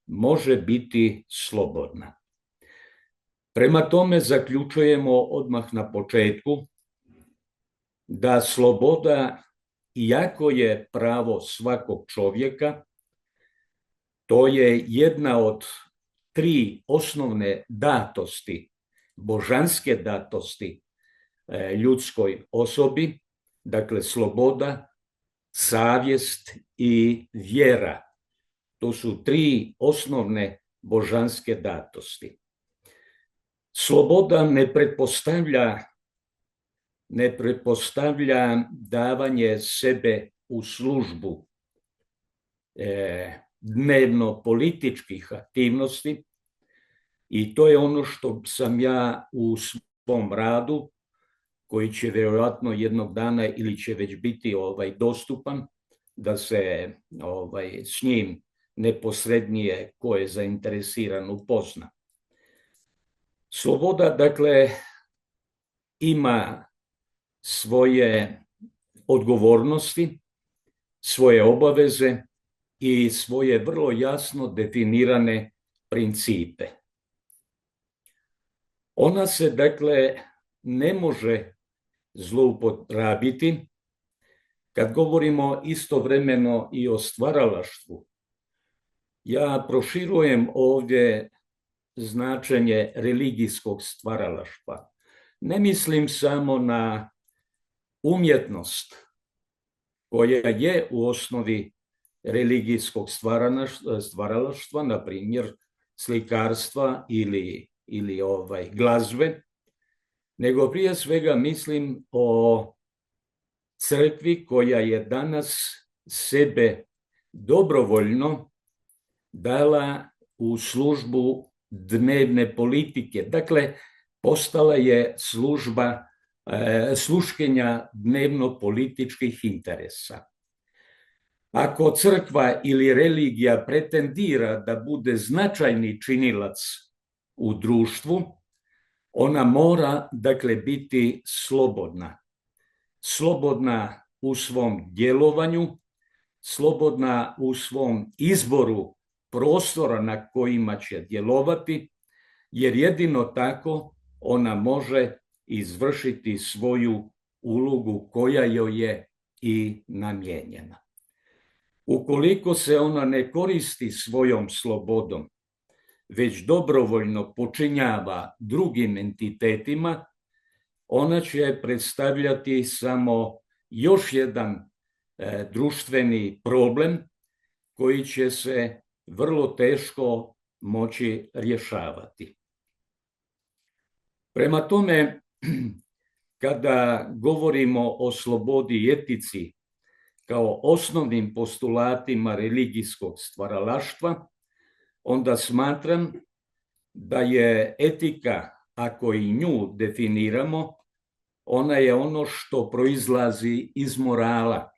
može biti slobodna. Prema tome zaključujemo odmah na početku da sloboda, iako je pravo svakog čovjeka, to je jedna od tri osnovne datosti, božanske datosti ljudskoj osobi, dakle sloboda, savjest i vjera. To su tri osnovne božanske datosti. Sloboda ne pretpostavlja davanje sebe u službu dnevno političkih aktivnosti i to je ono što sam ja u svom radu, koji će vjerojatno jednog dana ili će već biti dostupan, da se s njim neposrednije ko je zainteresiran upozna. Sloboda, dakle, ima svoje odgovornosti, svoje obaveze i svoje vrlo jasno definirane principe. Ona se, dakle, ne može zlouporabiti kad govorimo istovremeno i o stvaralaštvu. Ja proširujem ovdje značenje religijskog stvaralaštva. Ne mislim samo na umjetnost koja je u osnovi religijskog stvaralaštva, na primjer slikarstva ili glazbe, nego prije svega mislim o crkvi koja je danas sebe dobrovoljno dala u službu dnevne politike. Dakle, postala je služba sluškinja dnevno-političkih interesa. Ako crkva ili religija pretendira da bude značajni činilac u društvu, ona mora, dakle, biti slobodna. Slobodna u svom djelovanju, slobodna u svom izboru prostora na kojima će djelovati, jer jedino tako ona može izvršiti svoju ulogu koja joj je i namijenjena. Ukoliko se ona ne koristi svojom slobodom, već dobrovoljno počinjava drugim entitetima, ona će predstavljati samo još jedan društveni problem koji će se vrlo teško moći rješavati. Prema tome, kada govorimo o slobodi i etici kao osnovnim postulatima religijskog stvaralaštva, onda smatram da je etika, ako i nju definiramo, ona je ono što proizlazi iz morala.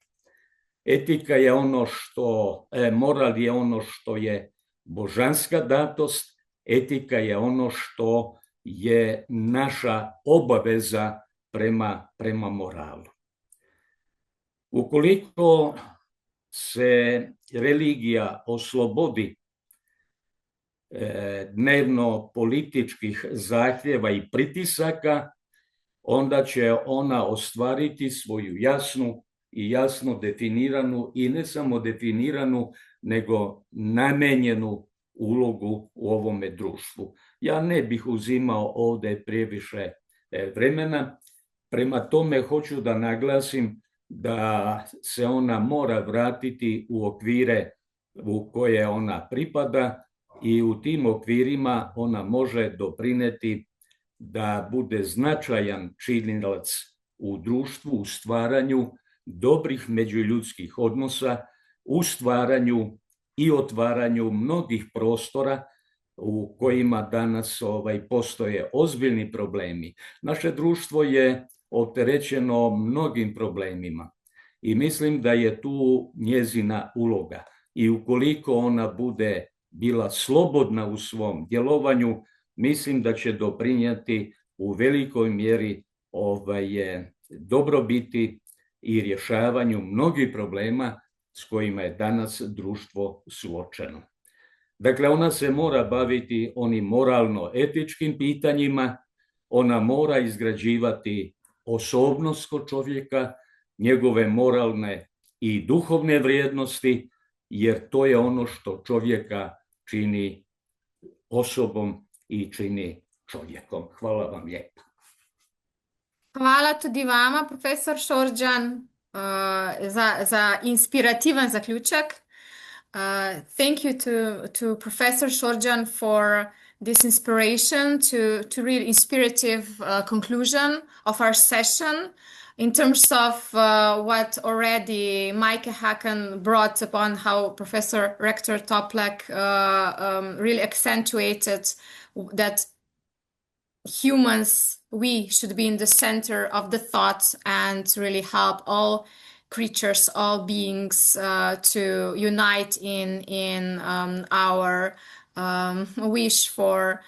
Etika je ono što, moral je ono što je božanska datost, etika je ono što je naša obaveza prema moralu. Ukoliko se religija oslobodi dnevno političkih zahtjeva i pritisaka, onda će ona ostvariti svoju jasnu i jasno definiranu i ne samo definiranu, nego namijenjenu ulogu u ovome društvu. Ja ne bih uzimao ovdje previše vremena, prema tome hoću da naglasim da se ona mora vratiti u okvire u koje ona pripada i u tim okvirima ona može doprineti da bude značajan činilac u društvu, u stvaranju dobrih međuljudskih odnosa, u stvaranju i otvaranju mnogih prostora u kojima danas postoje ozbiljni problemi. Naše društvo je opterećeno mnogim problemima i mislim da je tu njezina uloga. I ukoliko ona bude bila slobodna u svom djelovanju, mislim da će doprinijeti u velikoj mjeri dobrobiti i rješavanju mnogih problema s kojima je danas društvo suočeno. Dakle, ona se mora baviti onim moralno-etičkim pitanjima, ona mora izgrađivati osobnost kod čovjeka, njegove moralne i duhovne vrijednosti, jer to je ono što čovjeka čini osobom i čini čovjekom. Hvala vam lijepa. Hvala tudi vama, profesor Šorđan, za inspirativan zaključak. Thank you to Professor Šorđan for this inspiration, to really inspirative conclusion of our session in terms of what already Maaike Haken brought upon how Professor Rector Toplak really accentuated that humans, we should be in the center of the thoughts and really help all creatures, all beings to unite in our wish for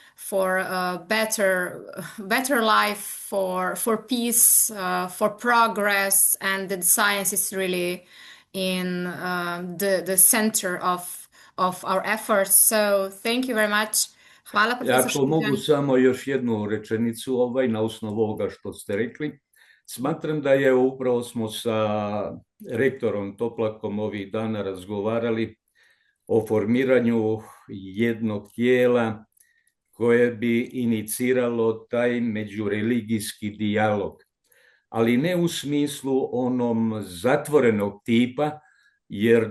a better life, for peace, for progress, and that science is really in the center of our efforts. So thank you very much. Hvala, profesor Ako mogu samo još jednu rečenicu na osnovu ovoga što ste rekli. Smatram da je upravo smo sa rektorom Toplakom ovih dana razgovarali o formiranju jednog tijela koje bi iniciralo taj međureligijski dijalog, ali ne u smislu onom zatvorenog tipa, jer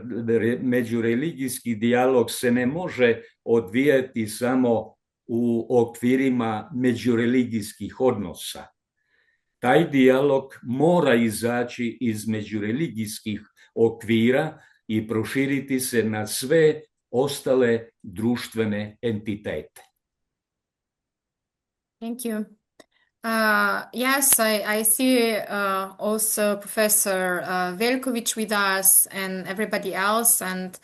međureligijski dijalog se ne može odvijati samo u okvirima međureligijskih odnosa. Taj dijalog mora izaći iz međureligijskih okvira i proširiti se na sve ostale društvene entitete. Thank you. Yes, I see also Professor Veljković with us and everybody else. And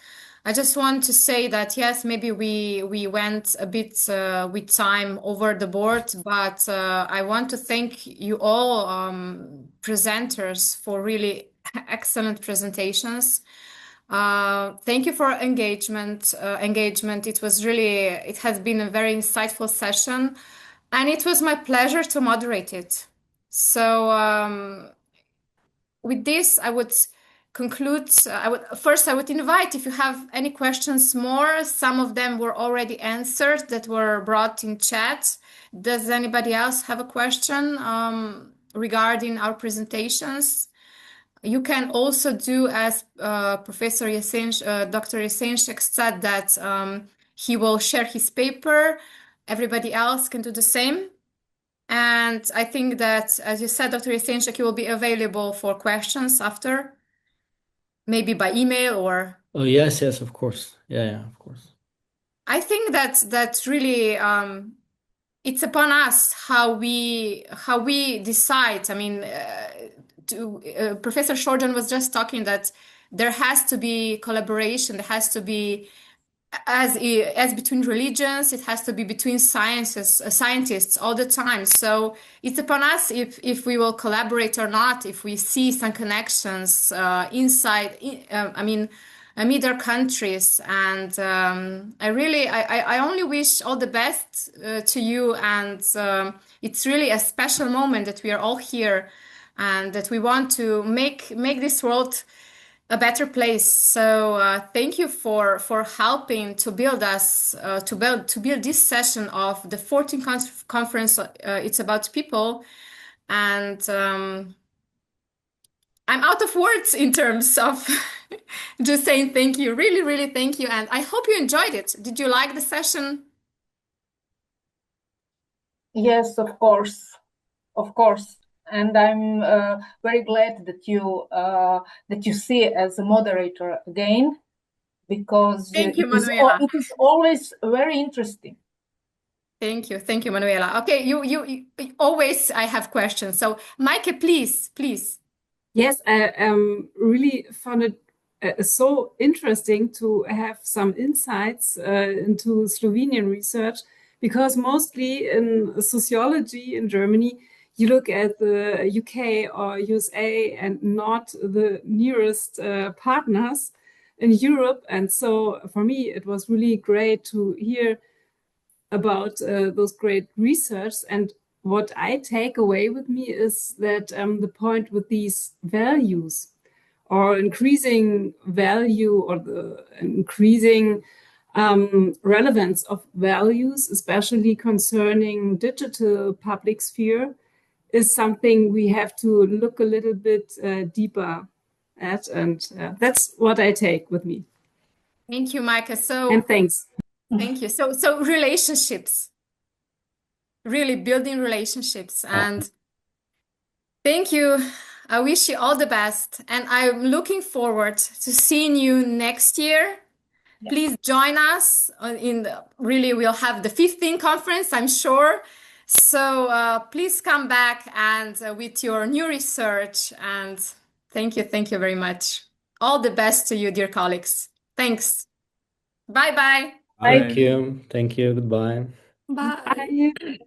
I just want to say that, yes, maybe we went a bit with time over the board, but I want to thank you all presenters for really excellent presentations. Thank you for engagement. It has been a very insightful session. And it was my pleasure to moderate it. So with this, I would conclude. I would invite, if you have any questions more, some of them were already answered that were brought in chat. Does anybody else have a question regarding our presentations? You can also do as Professor Dr. Jesenšek said, that he will share his paper. Everybody else can do the same. And I think that, as you said, Dr. Jesenšek, you will be available for questions after, maybe by email or... Oh, yes, of course. Yeah, of course. I think that really it's upon us how we decide. I mean, Professor Shorten was just talking that there has to be collaboration, there has to be as between religions, it has to be between scientists all the time. So it's upon us if we will collaborate or not, if we see some connections inside, amid our countries. And I only wish all the best to you. And it's really a special moment that we are all here and that we want to make this world a better place. So thank you for helping to build us to build this session of the 14th conference. It's about people, and I'm out of words in terms of just saying thank you. Really thank you, and I hope you enjoyed it. Did you like the session? Yes, of course. And I'm very glad that you see it as a moderator again, because Thank you, Manuela. it is always very interesting. Thank you, Manuela. Okay, you always I have questions. So, Maike, please. Yes, I really found it so interesting to have some insights into Slovenian research, because mostly in sociology in Germany, you look at the UK or USA and not the nearest partners in Europe. And so for me, it was really great to hear about those great research. And what I take away with me is that the point with these values or increasing value or the increasing relevance of values, especially concerning digital public sphere, is something we have to look a little bit deeper at. And that's what I take with me. Thank you, Maike. And thanks. Thank you. So relationships, really building relationships. And thank you. I wish you all the best. And I'm looking forward to seeing you next year. Yeah. Please join us we'll have the 15th conference, I'm sure. So please come back and with your new research. And thank you very much. All the best to you, dear colleagues. Thanks. Bye-bye. Thank you. Goodbye. Bye.